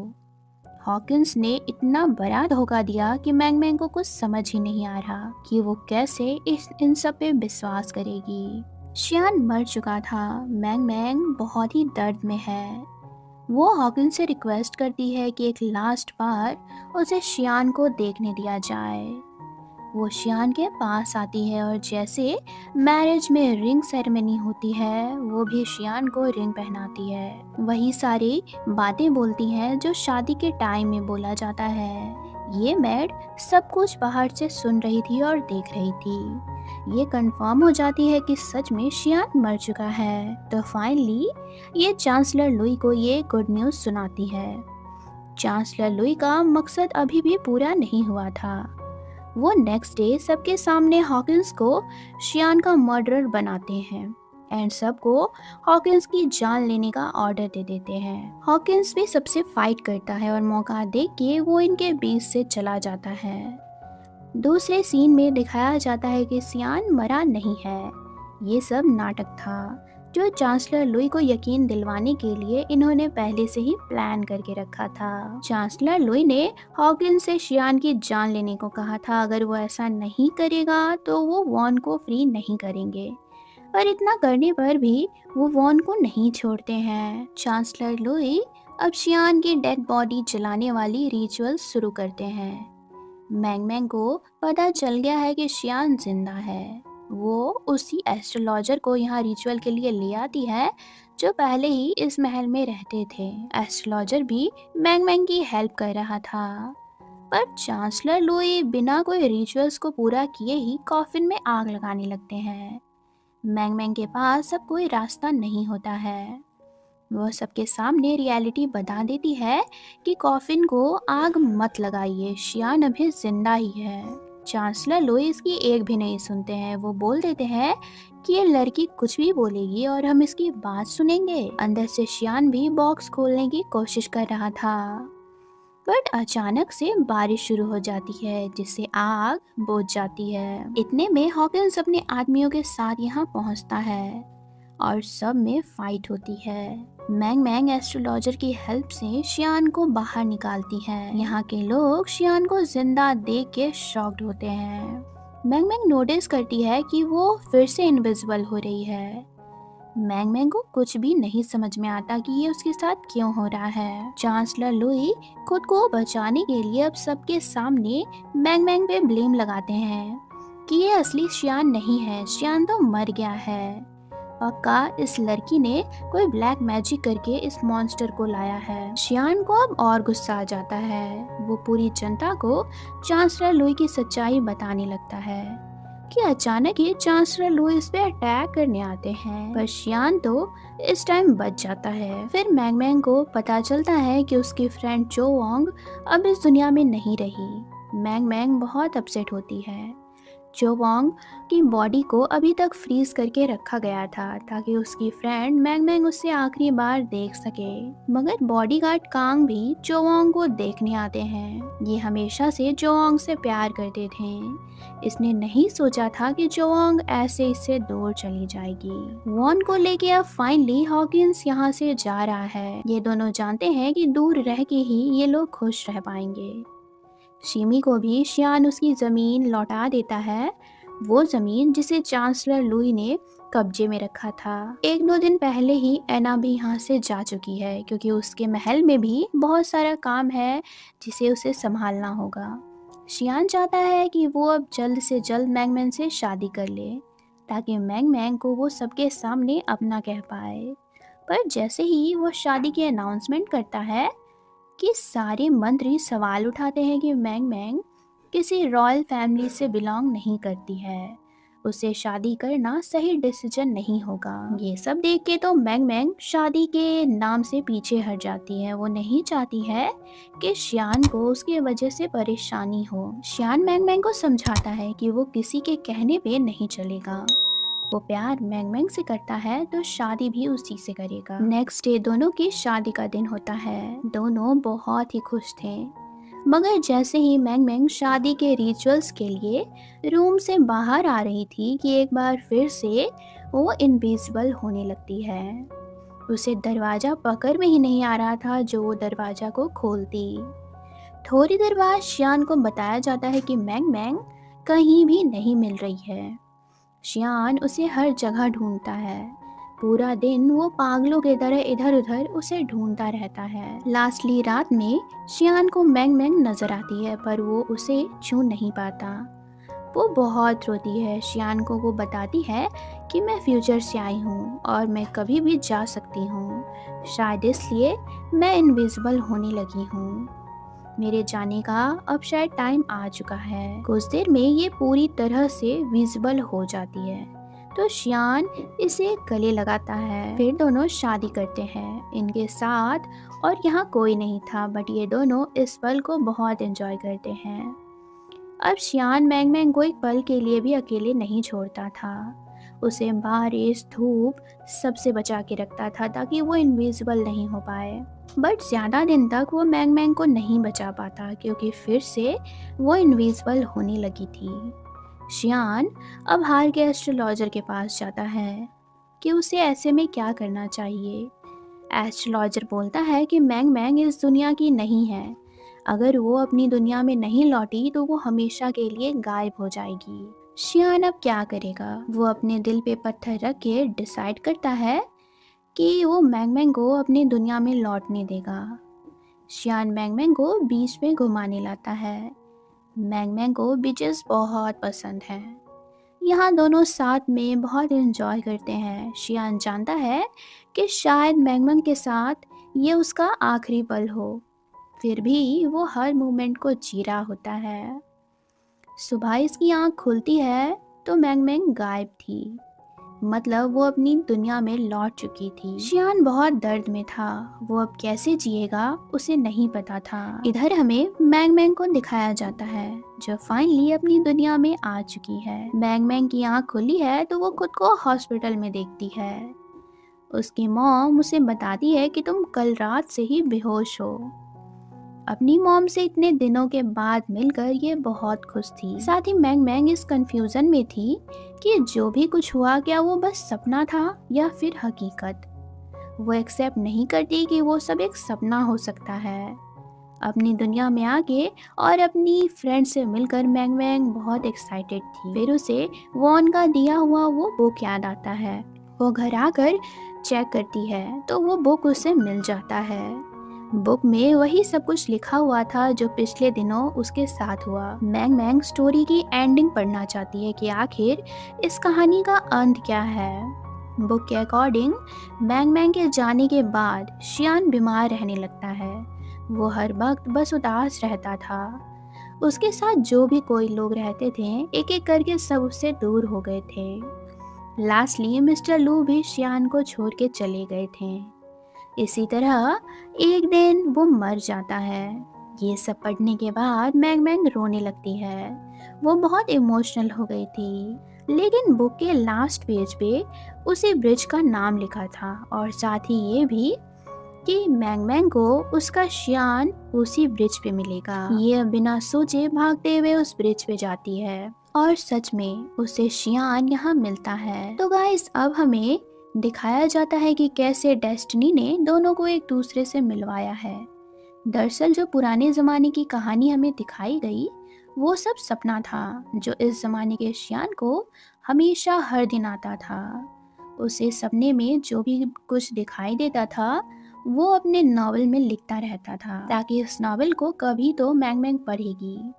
हॉकिंस ने इतना बड़ा धोखा दिया कि मैंगमैंग को कुछ समझ ही नहीं आ रहा कि वो कैसे इन सब पे विश्वास करेगी। शियान मर चुका था। मैंगमैंग बहुत ही दर्द में है। वो हॉकिंस से रिक्वेस्ट करती है कि एक लास्ट बार उसे शियान को देखने दिया जाए। वो शियान के पास आती है और जैसे मैरिज में रिंग सेरेमनी होती है, वो भी शियान को रिंग पहनाती है। वही सारी बातें बोलती हैं जो शादी के टाइम में बोला जाता है। ये मेड सब कुछ बाहर से सुन रही थी और देख रही थी। ये कंफर्म हो जाती है कि सच में शियान मर चुका है। तो फाइनली ये चांसलर लुई को ये गुड न्यूज़ सुनाती है। चांसलर लुई का मकसद अभी भी पूरा नहीं हुआ था। वो नेक्स्ट डे सबके सामने हॉकिंस को शियान का मर्डरर बनाते हैं एंड सबको हॉकिंस की जान लेने का ऑर्डर दे देते हैं। हॉकिंस भी सबसे फाइट करता है और मौका देख के वो इनके बीच से चला जाता है। दूसरे सीन में दिखाया जाता है कि शियान मरा नहीं है, ये सब नाटक था जो चांसलर लुई को यकीन दिलवाने के लिए इन्होंने पहले से ही प्लान करके रखा था। चांसलर लुई ने हॉकिंस से शियान की जान लेने को कहा था। अगर वो ऐसा नहीं करेगा तो वो वॉन को फ्री नहीं करेंगे, पर इतना करने पर भी वो वॉन को नहीं छोड़ते हैं। चांसलर लुई अब शियान की डेड बॉडी जलाने वाली रिचुअल शुरू करते हैं। मैंगमैंग को पता चल गया है कि शियान जिंदा है। वो उसी एस्ट्रोलॉजर को यहाँ रिचुअल के लिए ले आती है जो पहले ही इस महल में रहते थे। एस्ट्रोलॉजर भी मैंगमैंग की हेल्प कर रहा था, पर चांसलर लुई बिना कोई रिचुअल्स को पूरा किए ही कॉफिन में आग लगाने लगते हैं। मैंगमैंग के पास अब कोई रास्ता नहीं होता है। वह सबके सामने रियलिटी बता देती है कि कॉफिन को आग मत लगाइए, शियान अभी जिंदा ही है। चांसलर लुई इसकी एक भी नहीं सुनते हैं। वो बोल देते हैं कि ये लड़की कुछ भी बोलेगी और हम इसकी बात सुनेंगे। अंदर से शियान भी बॉक्स खोलने की कोशिश कर रहा था, बट अचानक से बारिश शुरू हो जाती है जिससे आग बुझ जाती है। इतने में हॉकिंस अपने आदमियों के साथ यहाँ पहुँचता है और सब में फाइट होती है। मैंगमैंग एस्ट्रोलॉजर की हेल्प से शियान को बाहर निकालती है। यहाँ के लोग शियान को जिंदा देख के शॉक्ड होते हैं। मैंगमैंग नोटिस करती है कि वो फिर से इनविजिबल हो रही है। मैंगमैंग को कुछ भी नहीं समझ में आता कि ये उसके साथ क्यों हो रहा है। चांसलर लुई खुद को बचाने के लिए अब सबके सामने मैंगमैंग पे ब्लेम लगाते हैं कि ये असली शियान नहीं है, शियान तो मर गया है। पक्का इस लड़की ने कोई ब्लैक मैजिक करके इस मॉन्स्टर को लाया है। शियान को अब और गुस्सा आ जाता है। वो पूरी जनता को चांसलर लुई की सच्चाई बताने लगता है कि अचानक ही चांसलर लुई इस पे अटैक करने आते हैं, पर शियान तो इस टाइम बच जाता है। फिर मैंग मैंग को पता चलता है कि उसकी फ्रेंड चो वोंग अब इस दुनिया में नहीं रही। मैंग मैंग बहुत अपसेट होती है। चो वोंग की बॉडी को अभी तक फ्रीज करके रखा गया था ताकि उसकी फ्रेंड मैंग मैंग उससे आखिरी बार देख सके, मगर बॉडीगार्ड कांग भी चो वोंग को देखने आते हैं। ये हमेशा से चो वोंग से प्यार करते थे। इसने नहीं सोचा था कि चो वोंग ऐसे इससे दूर चली जाएगी। वॉन को लेके अब फाइनली हॉकिंस यहाँ से जा रहा है। ये दोनों जानते हैं कि दूर रह के ही ये लोग खुश रह पाएंगे। शिमी को भी शियान उसकी ज़मीन लौटा देता है, वो ज़मीन जिसे चांसलर लुई ने कब्जे में रखा था। 1-2 दिन पहले ही एना भी यहाँ से जा चुकी है क्योंकि उसके महल में भी बहुत सारा काम है जिसे उसे संभालना होगा। शियान चाहता है कि वो अब जल्द से जल्द मैंग मैंग से शादी कर ले ताकि मैंग मैंग को वो सबके सामने अपना कह पाए। पर जैसे ही वो शादी की अनाउंसमेंट करता है कि सारे मंत्री सवाल उठाते हैं कि मैंग मैंग किसी रॉयल फैमिली से बिलोंग नहीं करती है, उसे शादी करना सही डिसीजन नहीं होगा। ये सब देख के तो मैंग मैंग शादी के नाम से पीछे हट जाती है। वो नहीं चाहती है कि शियान को उसकी वजह से परेशानी हो। शियान मैंग मैंग को समझाता है कि वो किसी के कहने पे नहीं चलेगा। वो प्यार मैंग मैंग से करता है तो शादी भी उसी से करेगा। नेक्स्ट डे दोनों की शादी का दिन होता है। दोनों बहुत ही खुश थे, मगर जैसे ही मैंग मैंग शादी के रिचुअल्स के लिए रूम से बाहर आ रही थी कि एक बार फिर से वो इनविजिबल होने लगती है। उसे दरवाजा पकड़ में ही नहीं आ रहा था जो वो दरवाजा को खोलती। थोड़ी देर बाद शियान को बताया जाता है कि मैंग मैंग कहीं भी नहीं मिल रही है। शियान उसे हर जगह ढूंढता है। पूरा दिन वो पागलों की तरह इधर उधर उसे ढूंढता रहता है। लास्टली रात में शियान को मैंग मैंग नजर आती है पर वो उसे छू नहीं पाता। वो बहुत रोती है। शियान को वो बताती है कि मैं फ्यूचर से आई हूँ और मैं कभी भी जा सकती हूँ, शायद इसलिए मैं इनविजिबल होने लगी हूँ। मेरे जाने का अब शायद टाइम आ चुका है। कुछ देर में ये पूरी तरह से विजिबल हो जाती है तो शियान इसे गले लगाता है। फिर दोनों शादी करते हैं इनके साथ, और यहाँ कोई नहीं था बट ये दोनों इस पल को बहुत एंजॉय करते हैं। अब शियान मैंग मैंग को एक पल के लिए भी अकेले नहीं छोड़ता था। उसे बारिश धूप सबसे बचा के रखता था ताकि वो इनविजिबल नहीं हो पाए। बट ज़्यादा दिन तक वो मैंग मैंग को नहीं बचा पाता क्योंकि फिर से वो इनविजिबल होने लगी थी। शियान अब हार के एस्ट्रोलॉजर के पास जाता है कि उसे ऐसे में क्या करना चाहिए। एस्ट्रोलॉजर बोलता है कि मैंग मैंग इस दुनिया की नहीं है, अगर वो अपनी दुनिया में नहीं लौटी तो वो हमेशा के लिए गायब हो जाएगी। शियान अब क्या करेगा? वो अपने दिल पे पत्थर रख के डिसाइड करता है कि वो मैंग मैंग को अपनी दुनिया में लौटने देगा। शियान मैंग मैंग को बीच में घुमाने लाता है। मैंग मैंग को बीचेस बहुत पसंद हैं। यहाँ दोनों साथ में बहुत एंजॉय करते हैं। शियान जानता है कि शायद मैंग मैंग के साथ ये उसका आखिरी पल हो, फिर भी वो हर मोमेंट को जी रहा होता है। सुबह इसकी आँख खुलती है तो मैंग मैंग गायब थी, मतलब वो अपनी दुनिया में लौट चुकी थी। शियान बहुत दर्द में था। वो अब कैसे जिएगा उसे नहीं पता था। इधर हमें मैंग मैंग को दिखाया जाता है जो फाइनली अपनी दुनिया में आ चुकी है। मैंग मैंग की आँख खुली है तो वो खुद को हॉस्पिटल में देखती है। उसकी मॉम उसे बताती है कि तुम कल रात से ही बेहोश हो। अपनी मॉम से इतने दिनों के बाद मिलकर ये बहुत खुश थी। साथ ही मैंग मैंग इस कंफ्यूजन में थी कि जो भी कुछ हुआ क्या वो बस सपना था या फिर हकीकत। वो एक्सेप्ट नहीं करती कि वो सब एक सपना हो सकता है। अपनी दुनिया में आके और अपनी फ्रेंड से मिलकर मैंग मैंग बहुत एक्साइटेड थी। फिर उसे वॉन का दिया हुआ वो बुक याद आता है। वो घर आकर चेक करती है तो वो बुक उसे मिल जाता है। बुक में वही सब कुछ लिखा हुआ था जो पिछले दिनों उसके साथ हुआ। मैंग मैंग स्टोरी की एंडिंग पढ़ना चाहती है कि आखिर इस कहानी का अंत क्या है। बुक के अकॉर्डिंग मैंग मैंग के जाने के बाद शियान बीमार रहने लगता है। वो हर वक्त बस उदास रहता था। उसके साथ जो भी कोई लोग रहते थे, एक एक करके सब उससे दूर हो गए थे। लास्टली मिस्टर लू भी शियान को छोड़ के चले गए थे। इसी तरह एक दिन वो मर जाता है। ये सब पढ़ने के बाद मैंग मैंग रोने लगती है। वो बहुत इमोशनल हो गई थी। लेकिन बुक के लास्ट पेज पे उसी ब्रिज का नाम लिखा था और साथ ही ये भी कि मैंग मैंग को उसका शियान उसी ब्रिज पे मिलेगा। ये अब बिना सोचे भागते हुए उस ब्रिज पे जाती है और सच में उसे शियान यहाँ मिलता है। तो गाइस, अब हमें दिखाया जाता है कि कैसे डेस्टिनी ने दोनों को एक दूसरे से मिलवाया है। दरअसल जो पुराने ज़माने की कहानी हमें दिखाई गई वो सब सपना था जो इस ज़माने के शियान को हमेशा हर दिन आता था। उसे सपने में जो भी कुछ दिखाई देता था वो अपने नॉवल में लिखता रहता था ताकि उस नॉवल को कभी तो मैंग मैंग पढ़ेगी।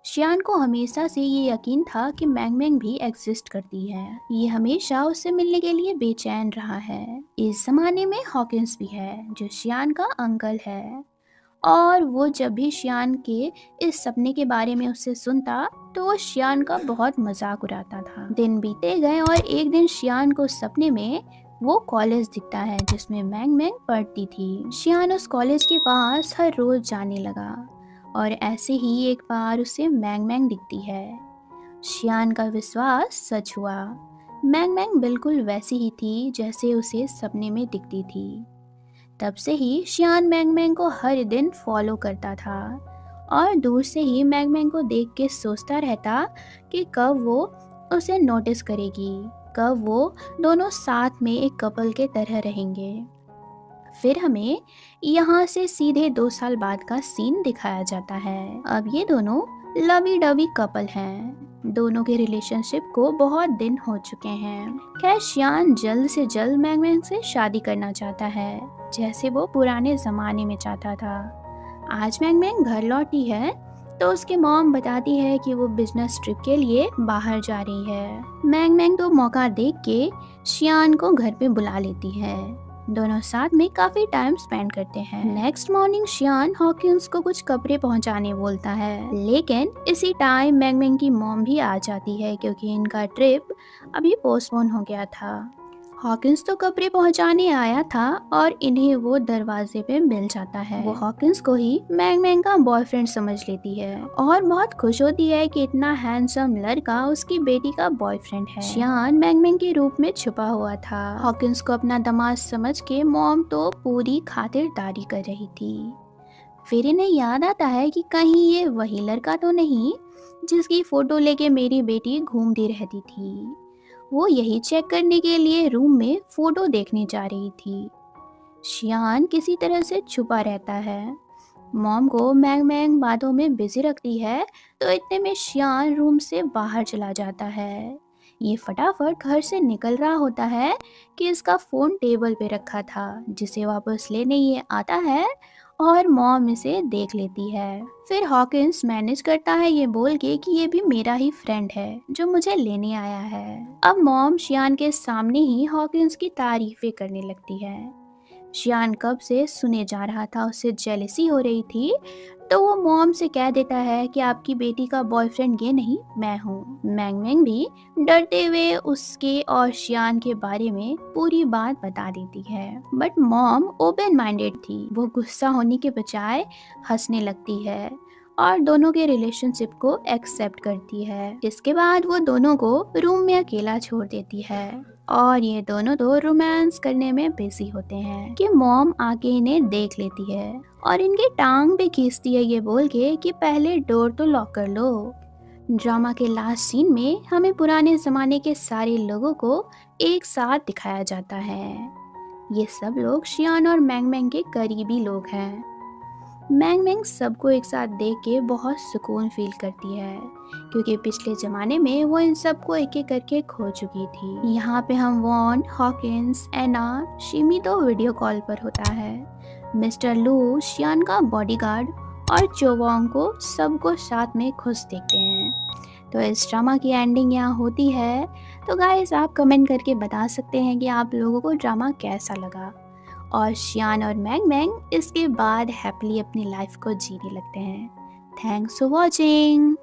शियान को हमेशा से ये यकीन था कि मैंग मैंग भी एग्जिस्ट करती है। ये हमेशा उससे मिलने के लिए बेचैन रहा है। इस जमाने में हॉकिंस भी है जो शियान का अंकल है और वो जब भी शियान के इस सपने के बारे में उससे सुनता तो वो शियान का बहुत मजाक उड़ाता था। दिन बीते गए और एक दिन शियान को सपने में वो कॉलेज दिखता है जिसमें मैंग मैंग पढ़ती थी। शियान उस कॉलेज के पास हर रोज जाने लगा और ऐसे ही एक बार उसे मैंग मैंग दिखती है। शियान का विश्वास सच हुआ। मैंग मैंग बिल्कुल वैसी ही थी जैसे उसे सपने में दिखती थी। तब से ही शियान मैंग मैंग को हर दिन फॉलो करता था और दूर से ही मैंग मैंग को देख के सोचता रहता कि कब वो उसे नोटिस करेगी, कब वो दोनों साथ में एक कपल के तरह रहेंगे। फिर हमें यहाँ से सीधे 2 साल बाद का सीन दिखाया जाता है। अब ये दोनों लवी डवी कपल हैं। दोनों के रिलेशनशिप को बहुत दिन हो चुके हैं। खैर, शियान जल्द से जल्द मैंग मैंग से शादी करना चाहता है जैसे वो पुराने जमाने में चाहता था। आज मैंग मैंग घर लौटी है तो उसकी मॉम बताती है कि वो बिजनेस ट्रिप के लिए बाहर जा रही है। मैंग मैंग तो मौका देख के शियान को घर पे बुला लेती है। दोनों साथ में काफी टाइम स्पेंड करते हैं। नेक्स्ट मॉर्निंग शियान हॉकिंस को कुछ कपड़े पहुंचाने बोलता है, लेकिन इसी टाइम मैंग मैंग की मॉम भी आ जाती है क्योंकि इनका ट्रिप अभी पोस्टपोन हो गया था। हॉकिंस तो कपड़े पहुंचाने आया था और इन्हें वो दरवाजे पे मिल जाता है। वो हॉकिंस को ही मैंग मैंग का बॉयफ्रेंड समझ लेती है और बहुत खुश होती है कि इतना हैंडसम लड़का उसकी बेटी का बॉयफ्रेंड है। शियान मैंग मैंग के रूप में छुपा हुआ था। हॉकिंस को अपना दामाद समझ के मॉम तो पूरी खातिरदारी कर रही थी। फिर इन्हें याद आता है कि कहीं ये वही लड़का तो नहीं जिसकी फोटो लेके मेरी बेटी घूमती रहती थी। वो यही चेक करने के लिए रूम में फोटो देखने जा रही थी। शियान किसी तरह से छुपा रहता है। मॉम को मैंग मैंग बातों में बिजी रखती है तो इतने में शियान रूम से बाहर चला जाता है। ये फटाफट घर से निकल रहा होता है कि इसका फ़ोन टेबल पे रखा था जिसे वापस लेने ये आता है और मॉम इसे देख लेती है। फिर हॉकिंस मैनेज करता है ये बोल के कि ये भी मेरा ही फ्रेंड है जो मुझे लेने आया है। अब मॉम शियान के सामने ही हॉकिंस की तारीफें करने लगती है। शियान कब से सुने जा रहा था, उससे जेलसी हो रही थी, तो वो मॉम से कह देता है कि आपकी बेटी का बॉयफ्रेंड ये नहीं, मैं हूँ। मैंग मैंग भी डरते हुए उसके और शियान के बारे में पूरी बात बता देती है। बट मॉम ओपन माइंडेड थी। वो गुस्सा होने के बजाय हंसने लगती है और दोनों के रिलेशनशिप को एक्सेप्ट करती है। इसके बाद वो दोनों को रूम में अकेला छोड़ देती है और ये दोनों तो रोमांस करने में बिजी होते हैं कि मॉम आके इन्हें देख लेती है और इनकी टांग भी खींचती है ये बोल के कि पहले डोर तो लॉक कर लो। ड्रामा के लास्ट सीन में हमें पुराने जमाने के सारे लोगों को एक साथ दिखाया जाता है। ये सब लोग शियान और मैंग मैंग के करीबी लोग हैं। मैंग मैंग सबको एक साथ देख के बहुत सुकून फील करती है क्योंकि पिछले ज़माने में वो इन सबको एक एक करके खो चुकी थी। यहाँ पे हम वॉन, हॉकिंस, एना, शिमी तो वीडियो कॉल पर होता है। मिस्टर लू शियान का बॉडीगार्ड और चोवोंग को सबको साथ में खुश देखते हैं। तो इस ड्रामा की एंडिंग यहाँ होती है। तो गाइस आप कमेंट करके बता सकते हैं कि आप लोगों को ड्रामा कैसा लगा। और शियान और मैंग मैंग इसके बाद हैप्पीली अपनी लाइफ को जीने लगते हैं। Thanks for watching.